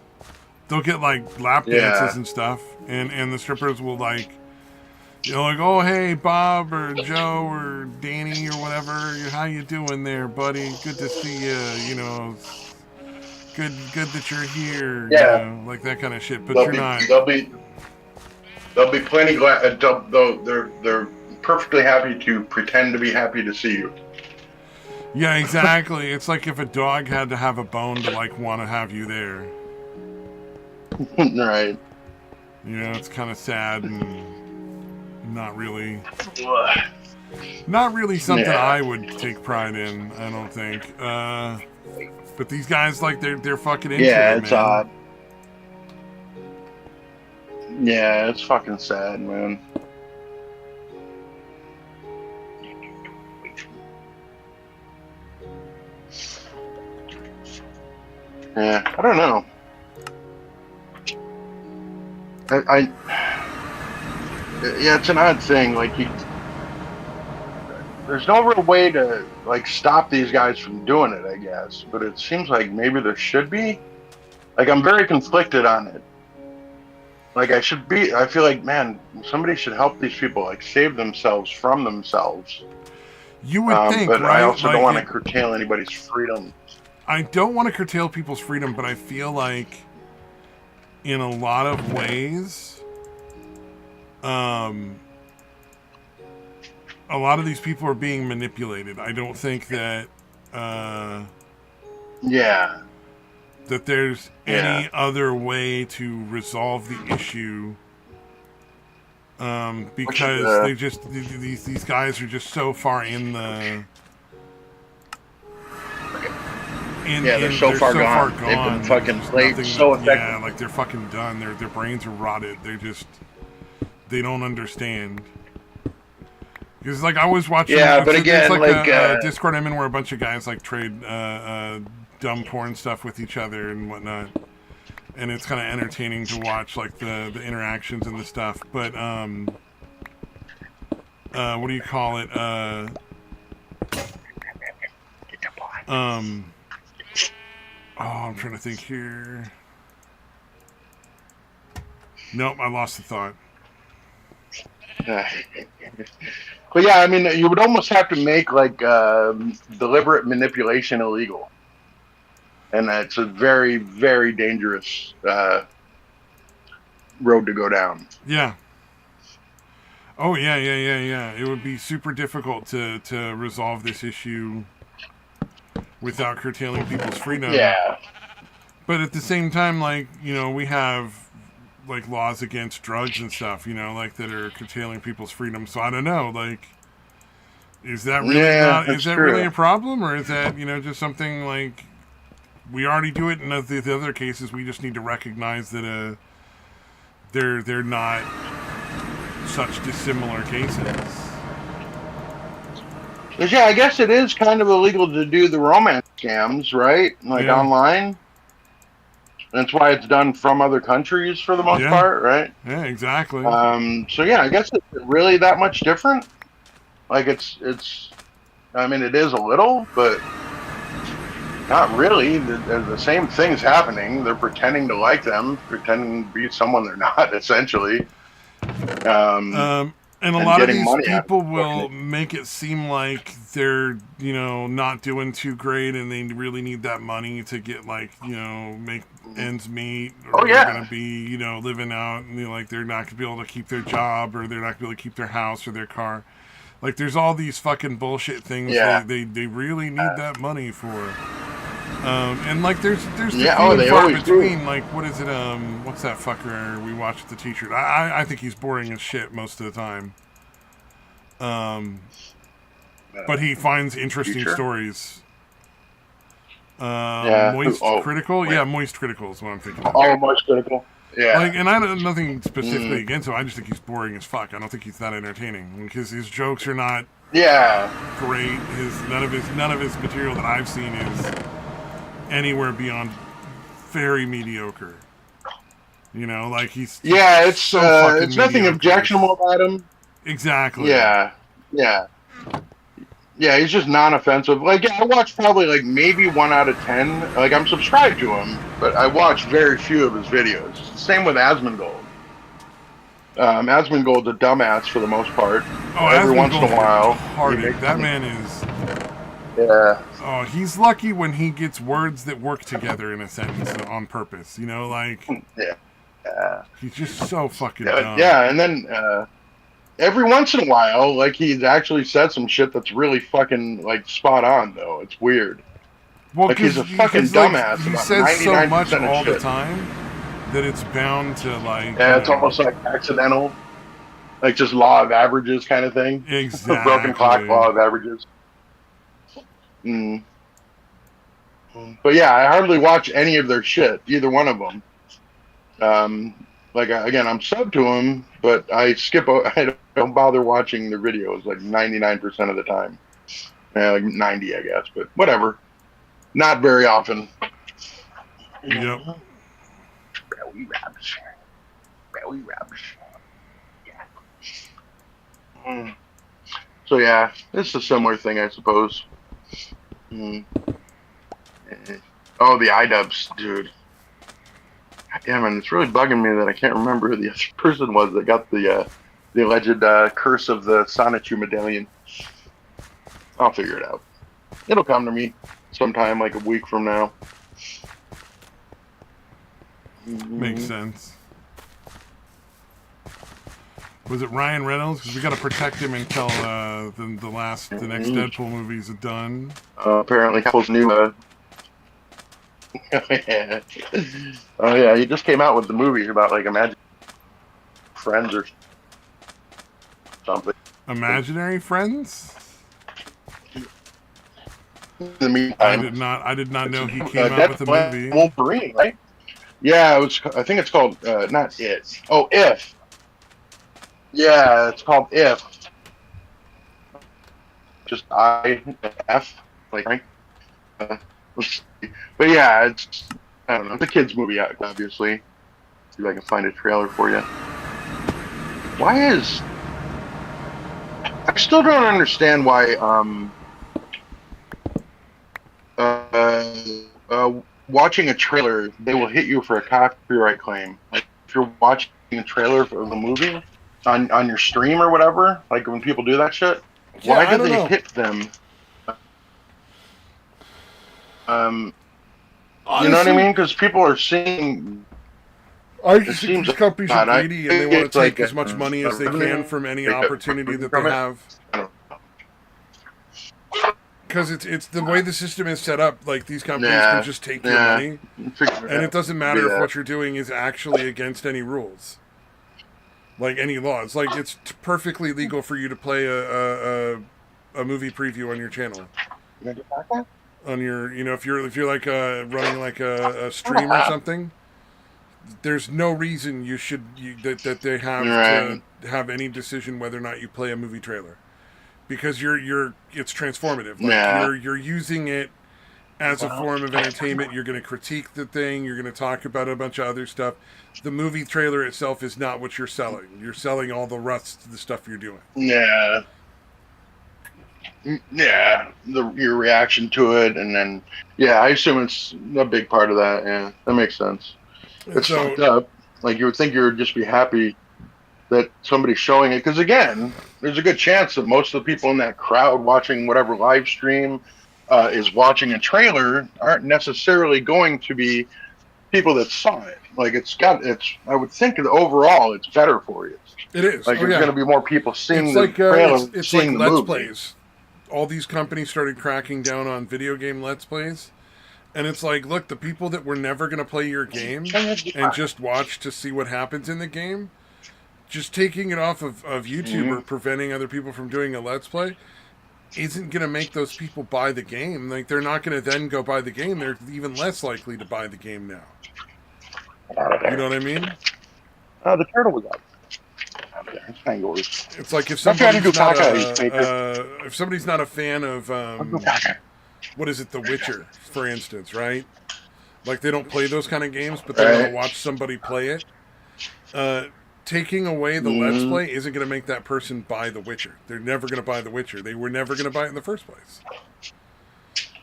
they'll get like lap dances Yeah. and stuff, and the strippers will like, like, oh hey Bob or Joe or Danny or whatever, how you doing there, buddy? Good to see you. Good that you're here. Yeah. Like that kind of shit. But They'll you're be not. they'll be they'll be plenty glad. They're perfectly happy to pretend to be happy to see you. Yeah, exactly. It's like if a dog had to have a bone to like want to have you there. Right. It's kind of sad and not really. Ugh. Not really something Yeah. I would take pride in, I don't think. But these guys, like, they're fucking into Yeah, it, it's man. odd. Yeah, it's fucking sad, man. Yeah, I don't know. Yeah, it's an odd thing. Like, there's no real way to like stop these guys from doing it, I guess. But it seems like maybe there should be. Like, I'm very conflicted on it. Like, I feel like, man, somebody should help these people, like, save themselves from themselves. You would think, but right? I also like don't want to curtail anybody's freedom. I don't want to curtail people's freedom, but I feel like in a lot of ways, a lot of these people are being manipulated. I don't think that Yeah. that there's any other way to resolve the issue, because they just these guys are just so far in the they're so far gone. They've been fucking played so effectively. Yeah, like they're fucking done. Their brains are rotted. They don't understand. Because like I was watching, but again, like a Discord I'm in where a bunch of guys like trade dumb porn stuff with each other and whatnot, and it's kind of entertaining to watch like the interactions and the stuff. But what do you call it? I'm trying to think here. Nope, I lost the thought. But yeah, I mean, you would almost have to make like deliberate manipulation illegal, and that's a very, very dangerous road to go down. Yeah. Oh yeah. It would be super difficult to resolve this issue without curtailing people's freedom. Yeah. But at the same time, like, we have like laws against drugs and stuff, like that are curtailing people's freedom. So I don't know, like, is that really really a problem, or is that, just something like we already do it in the other cases? We just need to recognize that they're not such dissimilar cases. Yeah, I guess it is kind of illegal to do the romance scams, right? Like online. That's why it's done from other countries for the most part, right? Yeah, exactly. So yeah, I guess it's really that much different. Like it's. I mean, it is a little, but Not really. The same thing's happening. They're pretending to like them, pretending to be someone they're not, essentially, um, And a and lot of getting these money out of people it. will make it seem like they're, not doing too great and they really need that money to get, like, make ends meet, Oh or they're going yeah, to be, living out, and like they're not going to be able to keep their job, or they're not going to be able to keep their house or their car. Like, there's all these fucking bullshit things yeah, they really need that money for. And like there's the yeah. few Oh, and they far always do. between. Like, what is it? What's that fucker we watched at the T-shirt? I think he's boring as shit most of the time. Um, but he finds interesting Future. stories. Yeah. Moist Oh, Critical, wait. yeah, Moist Critical is what I'm thinking of. Oh, most critical. Like, Yeah. and I have nothing specifically Mm, against him. I just think he's boring as fuck. I don't think he's that entertaining because his jokes are not yeah. great. None of his material that I've seen is anywhere beyond very mediocre. Like he's just Yeah. so fucking It's nothing mediocre. objectionable about him. Exactly. Yeah. Yeah. Yeah, he's just non-offensive. Like, yeah, I watch probably like maybe 1 out of 10. Like, I'm subscribed to him, but I watch very few of his videos. Same with Asmongold. Asmongold's a dumbass for the most part. Oh, Every once in Asmongold's a while, he retarded. makes That some. man is. Yeah, Oh, he's lucky when he gets words that work together in a sentence on purpose. Like yeah, yeah, he's just so fucking yeah. dumb. Yeah, and then every once in a while, like he's actually said some shit that's really fucking like spot on. Though it's weird. Well, Like he's a fucking because like dumbass he about says so much 99% of all the shit. time that it's bound to like Yeah, it's almost like accidental, like just law of averages kind of thing. Broken clock, exactly. law of averages. Mm. But yeah, I hardly watch any of their shit, either one of them. Like again, I'm sub to them, but I skip. I don't bother watching their videos like 99% of the time. Yeah, like 90, I guess, but whatever. Not very often. Yep. Belly rubs. Belly rubs. Yeah. So yeah, it's a similar thing, I suppose. Mm. Oh, the iDubbbz, dude. Yeah, man, it's really bugging me that I can't remember who the other person was that got the alleged curse of the Sonichu medallion. I'll figure it out. It'll come to me sometime, like a week from now. Makes sense. Was it Ryan Reynolds? Because we got to protect him until the next Deadpool movie's done. Apparently, Apple's new. Yeah. Oh yeah, he just came out with the movie about like Imagine Friends or something. Imaginary Friends? In the meantime, I did not know he came out with a Deadpool movie. Wolverine, right? Yeah, it was. I think it's called not It. Oh, If. Yeah, it's called If. Just IF, like right. But yeah, it's I don't know. It's a kids movie, obviously. See if I can find a trailer for you. Why is I still don't understand why watching a trailer they will hit you for a copyright claim. Like if you're watching a trailer for the movie on your stream or whatever, like when people do that shit, Yeah, why I do don't they know. hit them? Honestly, You know what I mean? Because people are seeing. I It just think seems these companies are odd. greedy and they want It's to take like as much money as they can from any opportunity that they from it. have. I don't Because it's the way the system is set up. Like, these companies Yeah, can just take your yeah. money, Figure and it out. doesn't matter if Yeah. what you're doing is actually against any rules, like any laws. Like, it's perfectly legal for you to play a movie preview on your channel. On your, if you're like running like a stream or something, there's no reason that they have Right. to have any decision whether or not you play a movie trailer, because it's transformative. Like, Yeah. you're using it as a form of entertainment. You're going to critique the thing. You're going to talk about a bunch of other stuff. The movie trailer itself is not what you're selling. You're selling all the rest of the stuff you're doing. Yeah. Yeah, your reaction to it, and then yeah, I assume it's a big part of that. Yeah, that makes sense. And It's so fucked up. Like you would think you would just be happy that somebody's showing it, because again, there's a good chance that most of the people in that crowd watching whatever live stream is watching a trailer aren't necessarily going to be people that saw it. Like it's. I would think that overall it's better for you. it is. Like Oh there's going yeah. to be more people seeing It's the like trailer, it's like seeing the Let's movie. Plays. All these companies started cracking down on video game Let's Plays. And it's like, look, the people that were never going to play your game and just watch to see what happens in the game, just taking it off of YouTube or Mhm. preventing other people from doing a Let's Play isn't going to make those people buy the game. Like, they're not going to then go buy the game. They're even less likely to buy the game now. Out of You know there. what I mean? The turtle was out there. It's yours. It's like if I'm trying to do somebody's not caca, you faker. if somebody's not a fan of I'll do caca. what is it, The Witcher, for instance, right? Like they don't play those kind of games, but they want to Right. watch somebody play it. Taking away the Let's Mm, Play isn't going to make that person buy The Witcher. They're never going to buy The Witcher. They were never going to buy it in the first place.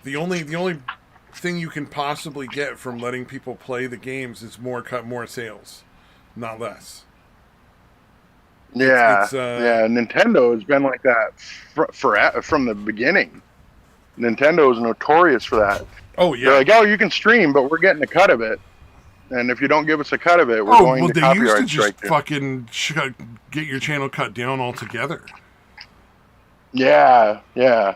The only thing you can possibly get from letting people play the games is more sales, not less. yeah, It's yeah. Nintendo has been like that from the beginning. Nintendo is notorious for that. oh They're yeah. like, oh, you can stream, but we're getting a cut of it. And if you don't give us a cut of it, we're Oh going well, to they used to copyright just strike you. fucking get your channel cut down altogether. Yeah, yeah.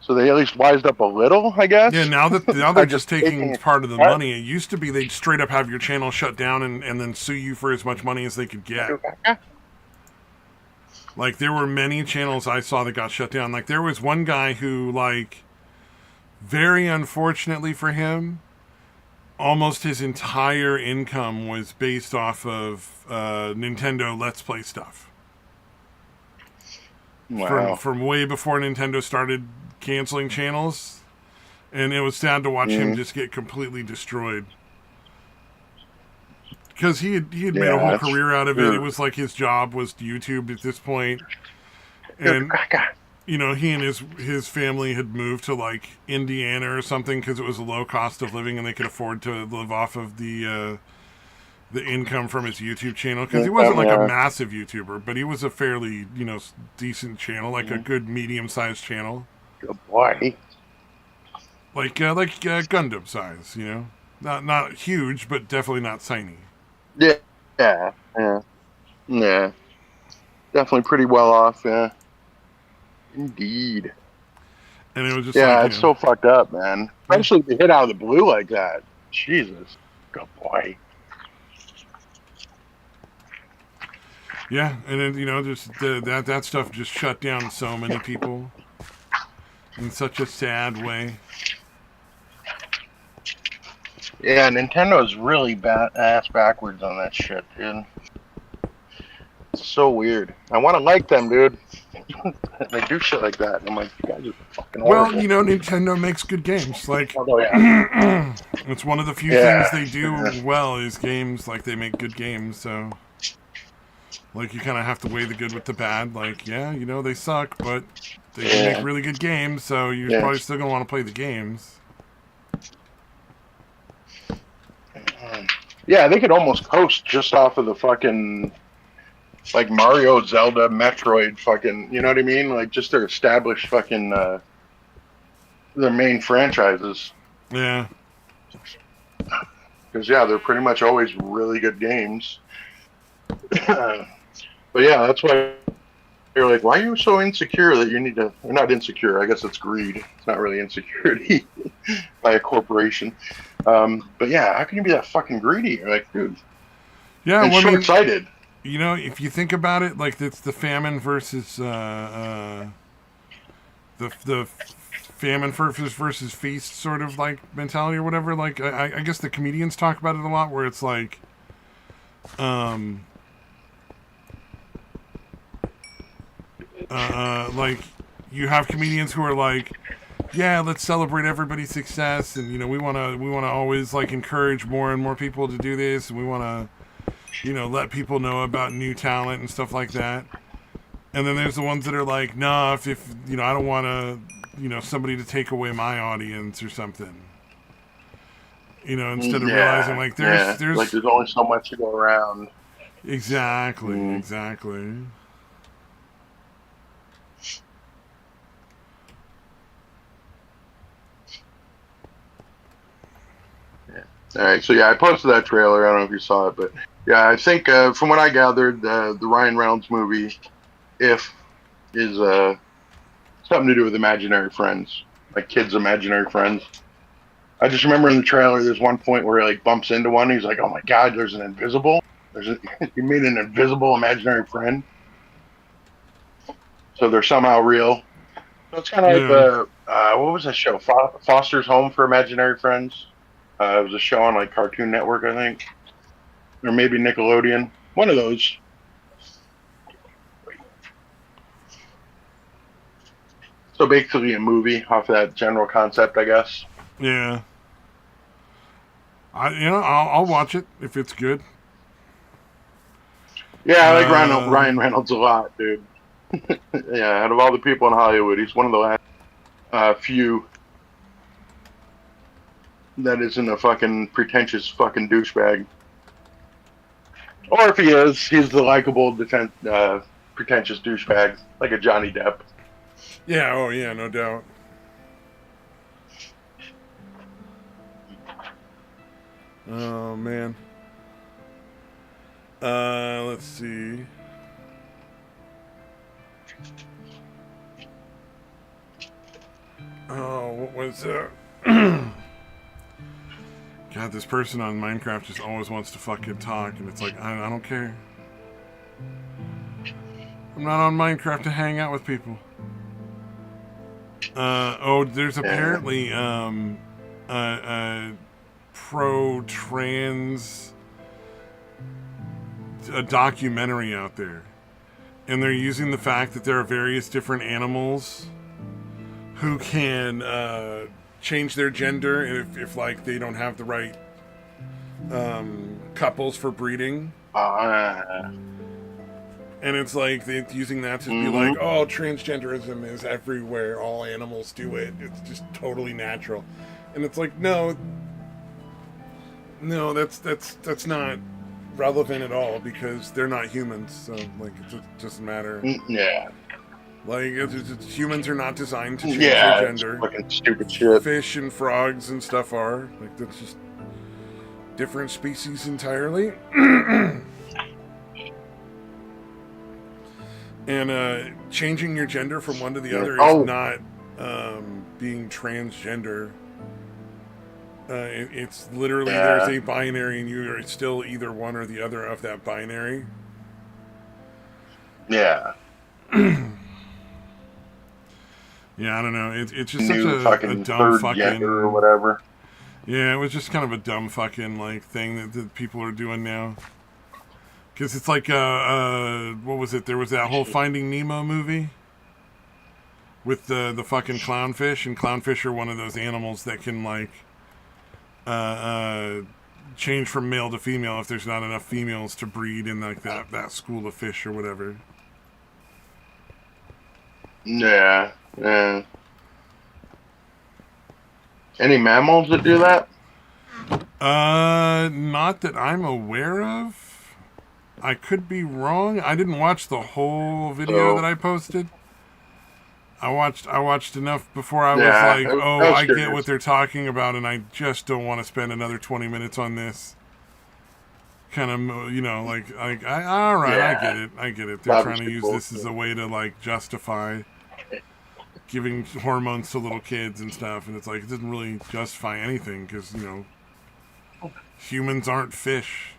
So they at least wised up a little, I guess. Yeah, now By they're just taking taking a part of the cut. money. It used to be they'd straight up have your channel shut down and then sue you for as much money as they could get. Like there were many channels I saw that got shut down. Like there was one guy who, like, very unfortunately for him, almost his entire income was based off of Nintendo Let's Play stuff. Wow. From way before Nintendo started canceling channels, and it was sad to watch him just get completely destroyed. Because he had made a whole that's career out of it. true. It was like his job was YouTube at this point. And you know, he and his family had moved to like Indiana or something because it was a low cost of living and they could afford to live off of the income from his YouTube channel, because he wasn't like a massive YouTuber, but he was a fairly, you know, decent channel, like a good medium-sized channel, Good boy. like Gundam size, you know, not huge, but definitely not tiny. Yeah, yeah, yeah, yeah. Definitely pretty well off. Yeah, indeed. And it was just Yeah, like, it's so fucked up, man. Especially to hit out of the blue like that. Jesus, good boy. yeah, and then, you know, just that stuff just shut down so many people in such a sad way. Yeah, Nintendo's really ass backwards on that shit, dude. It's so weird. I want to like them, dude. They do shit like that. And I'm like, you guys are fucking horrible. Well, you know, Nintendo makes good games. Like, Although, yeah. it's one of the few Yeah. things they do well is games. Like, they make good games, so... Like, you kind of have to weigh the good with the bad. Like, yeah, you know, they suck, but they do make really good games, so you're probably still going to want to play the games. Yeah, they could almost coast just off of the fucking, like, Mario, Zelda, Metroid fucking, you know what I mean? Like, just their established fucking, their main franchises. Yeah. Because, yeah, they're pretty much always really good games. But, yeah, that's why you're like, why are you so insecure that you need to, or not insecure, I guess it's greed. It's not really insecurity by a corporation. But, yeah, how can you be that fucking greedy? You're like, dude. Yeah, And well, short-sighted. You know, if you think about it, like, it's the famine versus, the famine versus feast sort of, like, mentality or whatever. Like, I guess the comedians talk about it a lot, where it's like, like, you have comedians who are like, yeah, let's celebrate everybody's success, and, you know, we want to always, like, encourage more and more people to do this, and we want to, you know, let people know about new talent and stuff like that. And then there's the ones that are like, nah, if you know, I don't want to, you know, somebody to take away my audience or something. You know, instead of realizing Yeah, like yeah. Like there's there's only so much to go around. exactly, Mm, exactly. yeah. All right, so yeah, I posted that trailer. I don't know if you saw it, but yeah, I think from what I gathered, the Ryan Reynolds movie, If, is something to do with imaginary friends, like kids' imaginary friends. I just remember in the trailer, there's one point where he like bumps into one. He's like, "Oh my God, there's an invisible. There's a, you made an invisible imaginary friend, so they're somehow real." So it's kind of like Yeah. the what was that show? Foster's Home for Imaginary Friends. It was a show on like Cartoon Network, I think, or maybe Nickelodeon. One of those. So basically, a movie off that general concept, I guess. Yeah. I'll watch it if it's good. Yeah, I like Ryan Um, Reynolds a lot, dude. Yeah, out of all the people in Hollywood, he's one of the last few that isn't a fucking pretentious fucking douchebag. Or if he is, he's the likable, pretentious douchebag, like a Johnny Depp. yeah. Oh yeah, no doubt. Oh man. Let's see. Oh, what was God, this person on Minecraft just always wants to fucking talk, and it's like I don't care. I'm not on Minecraft to hang out with people. Oh, there's Yeah. apparently a pro trans a documentary out there, and they're using the fact that there are various different animals who can change their gender if like they don't have the right couples for breeding. Uh, And it's like they're using that to be mm-hmm. like, oh, transgenderism is everywhere. All animals do it. It's just totally natural. And it's like, no, no, that's not relevant at all because they're not humans. So like, it doesn't matter. Yeah. Like, humans are not designed to change their Yeah, it's gender. fucking stupid shit. Fish and frogs and stuff are like that's just different species entirely. And changing your gender from one to the Yeah. other is Oh, not being transgender. It's literally there's yeah. a binary, and you are still either one or the other of that binary. Yeah. Yeah, I don't know. It's just such New a fucking dumb third gender or fucking. whatever. Yeah, it was just kind of a dumb fucking like thing that people are doing now. Because it's like, what was it? There was that whole Finding Nemo movie with the fucking clownfish, and clownfish are one of those animals that can like uh, uh, change from male to female if there's not enough females to breed in like that school of fish or whatever. Yeah. Yeah. Any mammals that do that? Not that I'm aware of. I could be wrong. I didn't watch the whole video that So, I posted. I watched enough before I was yeah. like, I oh, was I get what curious. they're talking about, and I just don't want to spend another 20 minutes on this. Kind of, all right, I get Yeah. it, I get it. They're trying to Obviously use this as bullshit. a way to like justify giving hormones to little kids and stuff, and it's like it doesn't really justify anything because humans aren't fish.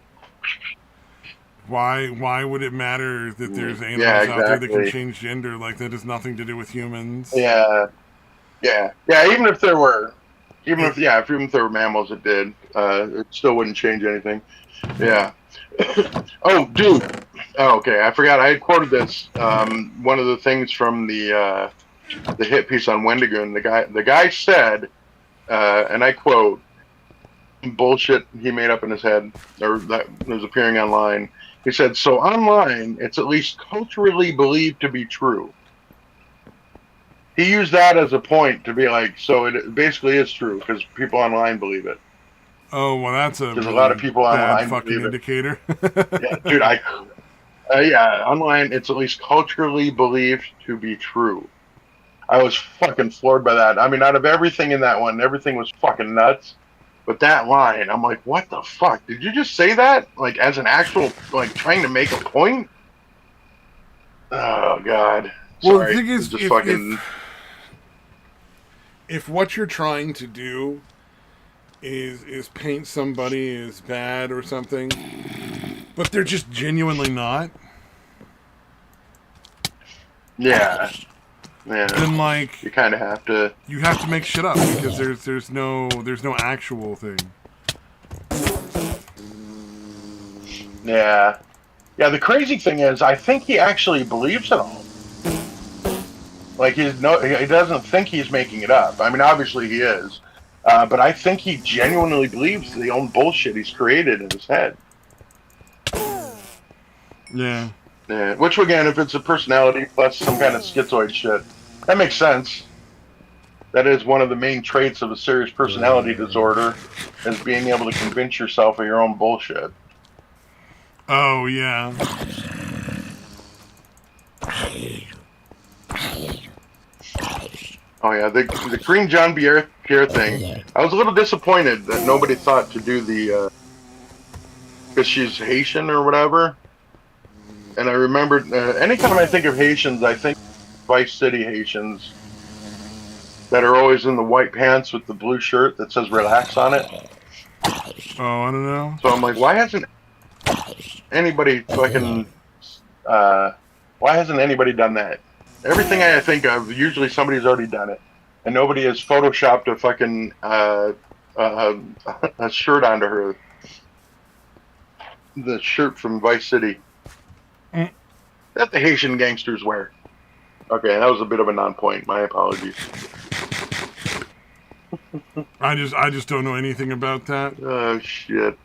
Why would it matter that there's Yeah, animals out there that can exactly. change gender? Like that has nothing to do with humans. Yeah. Yeah. Yeah. Even if there were, It, even if there were mammals that did, it still wouldn't change anything. Yeah. Oh, dude. Oh, okay. I forgot. I had quoted this. One of the things from the hit piece on Wendigoon. The guy said, and I quote, "Bullshit he made up in his head, or that was appearing online." He said, so online, it's at least culturally believed to be true. He used that as a point to be like, so it basically is true because people online believe it. Oh, well, that's a Because a lot of really people bad online fucking believe it. indicator. Yeah, dude, yeah, online, it's at least culturally believed to be true. I was fucking floored by that. I mean, out of everything in that one, everything was fucking nuts. But that line, I'm like, what the fuck? Did you just say that? Like, as an actual, like, trying to make a point? Oh, God. Well, the Sorry. thing It's is, just fucking. if what you're trying to do is paint somebody as bad or something, but they're just genuinely not, Yeah. then Yeah. like You kind of have to. you have to make shit up because there's no actual thing. Yeah. Yeah, the crazy thing is, I think he actually believes it all. Like, he doesn't think he's making it up. I mean, obviously he is. But I think he genuinely believes the own bullshit he's created in his head. Yeah. Yeah. Which, again, if it's a personality plus some kind of schizoid shit, that makes sense. That is one of the main traits of a serious personality disorder, is being able to convince yourself of your own bullshit. Oh yeah. Oh yeah, the Green John Pierre thing. I was a little disappointed that nobody thought to do the because she's Haitian or whatever. And I remembered anytime I think of Haitians, I think Vice City Haitians that are always in the white pants with the blue shirt that says "relax" on it. Oh, I don't know. So I'm like, why hasn't anybody fucking why hasn't anybody done that? Everything I think of, usually somebody's already done it, and nobody has photoshopped a fucking uh, a shirt onto her. The shirt from Vice City Mm. that the Haitian gangsters wear. Okay, that was a bit of a non-point. My apologies. I just don't know anything about that. Oh shit.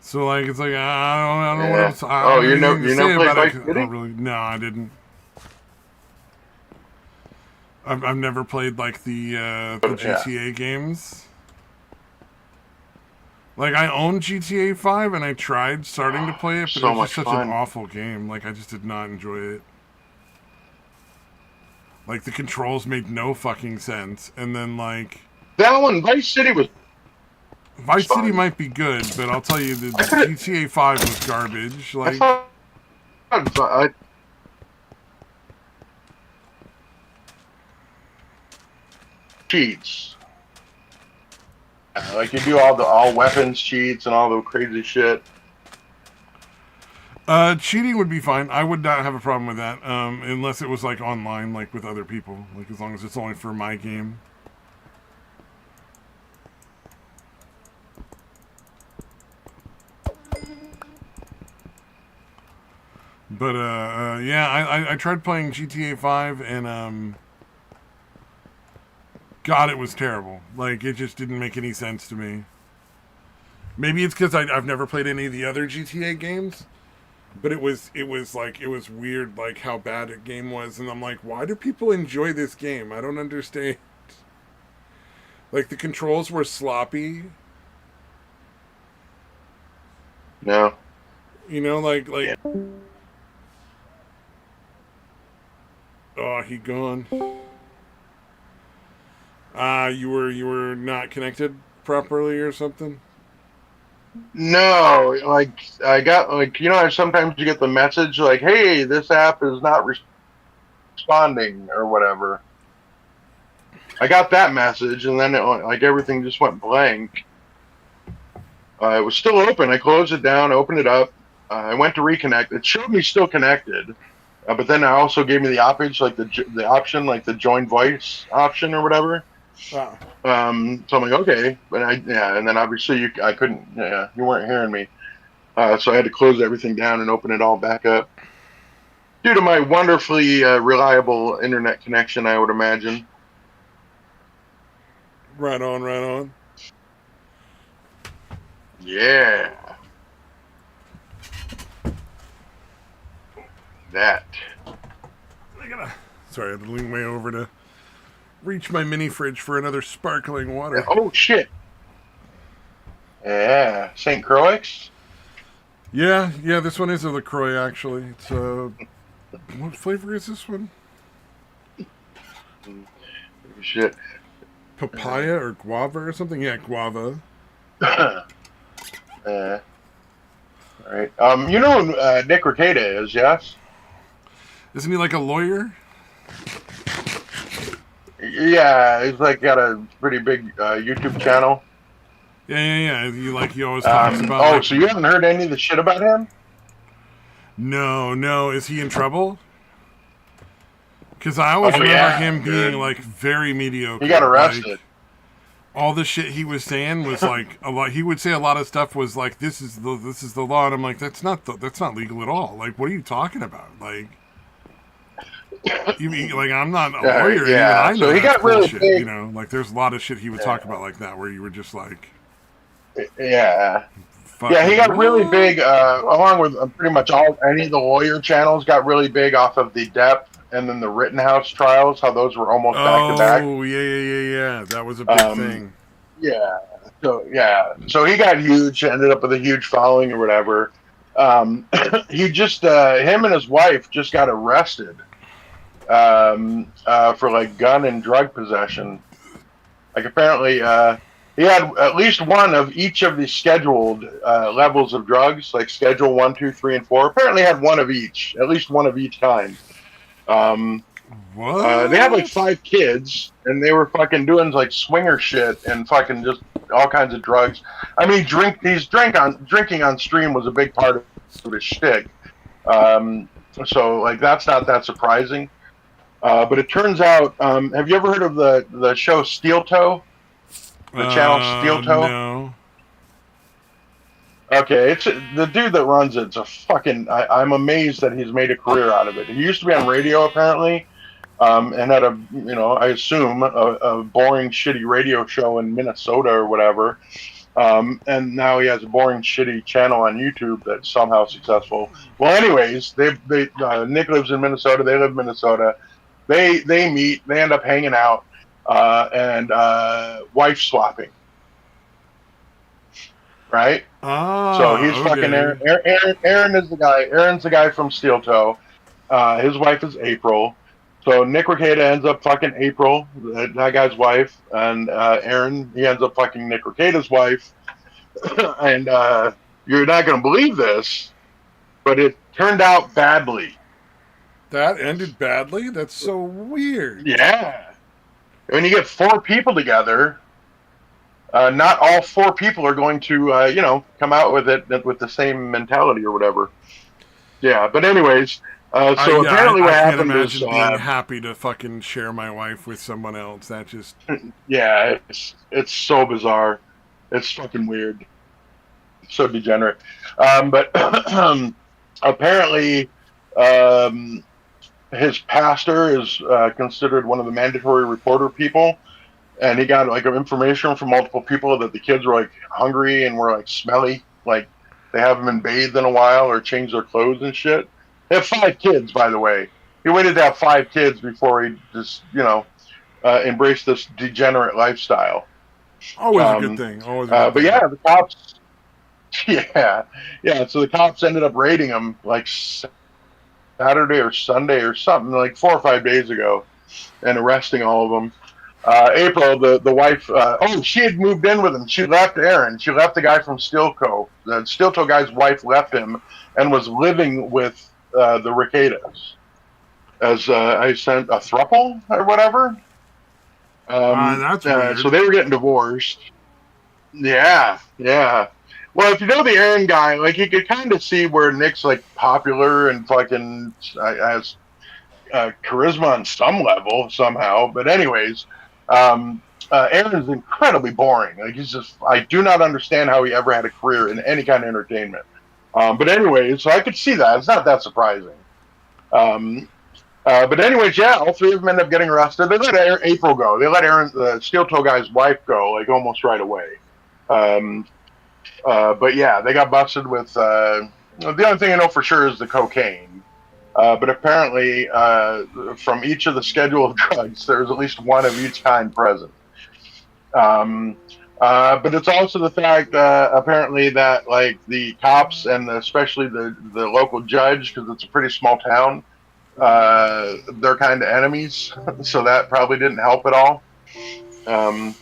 So like it's like I don't know what Yeah. else, I Oh, don't have anything to you never say played about it. Vice 'Cause I don't City? really. No, I didn't. I've never played like the Yeah. GTA games. Like I own GTA 5 and I tried starting to play it, but it So was just much such an fun. awful game. Like I just did not enjoy it. Like the controls made no fucking sense, and then like That one, Vice City was Vice City fun. might be good, but I'll tell you the I could. GTA 5 was garbage. I Like thought. Cheats. Like you do all weapons cheats and all the crazy shit. cheating would be fine. I would not have a problem with that, unless it was like online, like with other people. Like as long as it's only for my game. But yeah, I tried playing GTA 5 and God, it was terrible. Like it just didn't make any sense to me. Maybe it's because I've never played any of the other GTA games, but it was weird like how bad a game was, and I'm like, why do people enjoy this game? I don't understand. Like the controls were sloppy. No. You know, like Yeah. oh, he gone. You were not connected properly or something. No, like I got like sometimes you get the message like, "Hey, this app is not responding" or whatever. I got that message, and then like everything just went blank. It was still open. I closed it down, opened it up. I went to reconnect. It showed me still connected, but then it also gave me the option, like the option, like the join voice option or whatever. Ah. So I'm like, okay, but yeah, and then obviously I couldn't, yeah, you weren't hearing me. So I had to close everything down and open it all back up. Due to my wonderfully reliable internet connection, I would imagine. Right on, right on. Yeah. that. Sorry, I had to lean way over to reach my mini fridge for another sparkling water. Oh shit! Yeah, St. Croix. Yeah, this one is a LaCroix, actually. It's what flavor is this one? Shit. Papaya or guava or something? Yeah, guava. All right. You know who Nick Rekieta is, yes? Isn't he like a lawyer? Yeah, he's like got a pretty big YouTube channel. Yeah. He always talks about. Oh, so you haven't heard any of the shit about him? No. Is he in trouble? Because I always remember him being like very mediocre. He got arrested. Like, all the shit he was saying was like a lot. He would say a lot of stuff was like, "This is the law," and I'm like, "That's not legal at all." Like, what are you talking about? Like, I'm not a lawyer. Yeah. Even I know so he got really bullshit, big. You know, like there's a lot of shit he would talk about like that, where you were just like, yeah. Yeah, he got really big, along with pretty much any of the lawyer channels got really big off of the Depp and then the Rittenhouse trials, how those were almost back to back. Oh, yeah. That was a big thing. Yeah. So he got huge, ended up with a huge following or whatever. He just, him and his wife just got arrested for like gun and drug possession. Like apparently, he had at least one of each of the scheduled levels of drugs, like Schedule 1, 2, 3, and 4. Apparently, had one of each, at least one of each kind. What? They had like 5 kids, and they were fucking doing like swinger shit and fucking just all kinds of drugs. I mean, drinking on stream was a big part of his shtick. So like that's not that surprising. But it turns out, have you ever heard of the show Steel Toe? The channel Steel Toe? No. Okay, it's the dude that runs it's a fucking. I'm amazed that he's made a career out of it. He used to be on radio apparently, and had I assume a boring, shitty radio show in Minnesota or whatever. And now he has a boring, shitty channel on YouTube that's somehow successful. Well, anyways, Nick lives in Minnesota. They live in Minnesota. They meet. They end up hanging out. And wife swapping, right? Oh, so he's okay. fucking Aaron is the guy. Aaron's the guy from Steel Toe. His wife is April. So Nick Rekieta ends up fucking April, that guy's wife, and Aaron he ends up fucking Nick Rekieta's wife. And you're not gonna believe this, but it turned out badly. That ended badly? That's so weird. Yeah. When you get 4 people together, not all 4 people are going to, come out with it with the same mentality or whatever. Yeah, but anyways, apparently what happened is... I can't imagine being happy to fucking share my wife with someone else. That just... Yeah, it's so bizarre. It's fucking weird. It's so degenerate. But apparently... his pastor is considered one of the mandatory reporter people, and he got like information from multiple people that the kids were like hungry and were like smelly, like they haven't been bathed in a while or changed their clothes and shit. They have 5 kids, by the way. He waited to have 5 kids before he just embraced this degenerate lifestyle. Always a good thing. But yeah, the cops. Yeah. So the cops ended up raiding him like Saturday or Sunday or something, like 4 or 5 days ago, and arresting all of them. April, the wife, she had moved in with him. She left Aaron. She left the guy from Steel Co. The Steel Toe guy's wife left him and was living with the Requetas. As I sent a throuple or whatever. That's weird. So they were getting divorced. Yeah. Well, if you know the Aaron guy, like you could kind of see where Nick's like popular and fucking has charisma on some level somehow. But anyways, Aaron's incredibly boring. Like I do not understand how he ever had a career in any kind of entertainment. But anyways, so I could see that. It's not that surprising. But anyways, yeah, all 3 of them end up getting arrested. They let April go. They let Aaron, the Steel Toe guy's wife, go like almost right away. But yeah, they got busted with. The only thing I know for sure is the cocaine. But apparently, from each of the scheduled drugs, there's at least one of each kind present. Um, but it's also the fact, apparently, that like the cops and especially the local judge, because it's a pretty small town, they're kind of enemies, so that probably didn't help at all. Um,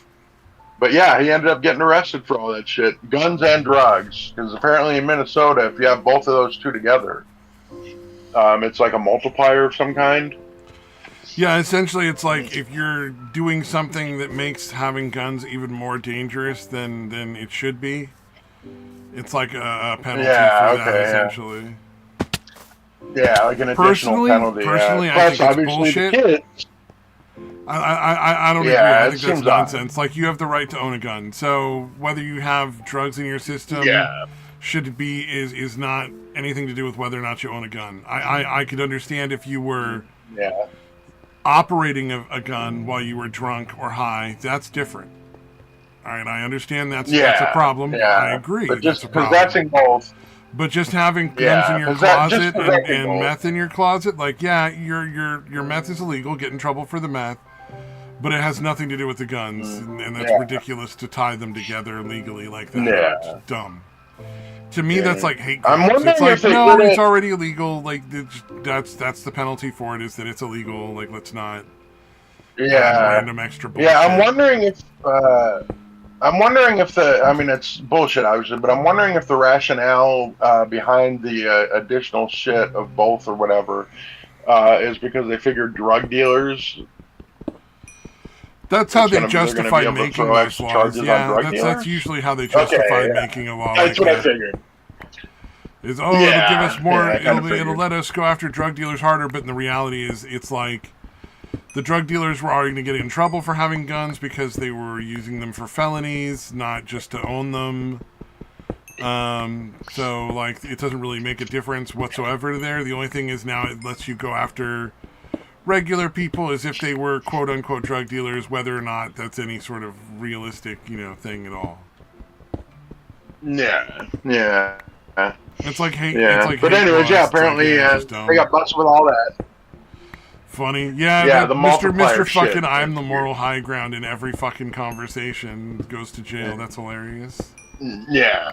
but yeah, he ended up getting arrested for all that shit, guns and drugs, because apparently in Minnesota, if you have both of those two together, it's like a multiplier of some kind. Yeah, essentially, it's like if you're doing something that makes having guns even more dangerous than it should be, it's like a penalty Yeah. for that, Okay. essentially. Yeah, like an additional penalty. Personally, I Plus, think it's obviously, the bullshit. kids. I don't agree. Yeah, I it think that's seems odd. nonsense. Like, you have the right to own a gun. So whether you have drugs in your system Yeah. should be is not anything to do with whether or not you own a gun. I could understand if you were Yeah. operating a gun while you were drunk or high. That's different. All right, I understand that's a Yeah. problem. Yeah. I agree, But that's just a because that's problem. involved. But just having guns in Yeah. your Because that just closet because that's and involved. meth in your closet, like, yeah, your meth is illegal. Get in trouble for the meth, but it has nothing to do with the guns, and that's Yeah. ridiculous to tie them together legally like that. It's Yeah. dumb. To me, that's Yeah. like hate I'm crimes. wondering It's like, if they no, did it's it. already illegal. Like, that's the penalty for it, is that it's illegal. Like, let's not add Yeah. random extra bullshit. Yeah. I'm wondering if the. I mean, it's bullshit, obviously, but I'm wondering if the rationale behind the additional shit of both or whatever is because they figured drug dealers. That's how They're they gonna be justify able to making throw those extra laws. charges on Yeah, drug that's dealers. usually how they Okay, justify yeah. making a law That's like what I that. figured. Is, oh, it'll give us more. Yeah, I kinda It'll figured. let us go after drug dealers harder. But in the reality is, it's like the drug dealers were already going to get in trouble for having guns because they were using them for felonies, not just to own them. So like, it doesn't really make a difference whatsoever there. The only thing is now it lets you go after regular people as if they were quote unquote drug dealers, whether or not that's any sort of realistic, thing at all. Yeah. Yeah. It's like hate. Yeah. It's like But hate anyways, laws. yeah. It's like, Apparently, yeah, just dumb. they got busted with all that. Funny, yeah. Yeah, That the Mr. multiplier fucking shit. I'm the moral high ground in every fucking conversation goes to jail. That's hilarious. Yeah.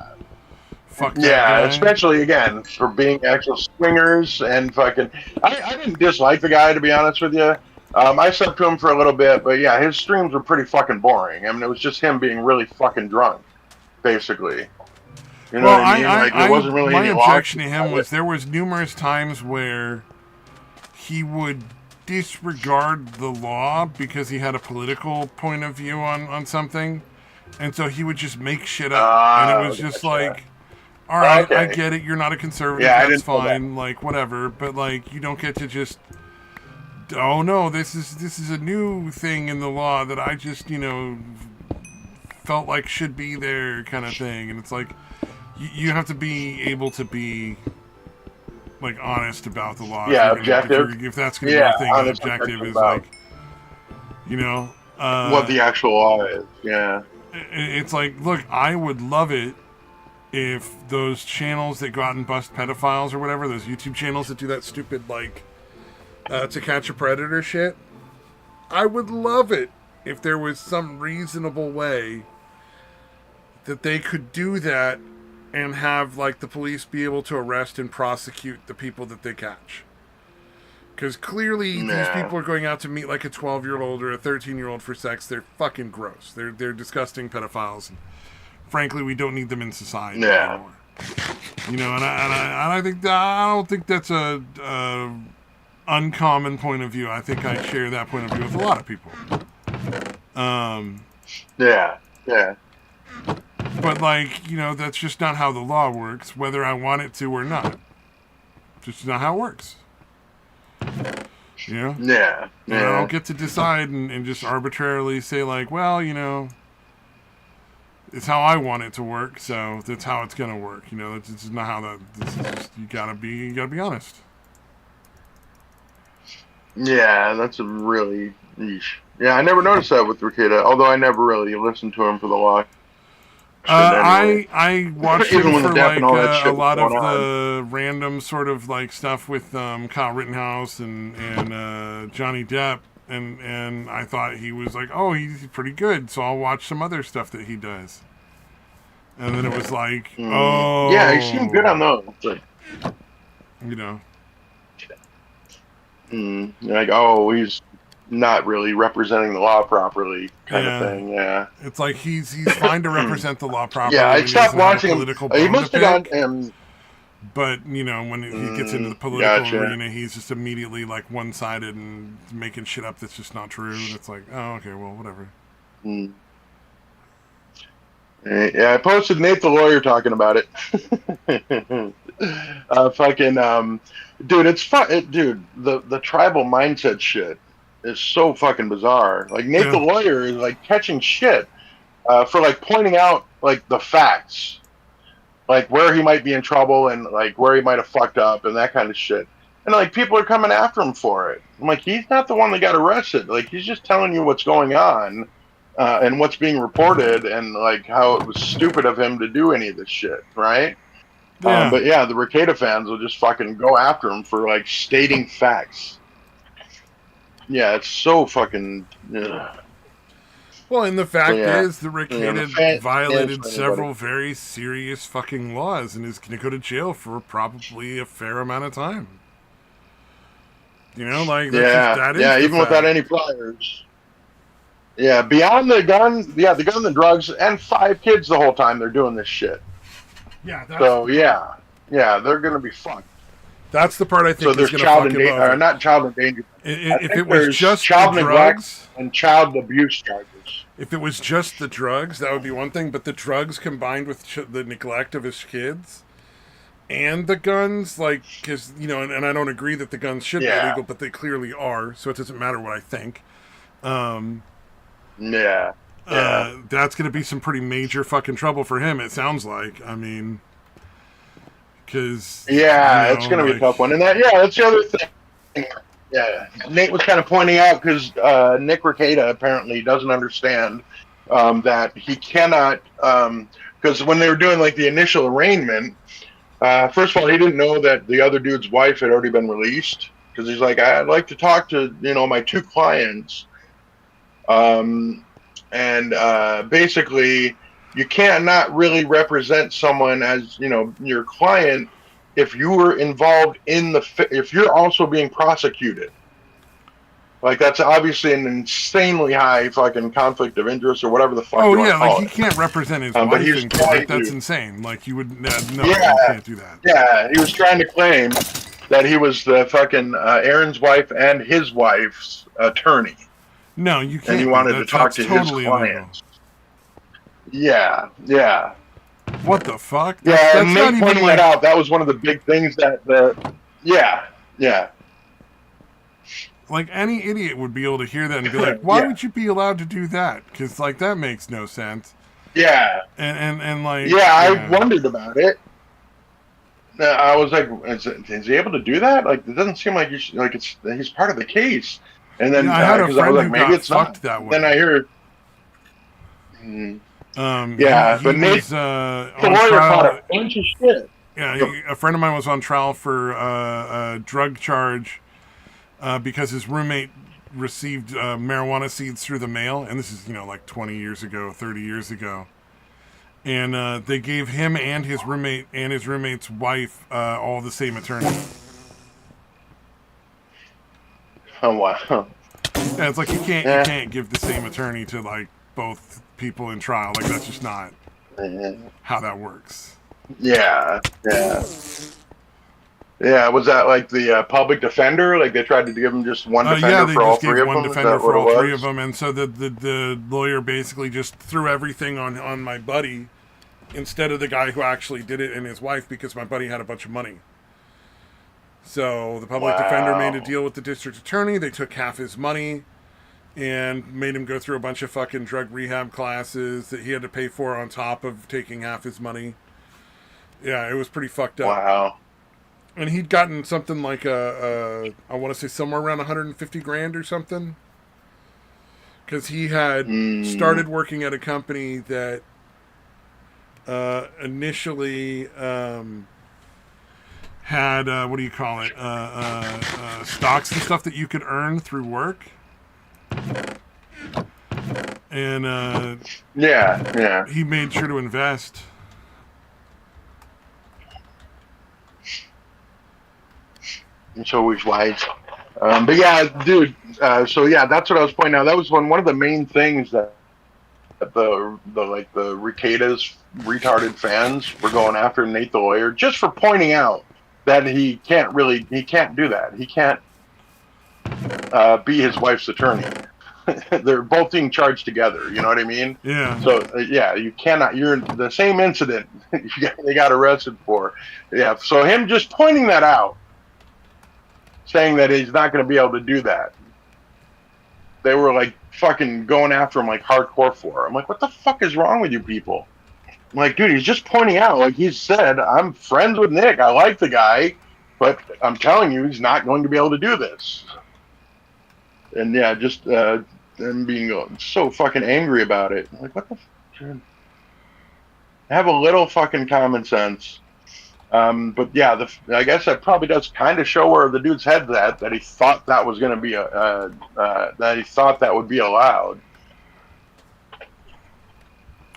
Fuck that Yeah, guy. especially again for being actual swingers and fucking. I didn't dislike the guy, to be honest with you. I stuck to him for a little bit, but yeah, his streams were pretty fucking boring. I mean, it was just him being really fucking drunk, basically. You know Well, what I mean? Like there wasn't really my any objection to logic him to was it. there was numerous times where he would disregard the law because he had a political point of view on something, and so he would just make shit up, and it was just Gotcha. like, all right, Okay. I get it, you're not a conservative, Yeah, I that's didn't know that. fine, like whatever, but like you don't get to just, oh no, this is a new thing in the law that I just felt like should be there, kind of thing. And it's like you have to be able to be like honest about the law. Yeah, if you're objective. if that's going to Yeah, be a thing, honest objective is about like what the actual law is. Yeah. it's like, look, I would love it if those channels that go out and bust pedophiles or whatever, those YouTube channels that do that stupid like to catch a predator shit, I would love it if there was some reasonable way that they could do that and have like the police be able to arrest and prosecute the people that they catch. Because clearly these people are going out to meet like a 12-year-old or a 13-year-old for sex. They're fucking gross. They're disgusting pedophiles. And frankly, we don't need them in society anymore. And I think I don't think that's a uncommon point of view. I think I share that point of view with a lot of people. Yeah. But like, that's just not how the law works, whether I want it to or not. Just not how it works. Yeah. I don't get to decide and just arbitrarily say like, well, it's how I want it to work, so that's how it's gonna work. This is not how that. This is just, you gotta be honest. Yeah, that's a really niche. Yeah, I never noticed that with Rikita, although I never really listened to him for the law shit anyway. I watched Even him when the for death and like all that a shit was lot of going on. the random sort of like stuff with Kyle Rittenhouse and Johnny Depp, and I thought he was like, oh, he's pretty good, so I'll watch some other stuff that he does. And then it was like, Yeah, he seemed good on oh, those. Like, you know, like, oh, he's not really representing the law properly, kind of yeah. thing. Yeah. It's like he's fine to represent the law Yeah, properly I when he stopped doesn't have a watching him. political He bone to must have gone. pick. But you know, when he gets into the political Gotcha. arena, he's just immediately like one-sided and making shit up that's just not true. And it's like, oh, okay, well, whatever. Mm. Yeah, I posted Nate the lawyer talking about it. Fucking dude, dude. The tribal mindset shit is so fucking bizarre. Like Nate the Yeah, lawyer is like catching shit for like pointing out like the facts, like where he might be in trouble and like where he might have fucked up and that kind of shit. And like people are coming after him for it. I'm like, he's not the one that got arrested. Like he's just telling you what's going on and what's being reported and like how it was stupid of him to do any of this shit, right? yeah. But yeah, the Ricada fans will just fucking go after him for like stating facts. Yeah, it's so fucking. Well, and the So fact yeah, is, the the Ricada fans violated for anybody. several very serious fucking laws and is going to go to jail for probably a fair amount of time. You know, like Yeah, that is yeah, the even without fact. any pliers. Yeah, beyond the gun, yeah, the gun, the drugs, and 5 kids the whole time they're doing this shit. Yeah, that's the So part. yeah, they're gonna be fucked. That's the part I So think is there's going to fuck him or over. not child endangerment. I If it think was there's just the child neglect drugs, and child abuse charges. if it was just the drugs, that would be one thing. But the drugs combined with the neglect of his kids and the guns, like, because, you know, and I don't agree that the guns should be Yeah, illegal, but they clearly are, so it doesn't matter what I think. Um, yeah, yeah, that's going to be some pretty major fucking trouble for him, it sounds like. I mean, because, you yeah. It's know, gonna be a like, tough one. And that's the other thing. Yeah, Nate was kind of pointing out because Nick Ricada apparently doesn't understand that he cannot. Because when they were doing like the initial arraignment, first of all, he didn't know that the other dude's wife had already been released. Because he's like, I'd like to talk to my 2 clients, and basically, you can't not really represent someone as your client if you were involved in if you're also being prosecuted. Like that's obviously an insanely high fucking conflict of interest or whatever the fuck oh, you want yeah, to like, call he it. can't represent his But he wife was in court. trying That's to. insane. Like, you would, no, you Yeah, can't do that. yeah. He was trying to claim that he was the fucking Aaron's wife and his wife's attorney, No, you and he can't be. wanted to talk That's to his totally illegal. clients. Yeah, yeah, What the fuck? yeah. And That's not Nate even pointing that like, out. That was one of the big things yeah, yeah, like, any idiot would be able to hear that and be like, why yeah, would you be allowed to do that? Because, like, that makes no sense. yeah, And like, yeah. I yeah. wondered about it. I was like, is he able to do that? Like, it doesn't seem like he's part of the case. And Yeah, then I had a because I was friend like, who maybe got it's not. fucked that Then I way. hear, He yeah, he but Nate, was the on lawyer caught trial. a bunch of shit. Yeah, a friend of mine was on trial for a drug charge because his roommate received marijuana seeds through the mail, and this is like 20 years ago, 30 years ago. And they gave him and his roommate's wife all the same attorney. Oh wow. Yeah, it's like you Yeah, can't give the same attorney to like both people in trial. Like that's just not how that works. yeah, yeah. Yeah, was that like the public defender? Like they tried to give him just one Yeah, defender they for all just gave three of one them? Is defender that what for it all three of was? them, and so the lawyer basically just threw everything on my buddy instead of the guy who actually did it and his wife because my buddy had a bunch of money. So the public defender made a Wow. deal with the district attorney. They took half his money and made him go through a bunch of fucking drug rehab classes that he had to pay for on top of taking half his money. Yeah, it was pretty fucked up. Wow. And he'd gotten something like I want to say somewhere around 150 grand or something. Because he had Mm, started working at a company that initially had what do you call it? Stocks and stuff that you could earn through work, and Yeah. he made sure to invest. It's always wise. But yeah, dude. So yeah, that's what I was pointing out. That was one of the main things that the Ricadas retarded fans were going after Nate the lawyer just for pointing out that he can't do that. He can't be his wife's attorney. They're both being charged together. You know what I mean? Yeah. So yeah, you cannot. You're in the same incident. They got arrested for. Yeah. So him just pointing that out, saying that he's not going to be able to do that. They were like fucking going after him like hardcore for. I'm like, what the fuck is wrong with you people? I'm like, dude, he's just pointing out, like he said, I'm friends with Nick. I like the guy, but I'm telling you, he's not going to be able to do this. And yeah, just them being so fucking angry about it. I'm like, what the fuck, dude? Have a little fucking common sense. But yeah, I guess that probably does kind of show where the dude's head's at, that he thought that was going to be that he thought that would be allowed.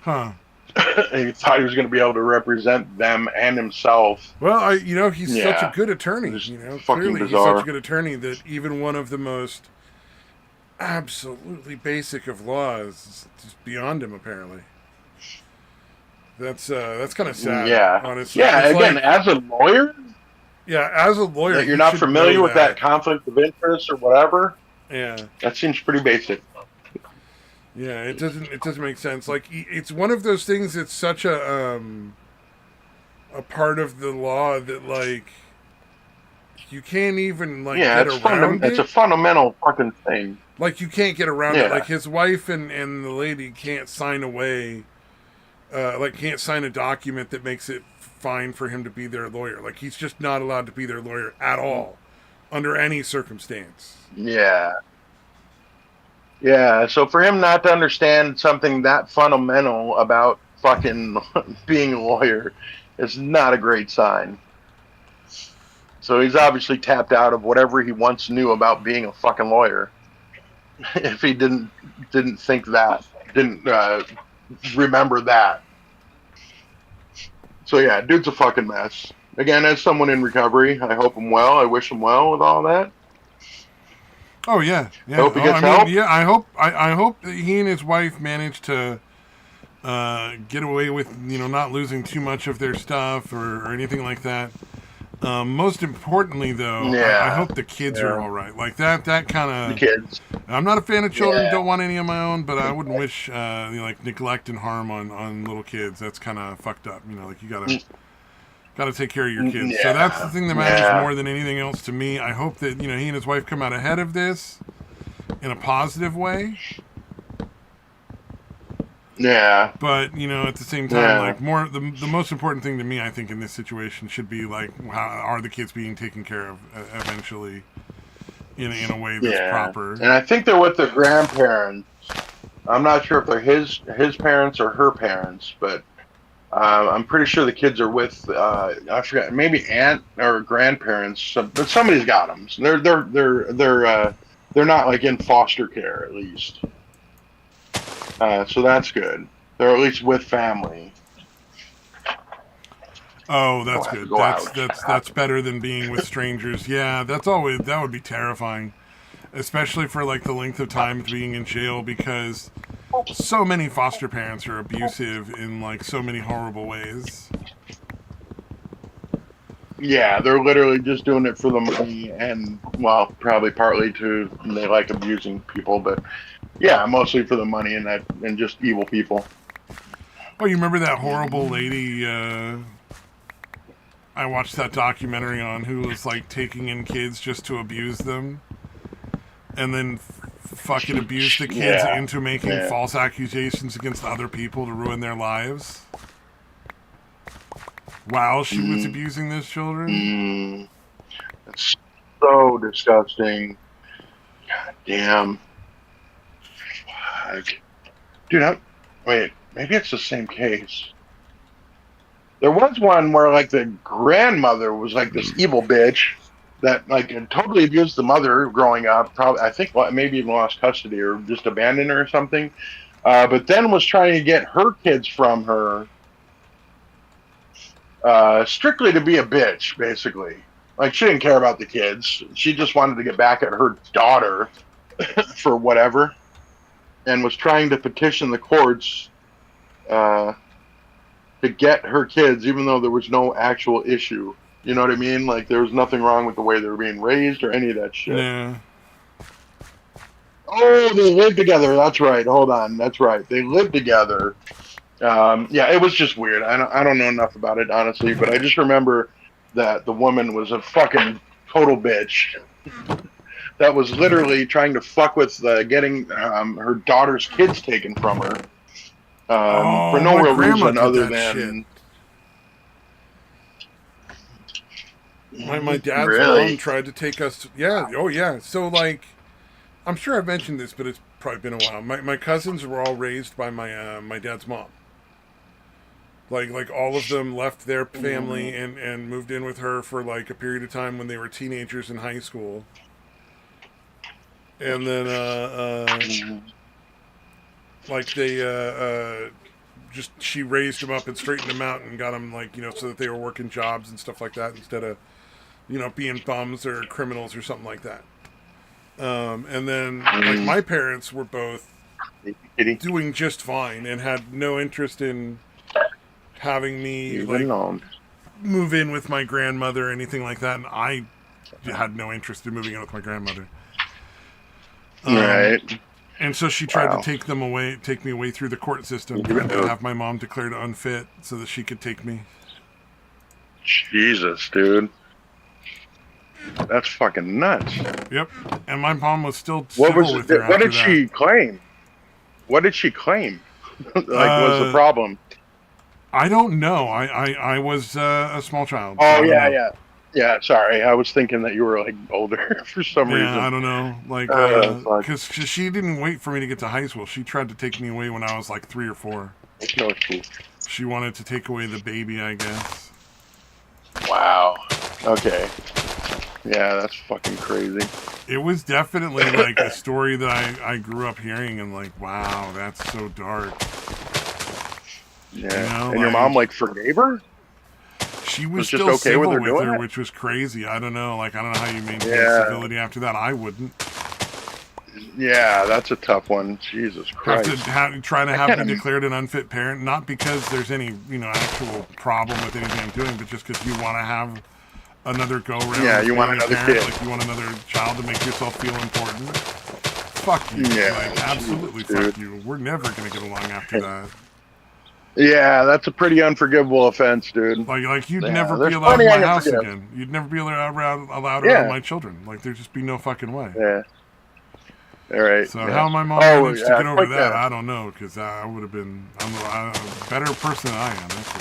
Huh. And he thought he was going to be able to represent them and himself. Well, he's such a good attorney. Clearly he's such a good attorney that even one of the most absolutely basic of laws is just beyond him, apparently. That's kind of sad. Yeah, honestly. Yeah. It's again, like, as a lawyer, as a lawyer, that you're not familiar with that conflict of interest or whatever. Yeah, that seems pretty basic. Yeah, it doesn't make sense. Like, it's one of those things that's such a part of the law that, like, you can't even, like, get around it. It's a fundamental fucking thing. Like, you can't get around it. Like, his wife and the lady can't sign away, can't sign a document that makes it fine for him to be their lawyer. Like, he's just not allowed to be their lawyer at all, under any circumstance. Yeah. Yeah, so for him not to understand something that fundamental about fucking being a lawyer is not a great sign. So he's obviously tapped out of whatever he once knew about being a fucking lawyer. If he didn't think that, didn't remember that. So yeah, dude's a fucking mess. Again, as someone in recovery, I hope him well. I wish him well with all that. Oh yeah. Hope he gets help. Yeah, I hope that he and his wife manage to get away with not losing too much of their stuff or anything like that. Most importantly, though, I hope the kids are all right. Like that kind of. The kids. I'm not a fan of children. Don't want any of my own, but I wouldn't wish like neglect and harm on little kids. That's kind of fucked up. Like you gotta take care of your kids. So that's the thing that matters more than anything else to me. I hope that he and his wife come out ahead of this in a positive way. Yeah. But at the same time, like the most important thing to me, I think, in this situation should be like, how are the kids being taken care of eventually in a way that's proper. And I think they're with their grandparents. I'm not sure if they're his parents or her parents, but I'm pretty sure the kids are with I forgot, maybe aunt or grandparents. But somebody's got them. So they're not like in foster care, at least. So that's good. They're at least with family. Oh, that's good. That's better than being with strangers. Yeah, that would be terrifying, especially for like the length of time being in jail, because so many foster parents are abusive in like so many horrible ways. Yeah, they're literally just doing it for the money, and well, probably partly they like abusing people, but yeah, mostly for the money and just evil people. Oh, you remember that horrible lady? I watched that documentary on who was like taking in kids just to abuse them, and then fucking abuse the kids into making false accusations against other people to ruin their lives while she was abusing those children. It's so disgusting. God damn. Fuck. Dude, wait, maybe it's the same case. There was one where like the grandmother was like this evil bitch that like had totally abused the mother growing up. Probably, I think maybe even lost custody or just abandoned her or something. But then was trying to get her kids from her, strictly to be a bitch, basically. Like she didn't care about the kids. She just wanted to get back at her daughter for whatever, and was trying to petition the courts uh, to get her kids, even though there was no actual issue. You know what I mean? Like there was nothing wrong with the way they were being raised or any of that shit. Nah. Oh, they lived together. That's right. Hold on. That's right. They lived together. Yeah, it was just weird. I don't know enough about it honestly, but I just remember that the woman was a fucking total bitch. That was literally trying to fuck with getting her daughter's kids taken from her for no my real grandma reason did other that than my dad's really? mom tried to take us. Yeah. Oh yeah. So like, I'm sure I've mentioned this, but it's probably been a while. My cousins were all raised by my dad's mom. Like all of them left their family and moved in with her for like a period of time when they were teenagers in high school. And then like they just she raised them up and straightened them out and got them like, you know, so that they were working jobs and stuff like that instead of, you know, being bums or criminals or something like that. And then like my parents were both doing just fine and had no interest in having me like move in with my grandmother or anything like that, and I had no interest in moving in with my grandmother. Right. And so she tried to take me away through the court system, trying to have my mom declared unfit so that she could take me. Jesus, dude. That's fucking nuts. Yep. And my mom was still what civil with her. What did she claim? What did she claim? Was the problem? I don't know. I was a small child. Oh so yeah. Sorry, I was thinking that you were like older for some reason. I don't know. Like, because she didn't wait for me to get to high school. She tried to take me away when I was like 3 or 4. No, she wanted to take away the baby, I guess. Wow. Okay. Yeah, that's fucking crazy. It was definitely like a story that I grew up hearing and like, wow, that's so dark. Yeah. You know, and your mom like forgave her? She was still just okay civil with her, which was crazy. I don't know. Like, I don't know how you maintain civility after that. I wouldn't. Yeah, that's a tough one. Jesus Christ. Trying to have me declared an unfit parent, not because there's any, you know, actual problem with anything I'm doing, but just because you want to have another go-round. Yeah, you want another kid. Like, you want another child to make yourself feel important. Fuck you. Yeah, like, absolutely fuck you. We're never going to get along after that. Yeah, that's a pretty unforgivable offense, dude. Like you'd never be allowed in my house again. You'd never be allowed around my children. Like, there'd just be no fucking way. Yeah. All right. So how my mom managed to get over that, I don't know, because I would have been a better person than I am. That's for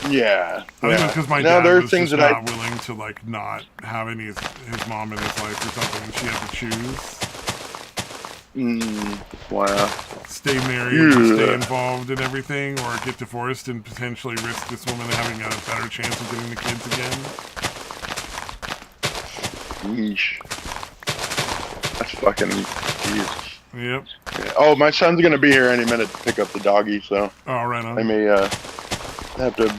sure. Yeah. I think because my dad was just not willing to like not have any his mom in his life or something, and she had to choose. Wow. Stay married, and stay involved in everything, or get divorced and potentially risk this woman having a better chance of getting the kids again. Yeesh. That's fucking Jesus. Yep. Yeah. Oh, my son's gonna be here any minute to pick up the doggy, so right on. I may have to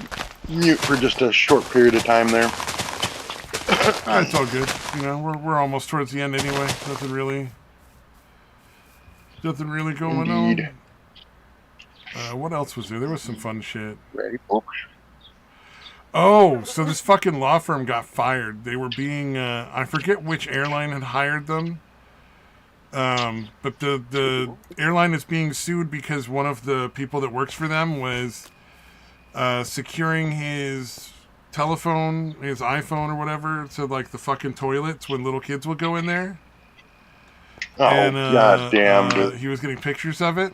mute for just a short period of time there. It's all good. You know, we're almost towards the end anyway. Nothing really going on. What else was there? There was some fun shit. Ready? Oh, so this fucking law firm got fired. They were being, I forget which airline had hired them. But the airline is being sued because one of the people that works for them was securing his telephone, his iPhone or whatever, to like the fucking toilets when little kids would go in there. Oh, and, god damn. He was getting pictures of it.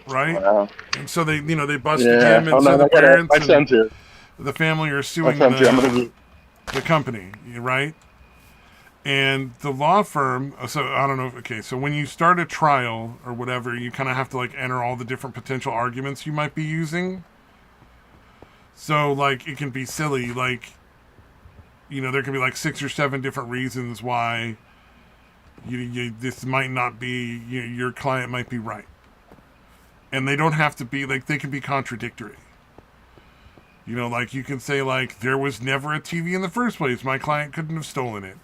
Right? Wow. And so they busted him, and so the parents and the family are suing the company, right? And the law firm, so I don't know. Okay, so when you start a trial or whatever, you kind of have to like enter all the different potential arguments you might be using. So like it can be silly, like there can be like 6 or 7 different reasons why this might not be your client might be right, and they don't have to be like they can be contradictory. Like you can say like there was never a TV in the first place. My client couldn't have stolen it.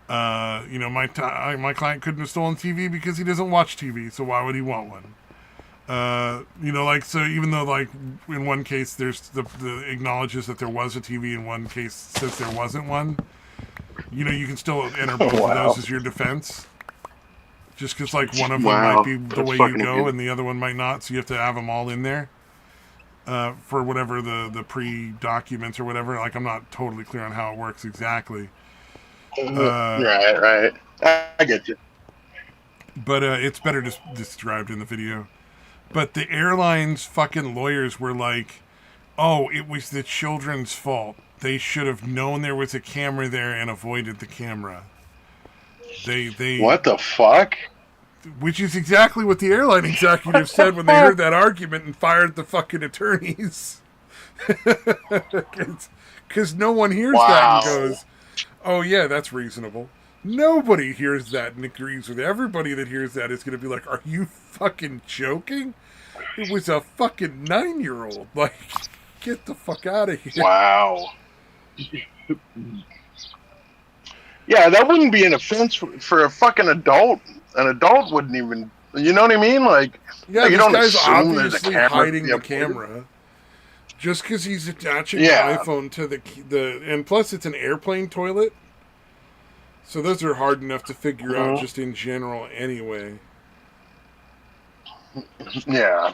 My client couldn't have stolen TV because he doesn't watch TV, so why would he want one? Like, so even though, like, in one case there's the acknowledges that there was a TV, in one case says there wasn't one, you can still enter both of those as your defense. Just because, like, one of them might be the way you go and the other one might not, so you have to have them all in there. For whatever the pre-documents or whatever. Like, I'm not totally clear on how it works exactly. Right. I get you. But it's better described in the video. But the airline's fucking lawyers were like, oh, it was the children's fault. They should have known there was a camera there and avoided the camera. They What the fuck? Which is exactly what the airline executive said when they heard that argument and fired the fucking attorneys. Because no one hears that and goes, oh, yeah, that's reasonable. Nobody hears that and agrees with it. Everybody that hears that is going to be like, are you fucking joking? It was a fucking 9-year-old. Like, get the fuck out of here. Wow. Yeah, that wouldn't be an offense for a fucking adult. An adult wouldn't even, you know what I mean? Like, yeah, you this don't guy's assume there's a obviously camera hiding the camera. Just because he's attaching the iPhone to the and plus it's an airplane toilet, so those are hard enough to figure out just in general anyway. Yeah,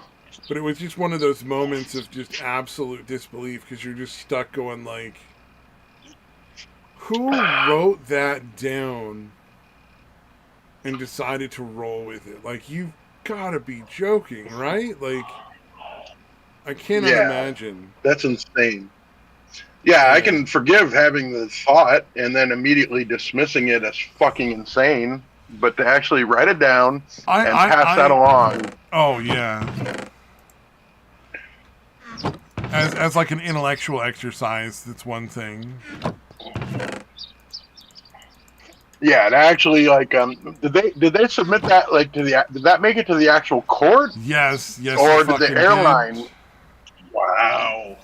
but it was just one of those moments of just absolute disbelief because you're just stuck going like, who wrote that down and decided to roll with it? Like, you've got to be joking, right? Like, I cannot imagine. That's insane. Yeah, I can forgive having the thought and then immediately dismissing it as fucking insane, but to actually write it down and pass that along. Oh, yeah. As like an intellectual exercise, that's one thing. Yeah, and actually, like, did they submit that, like, did that make it to the actual court? Yes. Or did the airline? Did. Wow.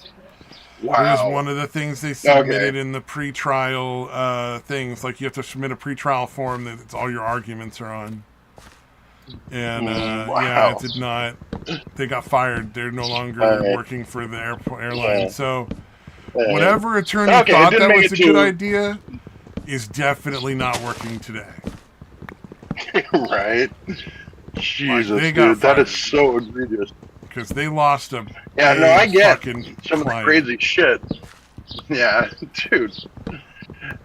It was one of the things they submitted in the pre-trial things. Like, you have to submit a pre-trial form that it's all your arguments are on. And, yeah, it did not... They got fired. They're no longer working for the airline. So, whatever attorney thought that was a good idea is definitely not working today. Right? Jesus, dude, that is so egregious. Because they lost a I get some of the crazy shit. Yeah, dude.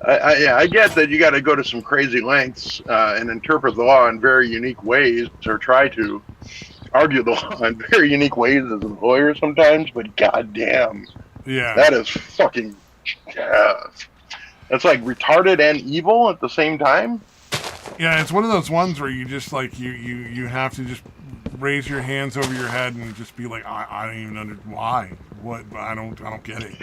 I get that you got to go to some crazy lengths and interpret the law in very unique ways, or try to argue the law in very unique ways as a lawyer sometimes. But goddamn, that is fucking. That's like retarded and evil at the same time. Yeah, it's one of those ones where you just like you have to just raise your hands over your head and just be like, I don't even understand why. What? I don't get it.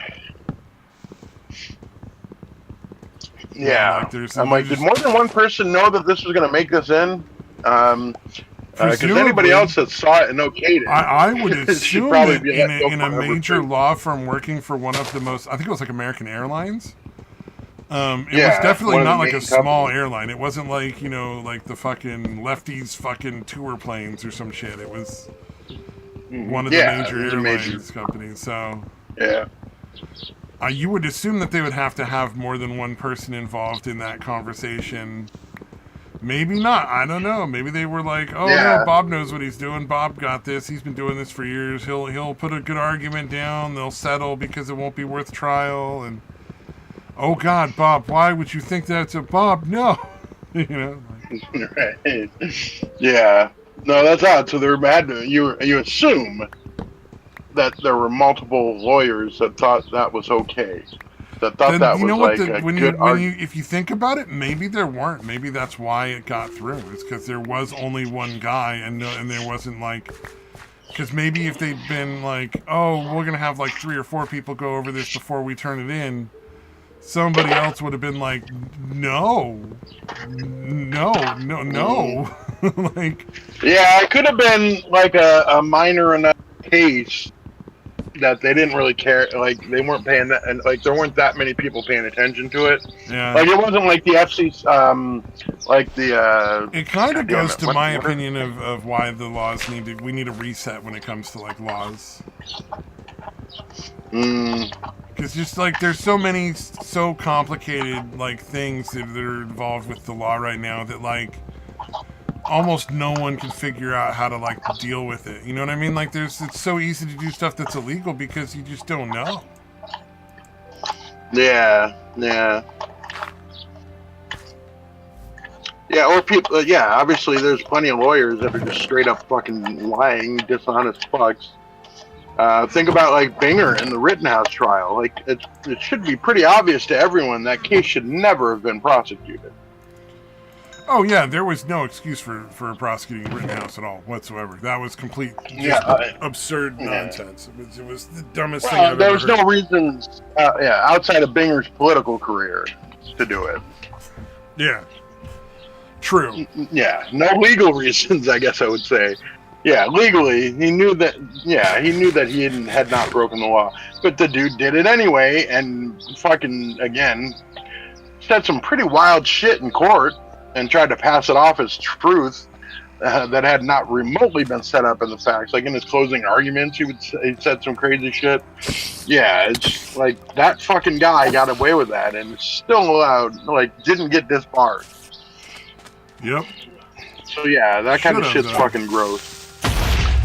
Yeah, I'm like, did more than one person know that this was going to make this in? Because anybody else that saw it and okayed it, I would assume that in a major law firm working for one of the most, I think it was like American Airlines. It was definitely not like a small airline. It wasn't like, like the fucking lefties fucking tour planes or some shit. It was one of the major airlines companies. So you would assume that they would have to have more than one person involved in that conversation. Maybe not. I don't know. Maybe they were like, oh, no, Bob knows what he's doing. Bob got this. He's been doing this for years. He'll put a good argument down. They'll settle because it won't be worth trial. And oh God, Bob, why would you think that's a Bob? No. Right. Yeah. No, that's odd. So they're mad. You assume that there were multiple lawyers that thought that was okay. that thought that you know was what? like a good argument. If you think about it, maybe there weren't. Maybe that's why it got through. It's because there was only one guy, and there wasn't like. Because maybe if they'd been like, oh, we're gonna have like 3 or 4 people go over this before we turn it in, somebody else would have been like, no, like, Yeah, it could have been like a minor enough case that they didn't really care. Like they weren't paying that, and like there weren't that many people paying attention to it. yeah. Like it wasn't like the FCC, like the. It kind of God damn goes it, to what- my what- opinion of why the laws we need a reset when it comes to like laws. Because just like there's so many so complicated like things that are involved with the law right now that like almost no one can figure out how to like deal with it. You know what I mean? Like it's so easy to do stuff that's illegal because you just don't know. Yeah. Yeah, or people. Yeah, obviously, there's plenty of lawyers that are just straight up fucking lying, dishonest fucks. Think about like Binger in the Rittenhouse trial. Like it should be pretty obvious to everyone that case should never have been prosecuted. Oh yeah, there was no excuse for prosecuting Rittenhouse at all whatsoever. That was complete, absurd nonsense. It was the dumbest thing I've there ever was heard. no reasons, outside of Binger's political career, to do it. Yeah, true. Yeah, no legal reasons, I guess I would say. Yeah, legally, he knew that. Yeah, he knew that he had not broken the law, but the dude did it anyway, and fucking again said some pretty wild shit in court and tried to pass it off as truth that had not remotely been set up in the facts. Like in his closing arguments, he said some crazy shit. Yeah, it's like that fucking guy got away with that and is still allowed. Like, didn't get disbarred. Yep. So yeah, that kind of Should've, shit's though. fucking gross.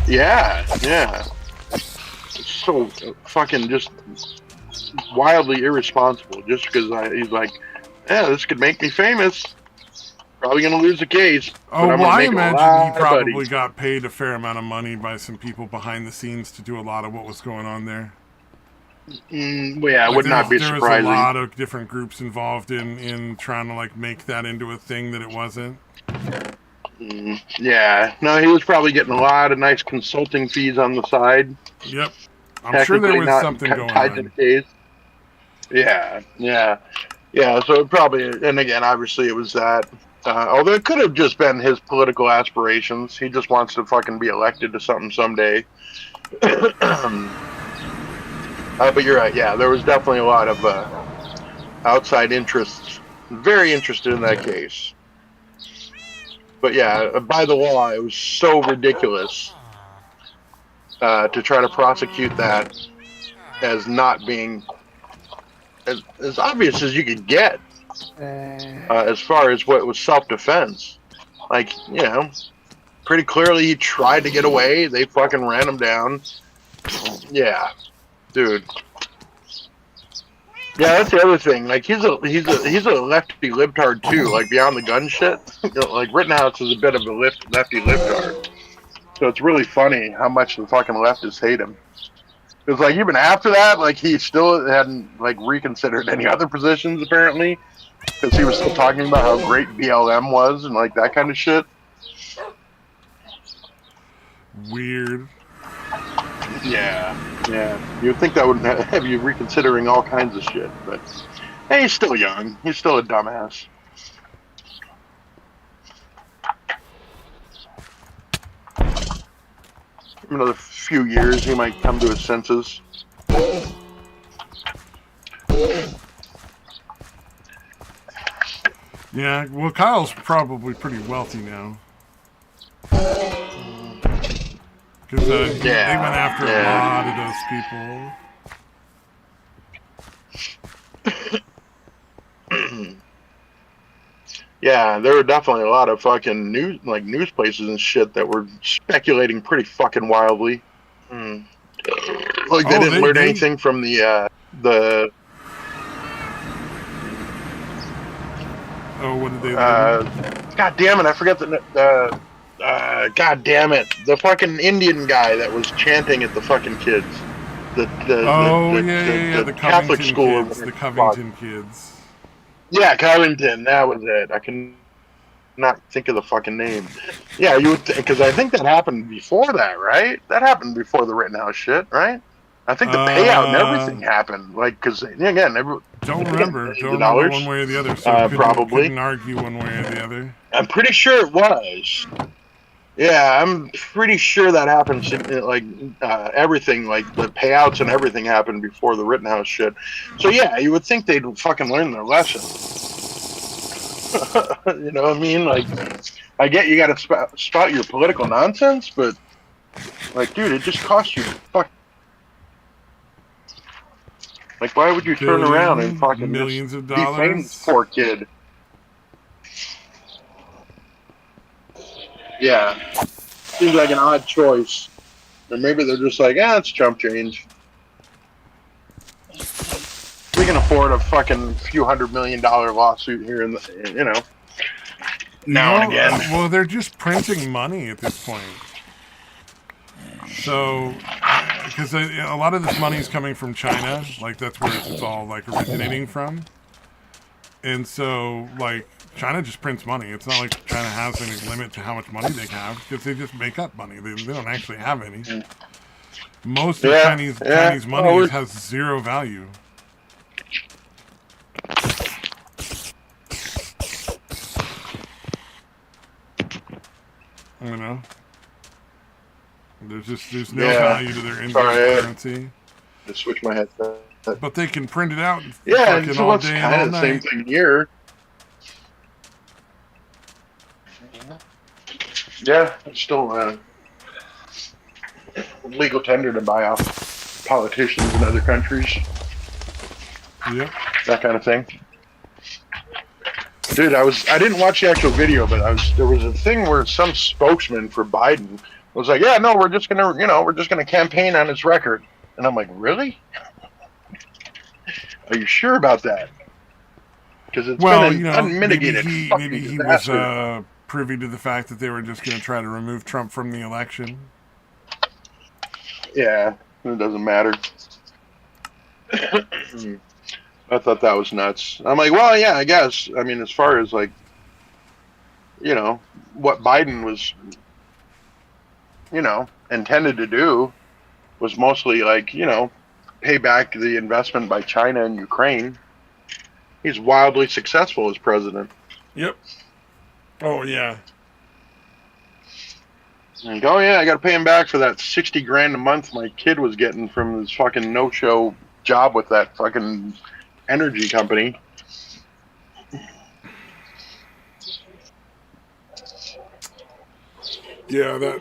Yeah. It's so fucking just wildly irresponsible. Just because he's like, yeah, this could make me famous. Probably gonna lose the case. Oh, but I'm well, gonna I make a imagine lot he of probably buddies. got paid a fair amount of money by some people behind the scenes to do a lot of what was going on there. Well, yeah, it Like, would not be there surprising. was a lot of different groups involved in trying to like make that into a thing that it wasn't. Yeah, no, he was probably getting a lot of nice consulting fees on the side. Yep. I'm sure there Technically was not something going tied to on. the case. Yeah. So it probably, and again, obviously, it was that. Although it could have just been his political aspirations. He just wants to fucking be elected to something someday. But you're right. Yeah, there was definitely a lot of outside interests. Very interested in that case. But yeah, by the law, it was so ridiculous to try to prosecute that as not being as obvious as you could get, as far as what was self-defense. Like, pretty clearly he tried to get away. They fucking ran him down. Yeah, dude. Yeah, that's the other thing. Like, he's a lefty libtard too. Like, beyond the gun shit. Like, Rittenhouse is a bit of a lefty libtard. So it's really funny how much the fucking leftists hate him. Because, like, even after that, like, he still hadn't, like, reconsidered any other positions, apparently. Because he was still talking about how great BLM was and, like, that kind of shit. Weird. Yeah. You'd think that would have you reconsidering all kinds of shit. But, hey, he's still young. He's still a dumbass. In another few years, he might come to his senses. Yeah, well, Kyle's probably pretty wealthy now. Because they went after a lot of those people. Yeah, there were definitely a lot of fucking news places and shit that were speculating pretty fucking wildly. Like they didn't learn anything from the. Oh, what did they learn? God damn it! I forgot the. God damn it! The fucking Indian guy that was chanting at the fucking kids. Oh yeah, yeah, yeah. the The Catholic Covington school or kids. whatever The the fuck. Covington kids. Yeah, Covington. That was it. I can not think of the fucking name. Yeah, you would because I think that happened before that, right? That happened before the Rittenhouse shit, right? I think the payout and Uh, everything happened. Like, because again, don't again, remember. millions Don't of remember one dollars, way or the other. So probably. couldn't argue one way or the other. I'm pretty sure it was. Yeah, I'm pretty sure that happened. Like everything, like the payouts and everything happened before the Rittenhouse shit. So yeah, you would think they'd fucking learn their lesson. You know what I mean? Like, I get you got to spout your political nonsense, but like, dude, it just costs you fuck. Like, why would you turn around and fucking just Millions of defame this dollars. poor kid? Yeah, seems like an odd choice. Or maybe they're just like, it's chump change. We can afford a fucking few $100 million lawsuit here, now and No, again. well, they're just printing money at this point. So, because a lot of this money is coming from China, like that's where it's all like originating from, and so like China just prints money. It's not like China has any limit to how much money they have because they just make up money. They don't actually have any. Most of Yeah, Chinese money well, has zero value. You know, there's no value to their in-game currency. Just switch my headset. But they can print it out Yeah, fucking so all it's day and kind all of the same night. thing here. Yeah, it's still legal tender to buy off politicians in other countries. Yep. That kind of thing. Dude, I didn't watch the actual video, but there was a thing where some spokesman for Biden was like, "Yeah, no, we're just gonna campaign on his record," and I'm like, "Really? Are you sure about that?" Because it's been Well, an unmitigated maybe fucking he was disaster. privy to the fact that they were just going to try to remove Trump from the election. Yeah, it doesn't matter. I thought that was nuts. I'm like, well, yeah, I guess. I mean, as far as like, what Biden was, intended to do was mostly like, pay back the investment by China and Ukraine. He's wildly successful as president. Yep. Oh yeah. Like, oh yeah, I got to pay him back for that $60,000 a month my kid was getting from his fucking no-show job with that fucking energy company. Yeah, that.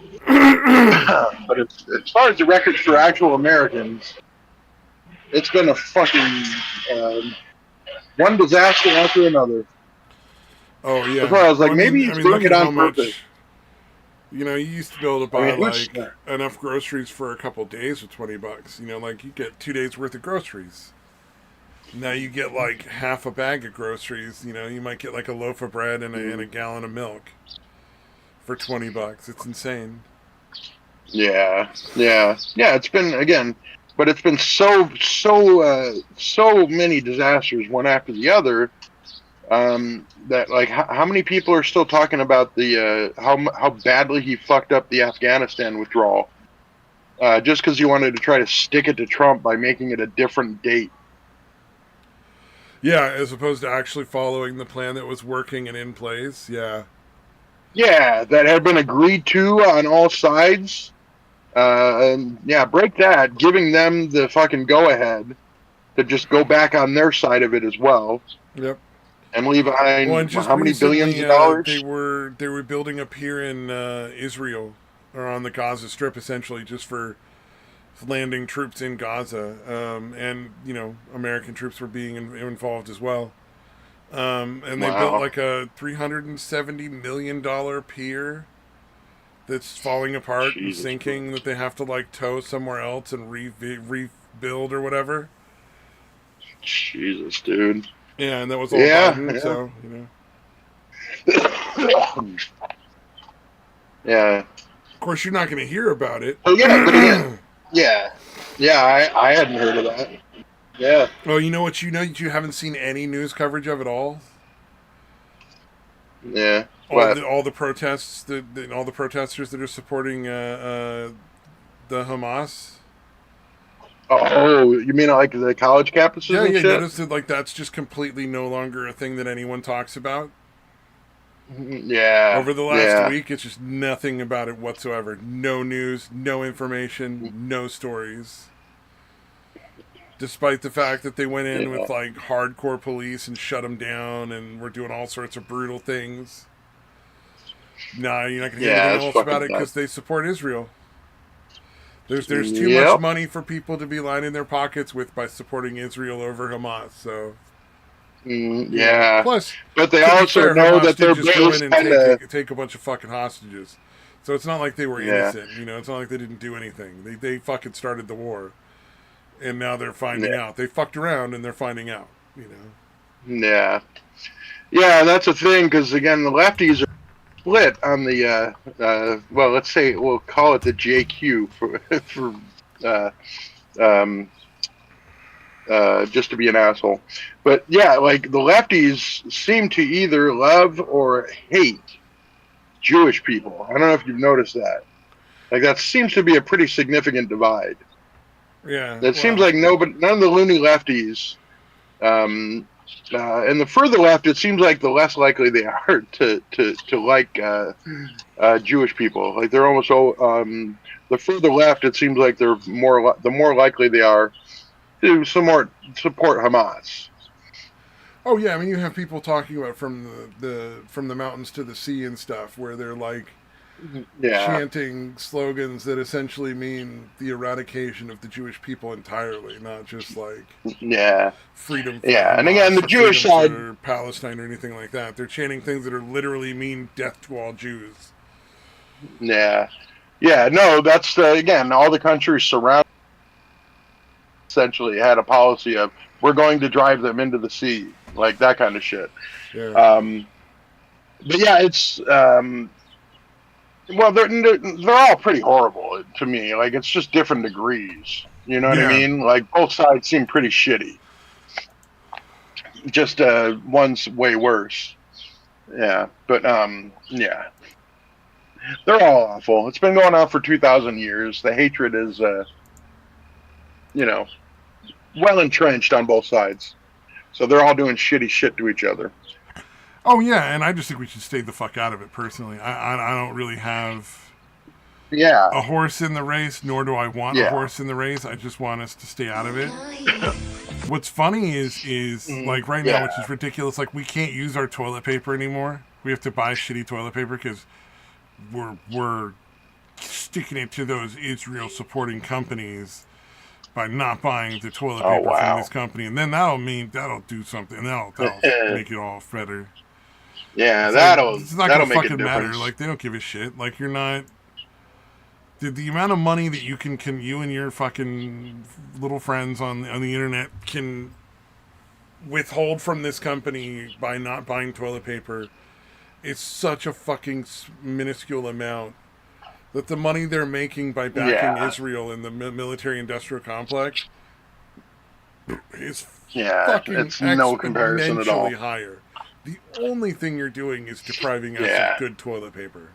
But as far as the record for actual Americans, it's been a fucking one disaster after another. Oh yeah. That's why I was like, Well, maybe he's doing look it at how on purpose. much. You used to be able to I buy mean, like enough groceries for a couple days with $20. Like you get 2 days worth of groceries. Now you get like half a bag of groceries. You might get like a loaf of bread and a gallon of milk for $20. It's insane. Yeah. It's been but it's been so many disasters one after the other. That like how many people are still talking about the how badly he fucked up the Afghanistan withdrawal, just because he wanted to try to stick it to Trump by making it a different date. Yeah, as opposed to actually following the plan that was working and in place. Yeah. Yeah, that had been agreed to on all sides. And yeah, break that, giving them the fucking go ahead to just go back on their side of it as well. Yep. And leave behind Well, and just how many billions recently, of dollars? they were building a pier in Israel or on the Gaza Strip, essentially, just for landing troops in Gaza, and American troops were being involved as well. And they built like a $370 million pier that's falling apart and sinking that they have to like tow somewhere else and rebuild or whatever. Jesus, dude. Yeah, and that was all Biden, so Yeah. Of course, you're not going to hear about it. Oh yeah, but again, yeah. Yeah, I hadn't heard of that. Yeah. Well, you know what? You know that you haven't seen any news coverage of it all. Yeah. What? All the protests, all the protesters that are supporting the Hamas. Oh, you mean like the college campuses Yeah, and yeah. shit? Notice that like that's just completely no longer a thing that anyone talks about. Yeah. Over the last Yeah. week, it's just nothing about it whatsoever. No news, no information, no stories. Despite the fact that they went in Yeah. with like hardcore police and shut them down and were doing all sorts of brutal things. Nah, you're not gonna hear Yeah. anything It's else about fucking it nuts. because they support Israel. There's too much Yep. money for people to be lining their pockets with by supporting Israel over Hamas. So Yeah. plus, But they to be also fair, know Hamas that did their just go in base and kind of. take a bunch of fucking hostages. So it's not like they were Yeah. innocent. It's not like they didn't do anything. They fucking started the war, and now they're finding Yeah. out. They fucked around and they're finding out. Yeah. Yeah. That's a thing because again, the lefties are split on the. Well, let's say we'll call it the JQ for for. Uh, um, just to be an asshole. But yeah, like the lefties seem to either love or hate Jewish people. I don't know if you've noticed that. Like that seems to be a pretty significant divide. Yeah. It seems Well. like none of the loony lefties, and the further left, it seems like the less likely they are to like Jewish people. Like they're almost the further left, it seems like the more likely they are to support Hamas. Oh yeah. I mean, you have people talking about from the mountains to the sea and stuff, where they're like Yeah. chanting slogans that essentially mean the eradication of the Jewish people entirely, not just like Yeah, freedom for yeah, and again, Hamas the or Jewish freedom side, for Palestine or anything like that. They're chanting things that are literally mean death to all Jews. yeah, yeah. No, that's again, all the countries surrounding essentially had a policy of we're going to drive them into the sea, like that kind of shit. Yeah. Um, but yeah, it's well, they're all pretty horrible to me. Like it's just different degrees. You know what I Yeah. mean? Like both sides seem pretty shitty. Just one's way worse. Yeah, but yeah. They're all awful. It's been going on for 2,000 years. The hatred is, you know, well entrenched on both sides. So they're all doing shitty shit to each other. Oh yeah, and I just think we should stay the fuck out of it. Personally, I don't really have Yeah, a horse in the race, nor do I want a yeah, horse in the race. I just want us to stay out of it. What's funny is like right now, yeah, which is ridiculous. Like we can't use our toilet paper anymore. We have to buy shitty toilet paper because we're sticking it to those Israel supporting companies by not buying the toilet Oh, paper from wow. this company, and then that'll do something. That'll make it all better. Yeah, It's like that'll it's not that'll gonna make a fucking matter. difference. Like they don't give a shit. Like you're not the amount of money that can you and your fucking little friends on the internet can withhold from this company by not buying toilet paper. It's such a fucking minuscule amount that the money they're making by backing Yeah, Israel in the military-industrial complex is yeah, fucking it's no comparison at all. exponentially higher. The only thing you're doing is depriving us of Yeah, good toilet paper.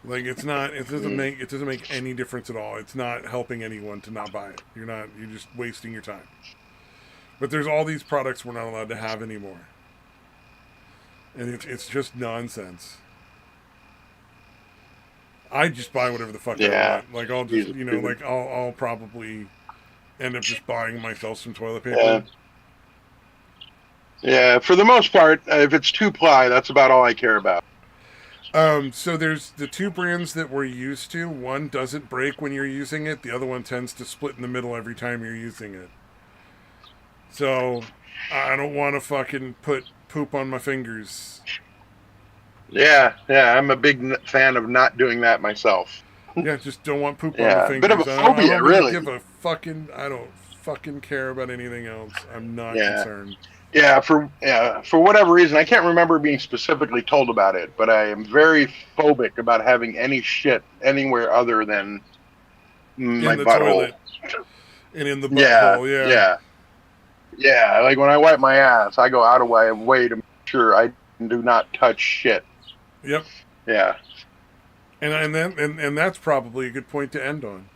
Like it's not. It doesn't mm, make any difference at all. It's not helping anyone to not buy it. You're just wasting your time. But there's all these products we're not allowed to have anymore, and it's just nonsense. I just buy whatever the fuck I yeah, want. Like I'll just Jesus, stupid. like I'll probably end up just buying myself some toilet Yeah, paper. yeah. For the most part, if it's two ply, that's about all I care about. So there's the two brands that we're used to. One doesn't break when you're using it. The other one tends to split in the middle every time you're using it. So I don't want to fucking put poop on my fingers. Yeah, yeah. I'm a big fan of not doing that myself. Yeah, just don't want poop on my Yeah, a bit of a fingers. I phobia, don't really really. give a fucking. I don't fucking care about anything else. I'm not Yeah. concerned. For whatever reason, I can't remember being specifically told about it, but I am very phobic about having any shit anywhere other than my the butthole. toilet and in the butthole. Yeah. Like when I wipe my ass, I go out of my way to make sure I do not touch shit. Yep. Yeah. And that's probably a good point to end on.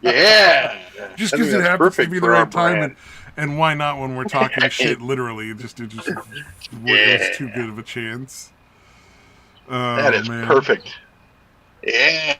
Yeah. Just I think because it that's happens to perfect be the for our right time, brand. and why not when we're talking shit? Literally, it was too good of a chance. That Oh is man. perfect. Yeah.